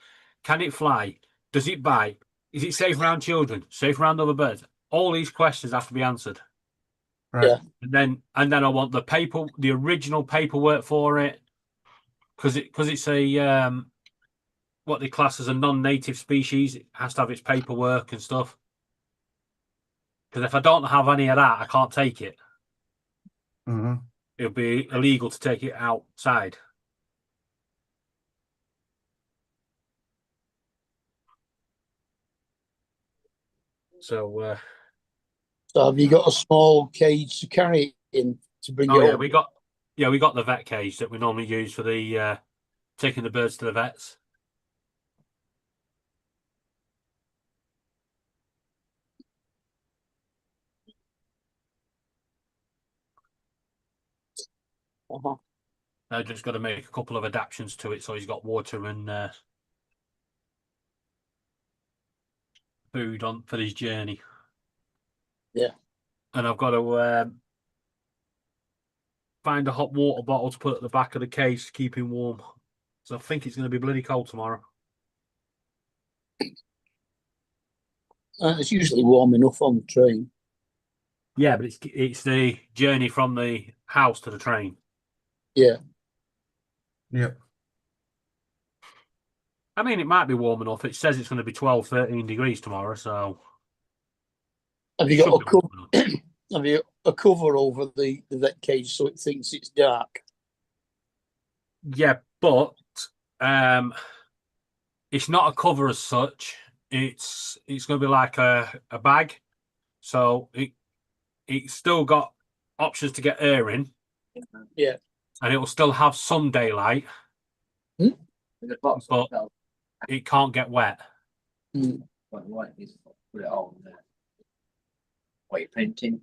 [SPEAKER 7] Can it fly? Does it bite? Is it safe around children? Safe around other birds? All these questions have to be answered.
[SPEAKER 5] Right.
[SPEAKER 13] Yeah.
[SPEAKER 7] And then I want the original paperwork for it, because it's a what they class as a non-native species. It has to have its paperwork and stuff. Because if I don't have any of that, I can't take it.
[SPEAKER 5] Mm-hmm.
[SPEAKER 7] It'll be illegal to take it outside. So
[SPEAKER 13] have you got a small cage to carry it in to bring it
[SPEAKER 7] yeah,
[SPEAKER 13] home?
[SPEAKER 7] we got the vet cage that we normally use for the taking the birds to the vets.
[SPEAKER 13] Uh-huh.
[SPEAKER 7] I've just got to make a couple of adaptations to it, so he's got water and food on for his journey.
[SPEAKER 13] Yeah.
[SPEAKER 7] And I've got to find a hot water bottle to put at the back of the cage to keep him warm. So I think it's going to be bloody cold tomorrow.
[SPEAKER 13] It's usually warm enough on the train.
[SPEAKER 7] Yeah, but it's the journey from the house to the train.
[SPEAKER 13] Yeah.
[SPEAKER 5] Yep.
[SPEAKER 7] I mean, it might be warm enough. It says it's going to be 12, 13 degrees tomorrow, so...
[SPEAKER 13] Have you got have you a cover over the vet cage so it thinks it's dark?
[SPEAKER 7] Yeah, but it's not a cover as such. It's going to be like a bag, so it's still got options to get air in.
[SPEAKER 13] Yeah,
[SPEAKER 7] and it will still have some daylight, but it can't get wet.
[SPEAKER 10] Put it on there. White painting.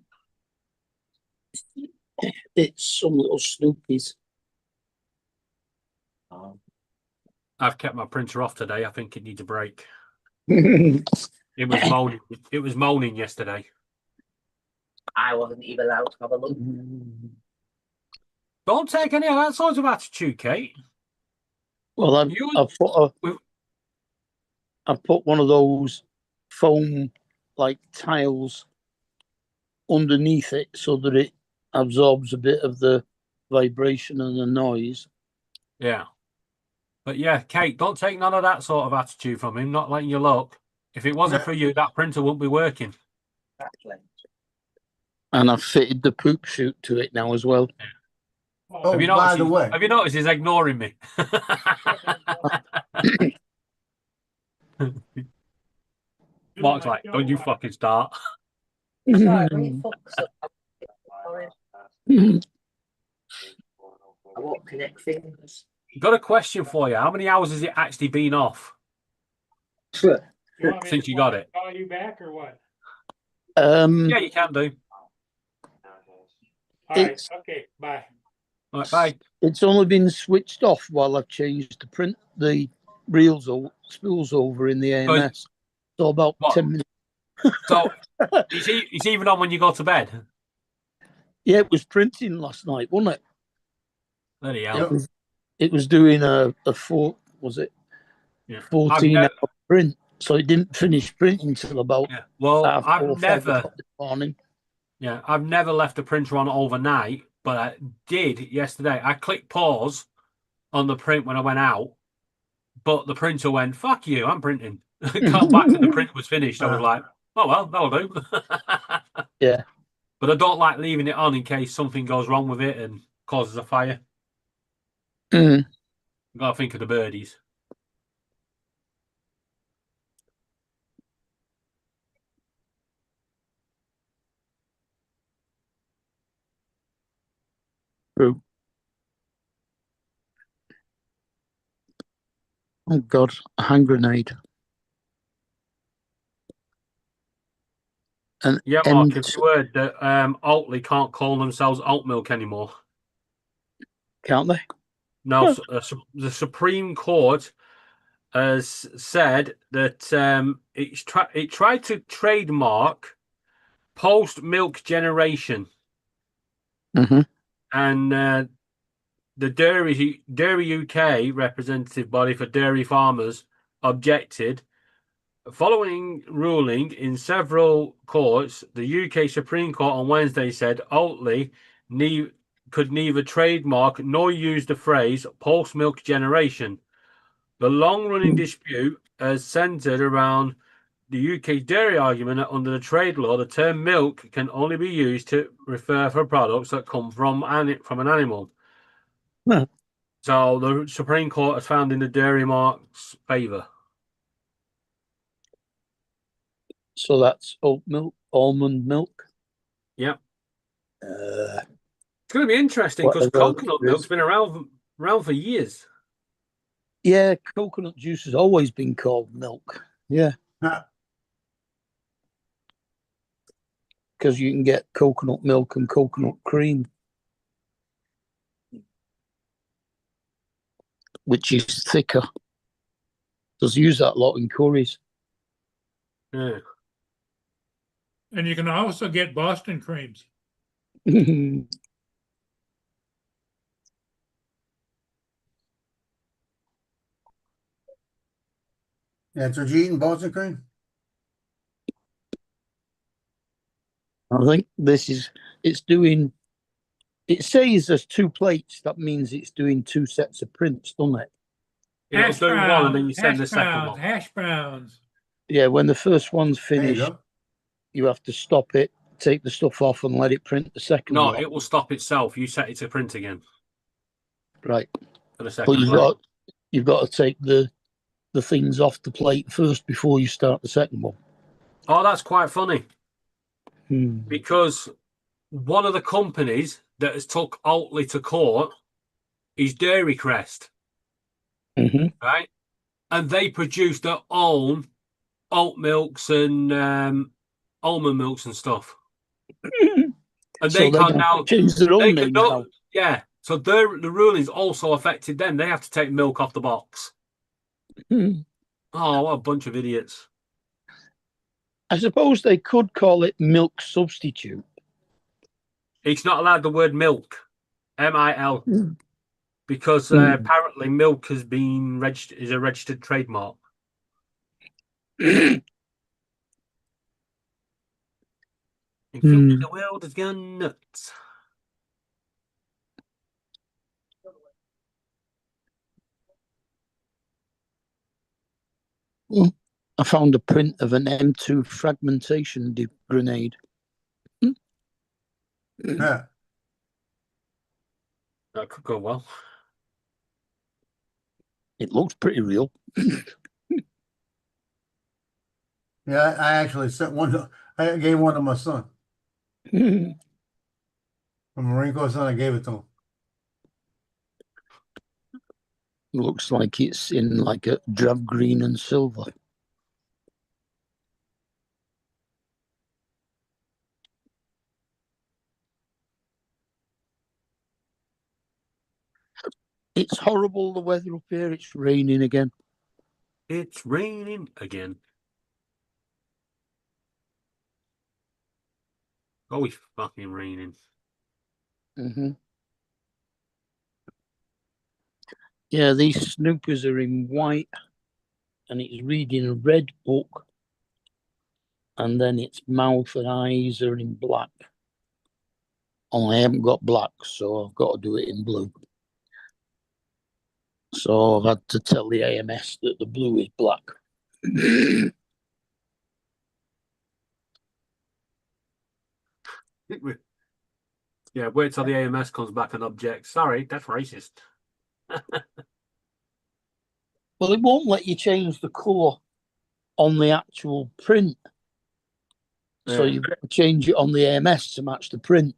[SPEAKER 13] It's some little Snoopies.
[SPEAKER 7] I've kept my printer off today. I think it needs a break. It was moaning. It was moaning yesterday.
[SPEAKER 10] I wasn't even allowed to have a look.
[SPEAKER 7] Don't take any of that sort of attitude, Kate.
[SPEAKER 13] Well, I've put one of those foam like tiles underneath it so that it absorbs a bit of the vibration and the noise.
[SPEAKER 7] Yeah. But yeah, Kate, don't take none of that sort of attitude from him, not letting you look. If it wasn't for you, that printer wouldn't be working.
[SPEAKER 10] Exactly.
[SPEAKER 13] And I've fitted the poop chute to it now as well.
[SPEAKER 5] Oh,
[SPEAKER 7] Have you
[SPEAKER 5] by
[SPEAKER 7] noticed?
[SPEAKER 5] the way,
[SPEAKER 7] Have you noticed he's ignoring me? Mark's like, don't you fucking start.
[SPEAKER 10] Sorry, will you focus up? I won't connect fingers.
[SPEAKER 7] Got a question for you. How many hours has it actually been off since you got it?
[SPEAKER 2] Call you back or what?
[SPEAKER 7] Yeah, you can do.
[SPEAKER 2] All right.
[SPEAKER 13] It's
[SPEAKER 2] Okay. Bye.
[SPEAKER 7] All right, bye.
[SPEAKER 13] it's only been switched off while I've changed the reels or spools over in the AMS. So about
[SPEAKER 7] What?
[SPEAKER 13] 10 minutes.
[SPEAKER 7] So it's even on when you go to bed.
[SPEAKER 13] Yeah, it was printing last night, wasn't it?
[SPEAKER 7] Bloody hell.
[SPEAKER 13] It was doing a 14 hour print, so it didn't finish printing till about
[SPEAKER 7] Well,
[SPEAKER 13] half
[SPEAKER 7] I've
[SPEAKER 13] 4 or 5
[SPEAKER 7] never
[SPEAKER 13] o'clock this morning.
[SPEAKER 7] Yeah, I've never left the printer on overnight, but I did yesterday. I clicked pause on the print when I went out, but the printer went, fuck you, I'm printing. Come back and the print was finished. I was like, oh, well, that'll do.
[SPEAKER 13] Yeah.
[SPEAKER 7] But I don't like leaving it on in case something goes wrong with it and causes a fire.
[SPEAKER 13] Mm.
[SPEAKER 7] Got to think of the birdies.
[SPEAKER 13] True. Oh God, a hand grenade. And
[SPEAKER 7] Yeah, Mark, have you heard that Oatly can't call themselves oat milk anymore?
[SPEAKER 13] Can't they?
[SPEAKER 7] No, the Supreme Court has said that it tried to trademark post milk generation, and the Dairy UK representative body for dairy farmers objected. Following ruling in several courts, the UK Supreme Court on Wednesday said Oatly could neither trademark nor use the phrase post milk generation. The long-running dispute has centred around the UK dairy argument that under the trade law, the term milk can only be used to refer for products that come from an animal.
[SPEAKER 13] Huh.
[SPEAKER 7] So the Supreme Court has found in the dairy mark's favour.
[SPEAKER 13] So that's oat milk, almond milk.
[SPEAKER 7] Yep. It's going to be interesting because coconut milk's been around for years.
[SPEAKER 13] Yeah, coconut juice has always been called milk. Yeah. Because you can get coconut milk and coconut cream, which is thicker. Does use that a lot in curries.
[SPEAKER 7] Yeah.
[SPEAKER 2] And you can also get Boston creams.
[SPEAKER 5] Yeah, so you eating Boston cream?
[SPEAKER 13] I think it's doing, it says there's 2 plates. That means it's doing 2 sets of prints, doesn't it?
[SPEAKER 2] Hash
[SPEAKER 7] do one and then you
[SPEAKER 2] browns,
[SPEAKER 7] send the
[SPEAKER 2] hash
[SPEAKER 7] second
[SPEAKER 2] browns,
[SPEAKER 7] one.
[SPEAKER 2] hash browns.
[SPEAKER 13] Yeah, when the first one's
[SPEAKER 5] There you
[SPEAKER 13] finished,
[SPEAKER 5] go.
[SPEAKER 13] you have to stop it, take the stuff off and let it print the second
[SPEAKER 7] No,
[SPEAKER 13] lot.
[SPEAKER 7] it will stop itself. You set it to print again
[SPEAKER 13] Right.
[SPEAKER 7] for the second
[SPEAKER 13] But
[SPEAKER 7] plate.
[SPEAKER 13] you've got to take the things off the plate first before you start the second one.
[SPEAKER 7] Oh, that's quite funny. Because one of the companies that has took Oatly to court is Dairy Crest, right? And they produce their own oat milks and almond milks and stuff. And
[SPEAKER 13] So
[SPEAKER 7] they
[SPEAKER 13] they
[SPEAKER 7] can
[SPEAKER 13] can
[SPEAKER 7] now
[SPEAKER 13] change their own names now.
[SPEAKER 7] Yeah. So the rulings also affected them. They have to take milk off the box. Oh, what a bunch of idiots.
[SPEAKER 13] I suppose they could call it milk substitute.
[SPEAKER 7] It's not allowed the word milk, MIL, because apparently milk has been registered, is a registered trademark. The world has gone nuts.
[SPEAKER 13] I found a print of an M2 fragmentation grenade.
[SPEAKER 5] Yeah.
[SPEAKER 7] That could go well.
[SPEAKER 13] It looks pretty real.
[SPEAKER 5] Yeah, I actually sent one. I gave one to my son.
[SPEAKER 13] It
[SPEAKER 5] A Marine Corps son, I gave it to him.
[SPEAKER 13] looks like it's in like a drab green and silver. It's horrible, the weather up here. It's raining again.
[SPEAKER 7] It's raining again. Oh, it's fucking raining.
[SPEAKER 13] Yeah, these snoopers are in white, and it's reading a red book, and then its mouth and eyes are in black. Only I haven't got black, so I've got to do it in blue. So I've had to tell the AMS that the blue is black.
[SPEAKER 7] Yeah, wait till the AMS comes back and objects. Sorry, that's racist.
[SPEAKER 13] Well, it won't let you change the colour on the actual print. So
[SPEAKER 7] Yeah.
[SPEAKER 13] you've got to change it on the AMS to match the print.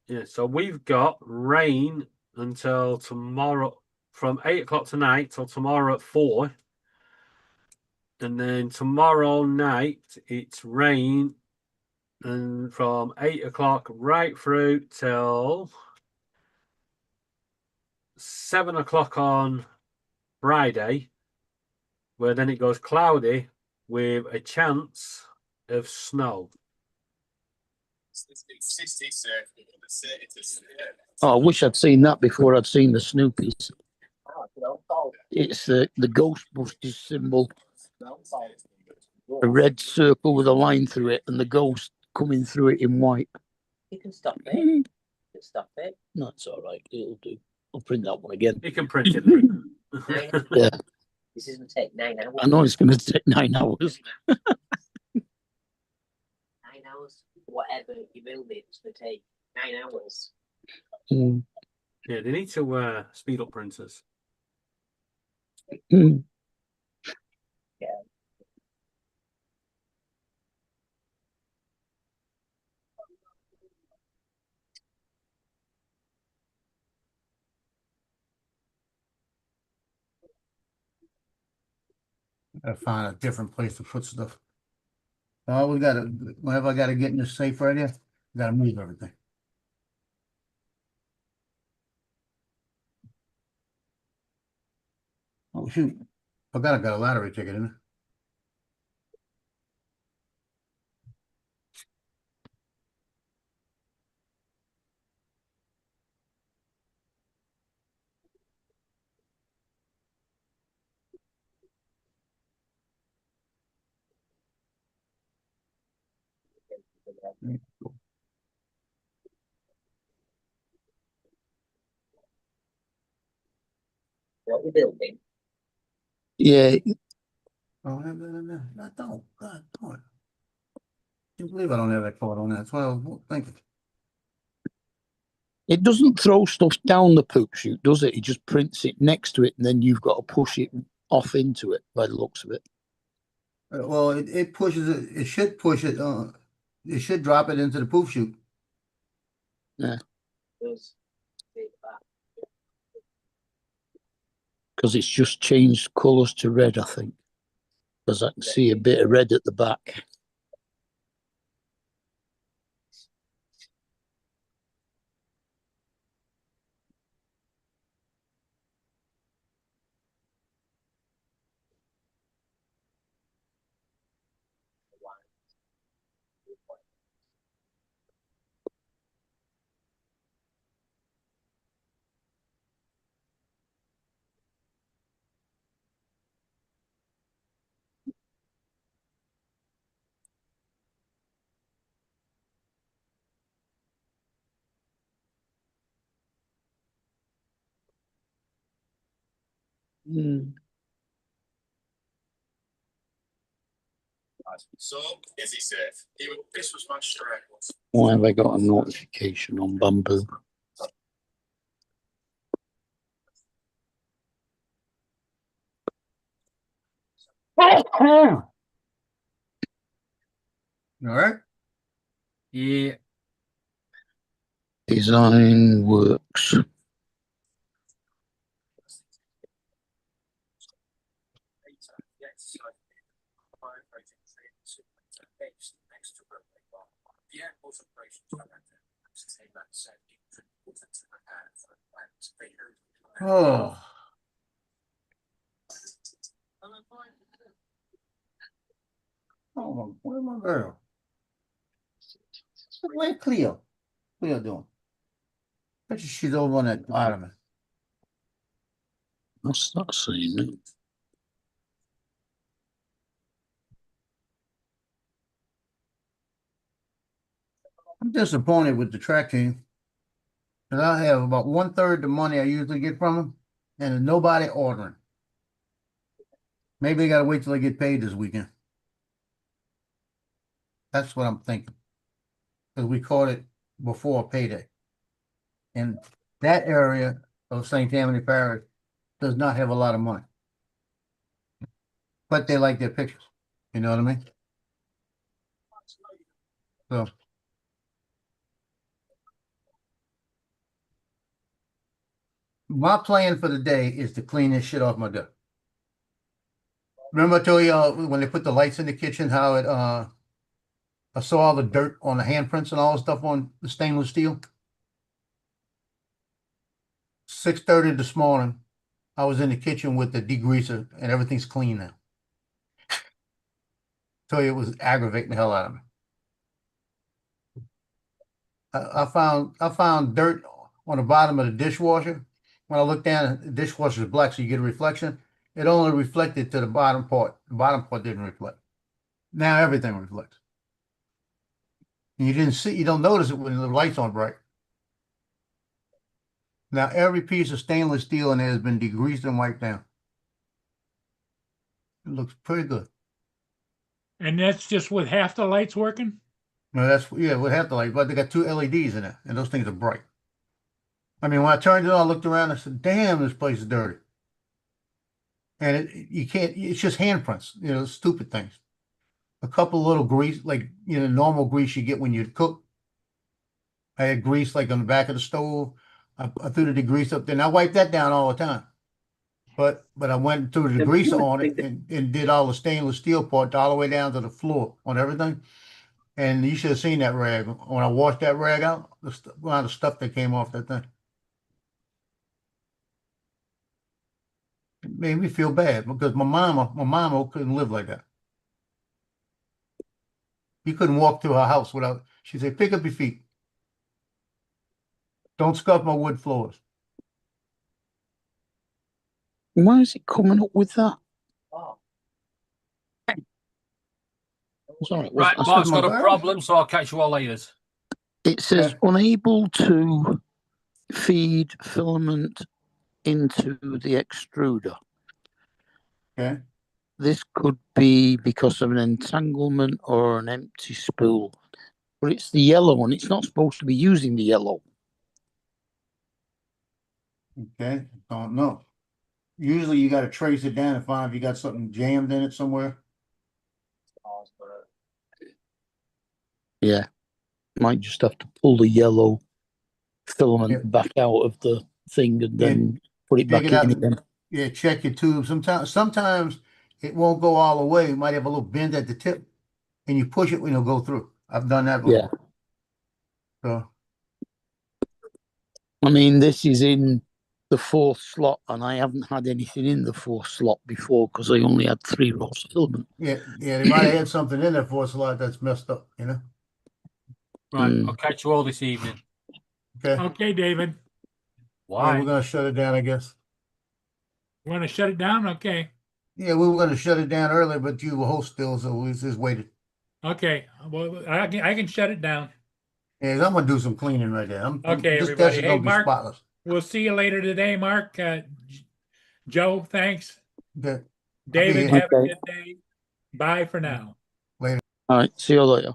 [SPEAKER 7] Yeah, so we've got rain until tomorrow, from 8 o'clock tonight till tomorrow at 4. And then tomorrow night it's rain, and from 8 o'clock right through till 7 o'clock on Friday, where then it goes cloudy with a chance of snow.
[SPEAKER 13] Oh, I wish I'd seen that before I'd seen the Snoopies. It's the Ghostbusters symbol. A red circle with a line through it and the ghost coming through it in white.
[SPEAKER 10] You can stop it. You can stop it.
[SPEAKER 13] No, it's all right. It'll do. I'll print that one again.
[SPEAKER 7] You can print it.
[SPEAKER 13] Yeah.
[SPEAKER 10] This is going to take 9 hours.
[SPEAKER 13] I know it's going to take 9 hours.
[SPEAKER 10] 9 hours. Whatever you build it, it's going to take 9 hours.
[SPEAKER 7] Yeah, they need to speed up printers.
[SPEAKER 10] Yeah.
[SPEAKER 5] I find a different place to put stuff. Oh, we gotta, whenever I gotta get in this safe right here, gotta move everything. Oh, shoot. Forgot I got a lottery ticket in it.
[SPEAKER 10] What we're building.
[SPEAKER 13] Yeah.
[SPEAKER 5] Oh, I have that in there. I don't. God, God. Can't believe I don't have that card on there. That's why I was thinking.
[SPEAKER 13] It doesn't throw stuff down the poop chute, does it? It just prints it next to it, and then you've got to push it off into it by the looks of it.
[SPEAKER 5] Well, it pushes it. It should push it. It should drop it into the poof chute.
[SPEAKER 13] Yeah. Because it's just changed colours to red, I think. Because I can see a bit of red at the back. Why have I got a notification on Bamboo?
[SPEAKER 5] All right.
[SPEAKER 7] Yeah.
[SPEAKER 13] Design works.
[SPEAKER 5] Oh. Oh, where's my girl? Where's Cleo? Cleo doing? Bet you she's over on that bottom.
[SPEAKER 13] What's that saying?
[SPEAKER 5] I'm disappointed with the track team. And I have about 1/3 the money I usually get from them, and there's nobody ordering. Maybe they gotta wait till I get paid this weekend. That's what I'm thinking. Because we caught it before payday. And that area of St. Tammany Parish does not have a lot of money. But they like their pictures. You know what I mean? So my plan for the day is to clean this shit off my deck. Remember I told you when they put the lights in the kitchen, how it I saw all the dirt on the handprints and all the stuff on the stainless steel. 6:30 this morning, I was in the kitchen with the degreaser and everything's clean now. Tell you it was aggravating the hell out of me. I found dirt on the bottom of the dishwasher. When I looked down, the dishwasher is black, so you get a reflection. It only reflected to the bottom part. The bottom part didn't reflect. Now everything reflects. And you don't notice it when the lights aren't bright. Now every piece of stainless steel in there has been degreased and wiped down. It looks pretty good.
[SPEAKER 2] And that's just with half the lights working?
[SPEAKER 5] No, with half the light, but they got 2 LEDs in it, and those things are bright. I mean, when I turned it on, I looked around, I said, damn, this place is dirty. And it's just handprints, stupid things. A couple little grease, like, normal grease you get when you cook. I had grease like on the back of the stove. I threw the grease up there, and I wipe that down all the time. But I went and threw the grease on it and did all the stainless steel part all the way down to the floor on everything. And you should have seen that rag. When I washed that rag out, the amount of stuff that came off that thing. It made me feel bad because my mama couldn't live like that. You couldn't walk through her house without, she'd say, pick up your feet. Don't scuff my wood floors.
[SPEAKER 13] Why is it coming up with that? Sorry,
[SPEAKER 7] Right, Mark's got a problem, so I'll catch you all later.
[SPEAKER 13] It says unable to feed filament into the extruder.
[SPEAKER 5] Okay.
[SPEAKER 13] This could be because of an entanglement or an empty spool. But it's the yellow one. It's not supposed to be using the yellow.
[SPEAKER 5] Okay, don't know. Usually you got to trace it down and find if you got something jammed in it somewhere.
[SPEAKER 13] Yeah. Might just have to pull the yellow filament back out of the thing and then put it back in again.
[SPEAKER 5] Yeah, check your tube. Sometimes it won't go all the way. It might have a little bend at the tip, and you push it when it'll go through. I've done that before.
[SPEAKER 13] Yeah.
[SPEAKER 5] So,
[SPEAKER 13] I mean, this is in the 4th slot, and I haven't had anything in the 4th slot before because I only had 3 rolls of filament.
[SPEAKER 5] Yeah, they might have had something in there for us a lot that's messed up,
[SPEAKER 7] Right, I'll catch you all this evening.
[SPEAKER 5] Okay.
[SPEAKER 2] Okay, David.
[SPEAKER 7] Why?
[SPEAKER 5] Yeah, we're gonna shut it down, I guess.
[SPEAKER 2] You want to shut it down? Okay.
[SPEAKER 5] Yeah, we were gonna shut it down earlier, but you were host still, so we just waited.
[SPEAKER 2] Okay. Well, I can shut it down.
[SPEAKER 5] Yeah, I'm gonna do some cleaning right there.
[SPEAKER 2] Okay,
[SPEAKER 5] this
[SPEAKER 2] everybody.
[SPEAKER 5] desk is
[SPEAKER 2] Hey,
[SPEAKER 5] gonna be
[SPEAKER 2] Mark,
[SPEAKER 5] spotless.
[SPEAKER 2] we'll see you later today, Mark. Joe, thanks.
[SPEAKER 5] Okay.
[SPEAKER 2] David,
[SPEAKER 5] here.
[SPEAKER 2] have a good day. Bye for now.
[SPEAKER 5] Later.
[SPEAKER 13] All right, see you later.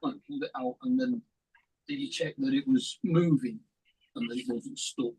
[SPEAKER 15] Like pulled it out, and then did you check that it was moving and that it wasn't stuck?